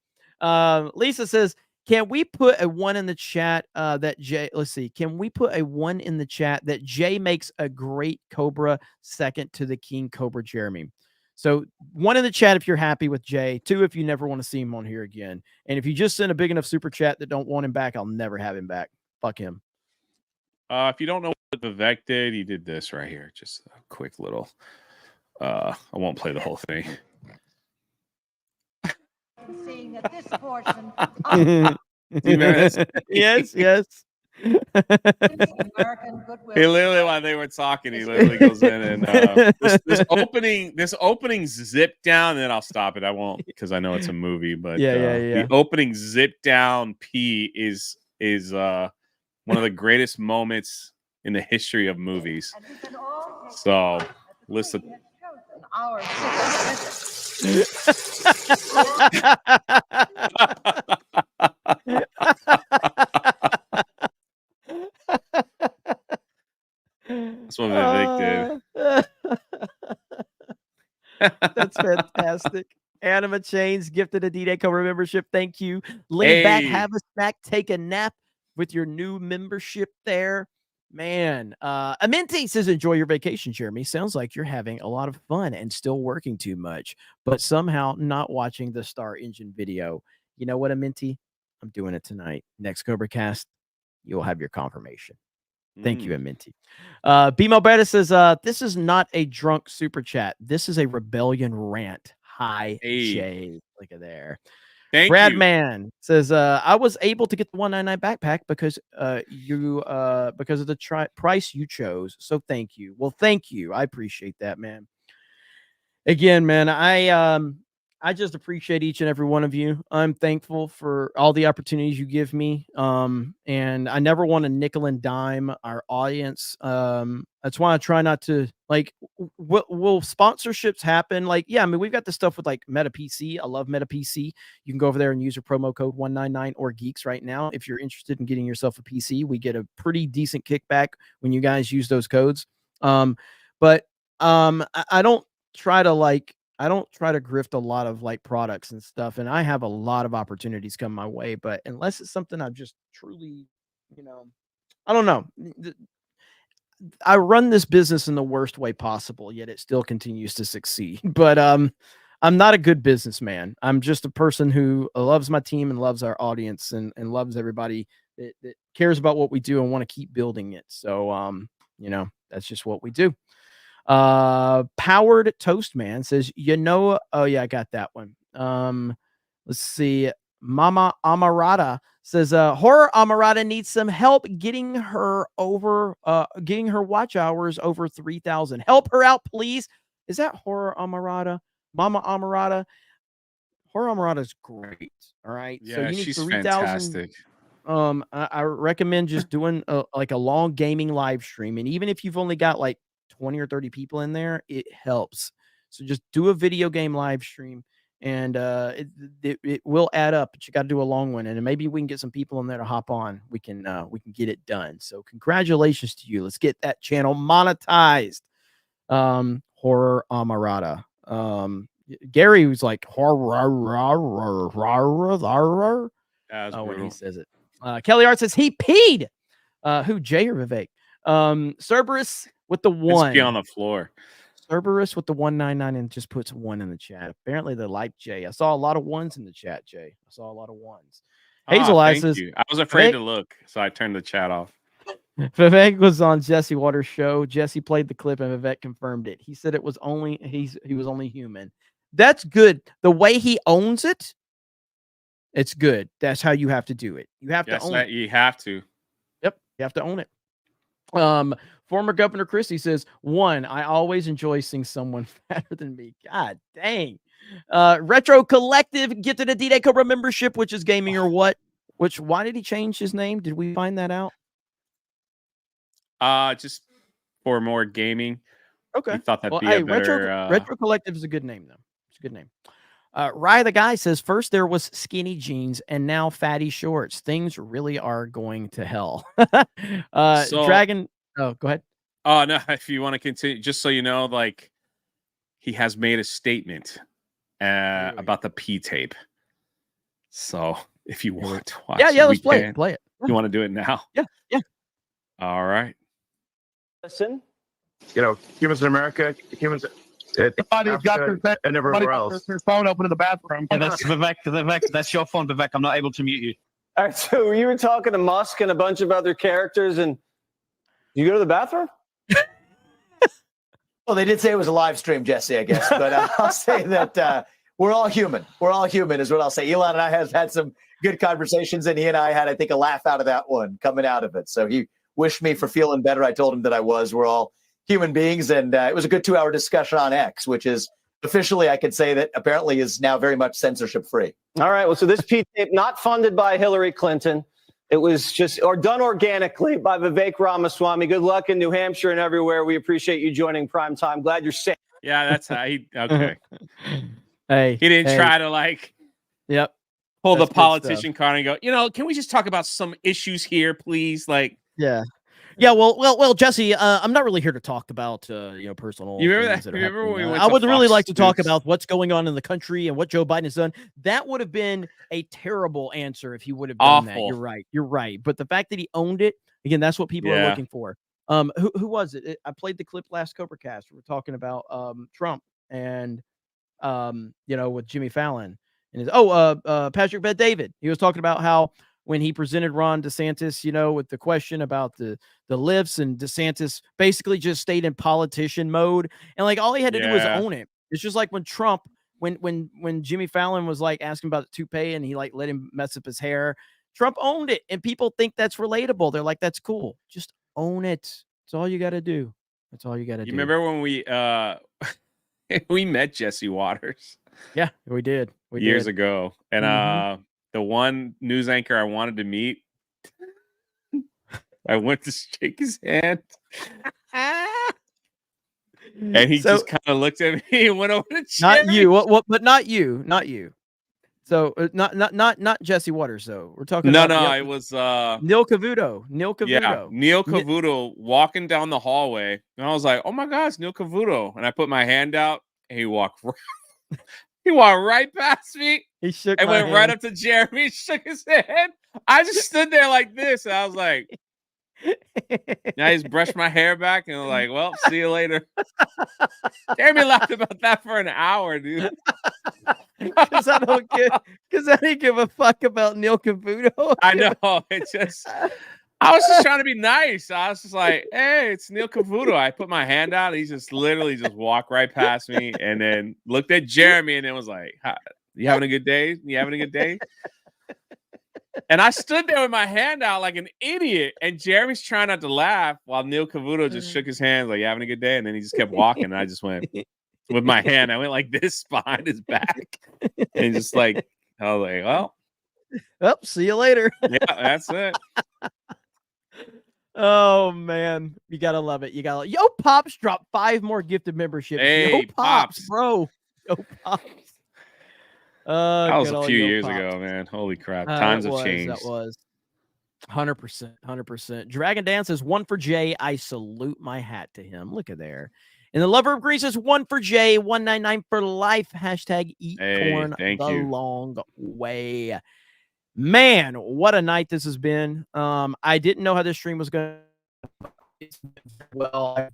Lisa says, can we put a 1 in the chat that Jay? Let's see. Can we put a 1 in the chat that Jay makes a great Cobra second to the King Cobra Jeremy? So 1 in the chat if you're happy with Jay. 2 if you never want to see him on here again. And if you just send a big enough super chat that don't want him back, I'll never have him back. Fuck him. If you don't know what Vivek did, he did this right here. Just a quick little. I won't play the whole thing. Seeing that this portion. Yes. American goodwill. He literally, while they were talking, he literally goes in and this opening zip down, and then I'll stop it. I won't because I know it's a movie, but the opening zip down P is one of the greatest moments in the history of movies. So listen. That's what Vivek did. That's fantastic. Anima Chains gifted a D-Day Cobra membership. Thank you. Lean back, have a snack, take a nap with your new membership there. Man, Amenti says, enjoy your vacation, Jeremy. Sounds like you're having a lot of fun and still working too much, but somehow not watching the Star Engine video. You know what, Amenti? I'm doing it tonight. Next CobraCast, you'll have your confirmation. Thank you, Amenti. Bimo Beta says, this is not a drunk super chat. This is a rebellion rant. Hi, Jay. Look at there. Thank Brad you. Man says, I was able to get the $199 backpack because because of the price you chose. So thank you. Well, thank you. I appreciate that, man. Again, man, I just appreciate each and every one of you. I'm thankful for all the opportunities you give me. And I never want to nickel and dime our audience. That's why I try not to will sponsorships happen? Like, yeah, I mean, we've got the stuff with like Meta PC. I love Meta PC. You can go over there and use your promo code 199 or Geeks right now. If you're interested in getting yourself a PC, we get a pretty decent kickback when you guys use those codes. But I don't try to grift a lot of like products and stuff. And I have a lot of opportunities come my way, but unless it's something I've just truly, I don't know. I run this business in the worst way possible, yet it still continues to succeed. But I'm not a good businessman. I'm just a person who loves my team and loves our audience and loves everybody that cares about what we do and want to keep building it. So, that's just what we do. Powered Toast Man says, oh yeah, I got that one. Let's see. Mama Amarada says, Horror Amarada needs some help getting her watch hours over 3,000. Help her out, please. Is that Horror Amarada? Mama Amarada? Horror Amarada is great. All right. Yeah, so you need she's 3,000. fantastic. I recommend just doing a long gaming live stream. And even if you've only got like 20 or 30 people in there, it helps. So just do a video game live stream and it will add up. But you got to do a long one, and maybe we can get some people in there to hop on. We can get it done. So congratulations to you. Let's get that channel monetized. Horror Amarada. Gary was like horror. When he says it. Kelly Art says he peed. Who, Jay or Vivek? Cerberus with the one. Let's be on the floor. Cerberus with the 199 and just puts one in the chat. Apparently they like Jay. I saw a lot of ones in the chat, Jay. I saw a lot of ones. Hazel Eyes says, you. I was afraid to look, so I turned the chat off. Vivek was on Jesse Waters' show. Jesse played the clip and Vivek confirmed it. He said it was only he was only human. That's good. The way he owns it, it's good. That's how you have to do it. You have to own it. You have to. Yep, you have to own it. Former Governor Christie says, one, I always enjoy seeing someone fatter than me. God dang. Retro Collective gifted a D-Day Cobra membership, which is gaming or what? Why did he change his name? Did we find that out? Just for more gaming. Okay. We thought that'd be a better... Retro Collective is a good name, though. It's a good name. Rye the Guy says, first there was skinny jeans and now fatty shorts. Things really are going to hell. Dragon... Oh, go ahead. Oh, no, if you want to continue, just so you know, like, he has made a statement about the P tape. So if you want to watch yeah, let's play it. Play it. You want to do it now? Yeah. All right. Listen. Humans in America, humans... Somebody's got and everywhere else. Their phone open in the bathroom. Yeah, that's Vivek. That's your phone, Vivek. I'm not able to mute you. All right, so you were talking to Musk and a bunch of other characters, and you go to the bathroom? Well, they did say it was a live stream, Jesse, I guess. But I'll say that we're all human. We're all human is what I'll say. Elon and I have had some good conversations, and he and I had, I think, a laugh out of that one coming out of it. So he wished me for feeling better. I told him that I was. We're all human beings, and it was a good 2-hour discussion on X, which is officially, I could say that apparently is now very much censorship-free. All right, well, so this P-tape, not funded by Hillary Clinton. It was just done organically by Vivek Ramaswamy. Good luck in New Hampshire and everywhere. We appreciate you joining Prime Time. Glad you're safe. Yeah, that's how he... Okay. He didn't try to, like... Yep. Pull the politician card and go, can we just talk about some issues here, please? Like... Yeah. Yeah, well, Jesse, I'm not really here to talk about personal. You remember things that? that are Remember when we happening. went I to would really Fox like to talk News? about what's going on in the country and what Joe Biden has done. That would have been a terrible answer if he would have done that. You're right. But the fact that he owned it, again, that's what people are looking for. Who was it? I played the clip last CobraCast. We were talking about Trump and with Jimmy Fallon and his Patrick Bet-David. He was talking about how when he presented Ron DeSantis, with the question about the lifts, and DeSantis basically just stayed in politician mode, and like all he had to do was own it. It's just like when Trump, when Jimmy Fallon was like asking about the toupee and he like let him mess up his hair, Trump owned it, and people think that's relatable. They're like, that's cool. Just own it. That's all you got to do. That's all you got to do. You remember when we we met Jesse Waters? Yeah, we did. Years ago, and the one news anchor I wanted to meet, I went to shake his hand, and he just kind of looked at me and went over to Jerry. Not you. What? But not you. So not Jesse Waters. though. We're talking. No, about it was Neil Cavuto. Yeah, Neil Cavuto walking down the hallway, and I was like, "Oh my gosh, Neil Cavuto!" And I put my hand out, and he walked right past me. He shook and my went hand. right up to Jeremy, shook his hand. I just stood there like this, and I was like, I just brushed my hair back, and I was like, well, see you later. Jeremy laughed about that for an hour, dude. Because I didn't give a fuck about Neil Cavuto. I know. I was just trying to be nice. I was just like, hey, it's Neil Cavuto. I put my hand out. And he just literally just walked right past me and then looked at Jeremy and then was like, you having a good day? You having a good day? And I stood there with my hand out like an idiot. And Jeremy's trying not to laugh while Neil Cavuto just shook his hands like, you having a good day? And then he just kept walking. And I just went with my hand. I went like this behind his back. And just like, I was like, well, see you later. Yeah, that's it. Oh man, you gotta love it. Yo Pops dropped 5 more gifted memberships. Hey, Yo Pops, bro. Yo Pops. That was Good a old few Yo years Pops. ago, man. Holy crap. Times have That changed. was 100%. 100%. Dragon Dance is 1 for Jay. I salute my hat to him. Look at there. And the Lover of Greece is 1 for Jay. 199 for life. Hashtag eat corn thank the you. long way. Man, what a night this has been. I didn't know how this stream was going to well.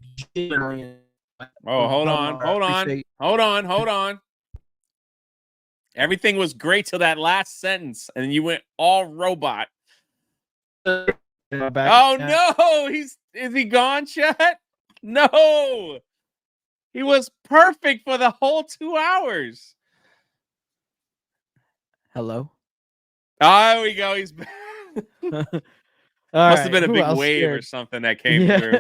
Oh, hold on. Everything was great till that last sentence, and you went all robot. Oh no, is he gone, chat? No, he was perfect for the whole 2 hours. Hello. Oh, there we go. He's back. Must have been a big wave or something that came through.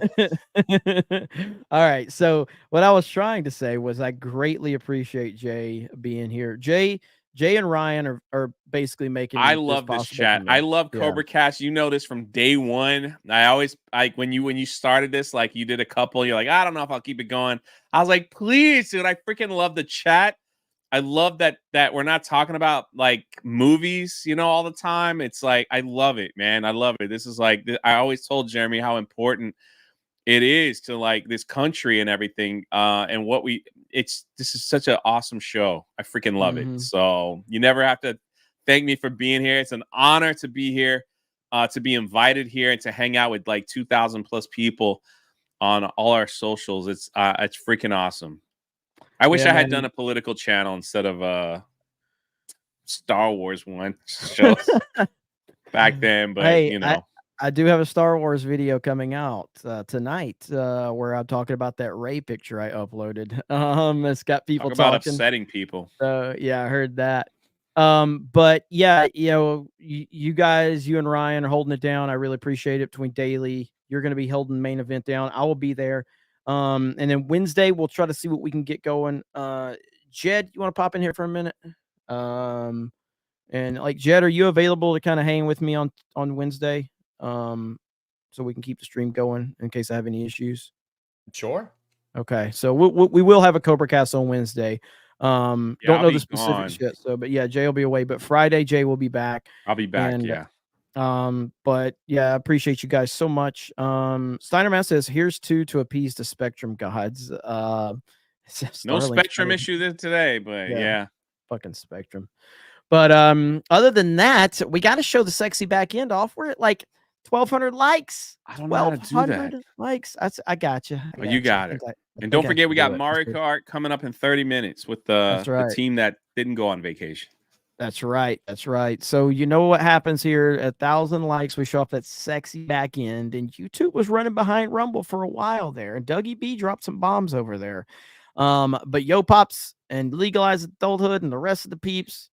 All right. So what I was trying to say was I greatly appreciate Jay being here. Jay and Ryan are basically making. I love this chat. I love CobraCast. You know this from day one. I always when you started this, like you did a couple. You're like, I don't know if I'll keep it going. I was like, please, dude. I freaking love the chat. I love that we're not talking about like movies, all the time. It's like, I love it, man. I love it. This is like, I always told Jeremy how important it is to like this country and everything. And this is such an awesome show. I freaking love it. So you never have to thank me for being here. It's an honor to be here, to be invited here and to hang out with like 2,000 plus people on all our socials. It's freaking awesome. I wish I had done a political channel instead of a Star Wars one shows back then, but I do have a Star Wars video coming out tonight where I'm talking about that Rey picture I uploaded. It's got people talking about talking. upsetting people. Yeah, I heard that. But yeah, you guys, you and Ryan are holding it down. I really appreciate it. Between daily, you're going to be holding the main event down. I will be there. And then Wednesday, we'll try to see what we can get going. Jed, you want to pop in here for a minute? And like Jed, are you available to kind of hang with me on Wednesday? So we can keep the stream going in case I have any issues. Sure. Okay. So we will have a CobraCast on Wednesday. Don't know the specifics yet. So, but yeah, Jay will be away, but Friday, Jay will be back. I'll be back. But yeah, I appreciate you guys so much. Steinerman says, here's 2 to appease the Spectrum gods. No Spectrum issue today, but yeah. Fucking Spectrum. But other than that, we got to show the sexy back end off. We're at like 1,200 likes. I don't know how to do that. Likes. I got you. You got it. And don't forget, we got Mario Kart coming up in 30 minutes with the team that didn't go on vacation. That's right. That's right. So you know what happens here? 1,000 likes, we show off that sexy back end, and YouTube was running behind Rumble for a while there, and Dougie B dropped some bombs over there. But Yo Pops and Legalize Adulthood and the rest of the peeps,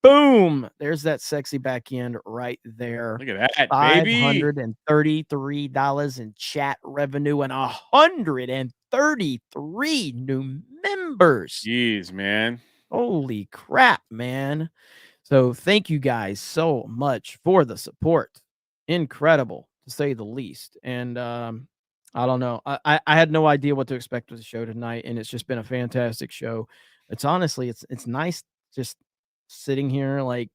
boom! There's that sexy back end right there. Look at that, baby! $533 in chat revenue and 133 new members. Jeez, man. Holy crap, man. So thank you guys so much for the support. Incredible, to say the least. And I don't know. I had no idea what to expect with the show tonight, and it's just been a fantastic show. It's honestly, it's nice just sitting here, like,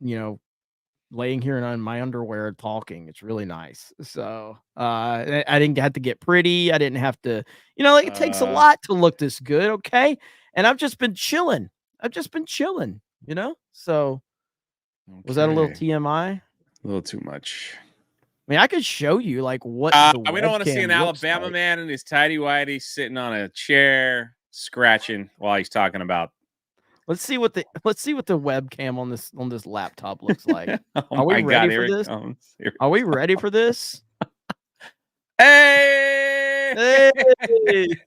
laying here in my underwear talking. It's really nice. So I didn't have to get pretty. I didn't have to, it takes a lot to look this good, okay? And I've just been chilling. So was that a little TMI? A little too much. I mean, I could show you like what we don't want to see an Alabama man in his tighty whitey sitting on a chair scratching while he's talking about. Let's see what the webcam on this laptop looks like. Are we ready for this? Are we ready for this? Hey!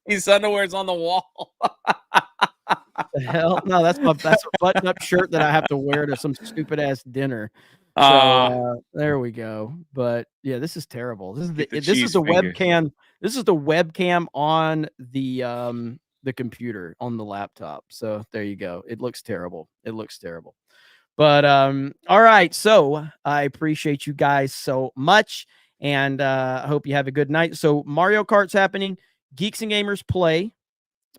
His underwear's on the wall. The hell? No, that's a button-up shirt that I have to wear to some stupid ass dinner. So, there we go. But yeah, this is terrible. This is the webcam. This is the webcam on the computer on the laptop. So there you go. It looks terrible. But all right. So I appreciate you guys so much, and I hope you have a good night. So Mario Kart's happening. Geeks and Gamers Play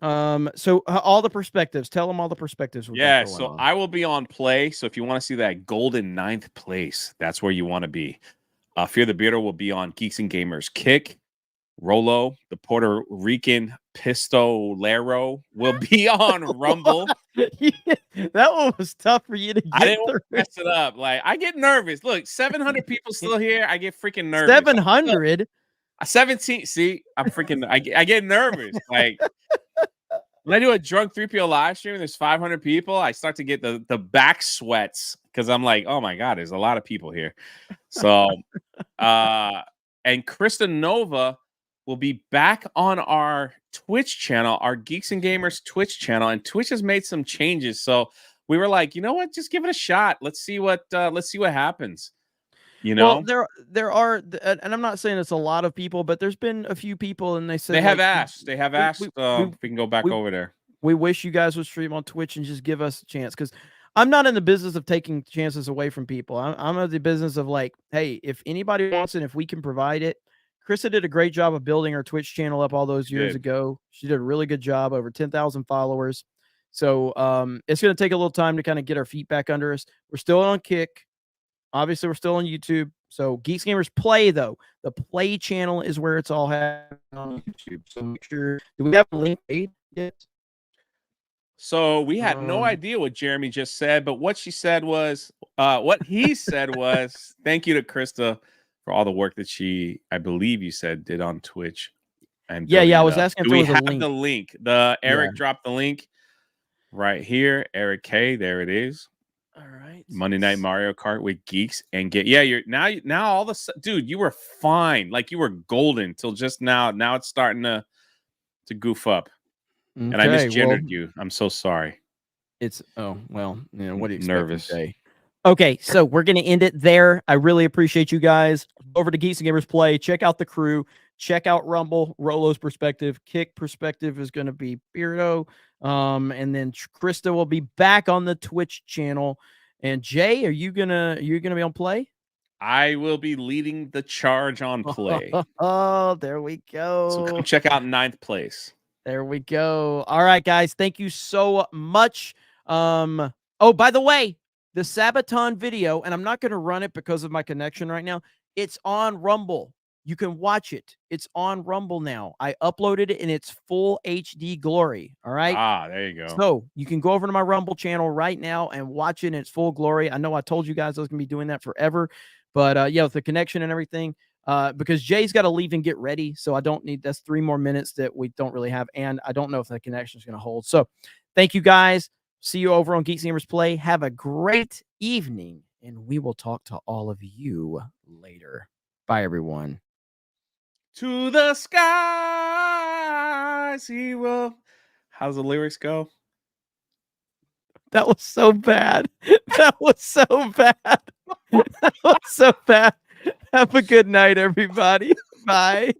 So all the perspectives. Tell them all the perspectives. Yeah, so I will be on play. So if you want to see that golden 9th place, that's where you want to be. Fear the Beardo will be on Geeks and Gamers. Kick, Rolo, the Puerto Rican Pistolero will be on Rumble. That one was tough for you to get. I didn't want to mess it up. Like, I get nervous. Look, 700 people still here. I get freaking nervous. 700? 17. See, I'm freaking. I get nervous. Like, when I do a drunk 3PO live stream and there's 500 people, I start to get the back sweats because I'm like, oh my God, there's a lot of people here. So, and Krista Nova will be back on our Twitch channel, our Geeks and Gamers Twitch channel, and Twitch has made some changes. So we were like, you know what, just give it a shot. Let's see what happens. You know, well, there are, and I'm not saying it's a lot of people, but there's been a few people, and they said they have asked. They have asked if we can go back over there. We wish you guys would stream on Twitch and just give us a chance, because I'm not in the business of taking chances away from people. I'm in the business of like, hey, if anybody wants it, if we can provide it. Krista did a great job of building her Twitch channel up all those years ago. She did a really good job, over 10,000 followers. So it's going to take a little time to kind of get our feet back under us. We're still on Kick. Obviously, we're still on YouTube. So Geeks Gamers Play, though. The Play channel is where it's all happening on YouTube. So make sure. Do we have a link paid yet? So we had no idea what Jeremy just said, but what she said was, what he said was, thank you to Krista for all the work that she, I believe you said, did on Twitch. And yeah, I was asking if do there we was a have link. the link? Eric dropped the link right here. Eric K, there it is. All right. Monday Night Mario Kart with Geeks and you're now all the dude, you were fine, like you were golden till just now. Now it's starting to goof up. Okay, and I misgendered you. I'm so sorry. It's what do you expect nervous. to say? Okay, so we're gonna end it there. I really appreciate you guys. Over to Geeks and Gamers Play. Check out the crew. Check out Rumble. Rolo's perspective. Kick perspective is gonna be Beardo. And then Krista will be back on the Twitch channel. And Jay, are you gonna be on Play? I will be leading the charge on Play. Oh, there we go. So come check out 9th place. There we go. All right, guys. Thank you so much. Oh, by the way, the Sabaton video, and I'm not going to run it because of my connection right now. It's on Rumble. You can watch it. It's on Rumble now. I uploaded it in its full HD glory. All right. There you go. So you can go over to my Rumble channel right now and watch it in its full glory. I know I told you guys I was going to be doing that forever, but yeah, with the connection and everything, because Jay's got to leave and get ready. So I don't need, that's 3 more minutes that we don't really have. And I don't know if the connection is going to hold. So thank you guys. See you over on Geeks and Gamers Play. Have a great evening, and we will talk to all of you later. Bye, everyone. To the skies he will. How's the lyrics go? That was so bad. That was so bad. That was so bad. Have a good night, everybody. Bye.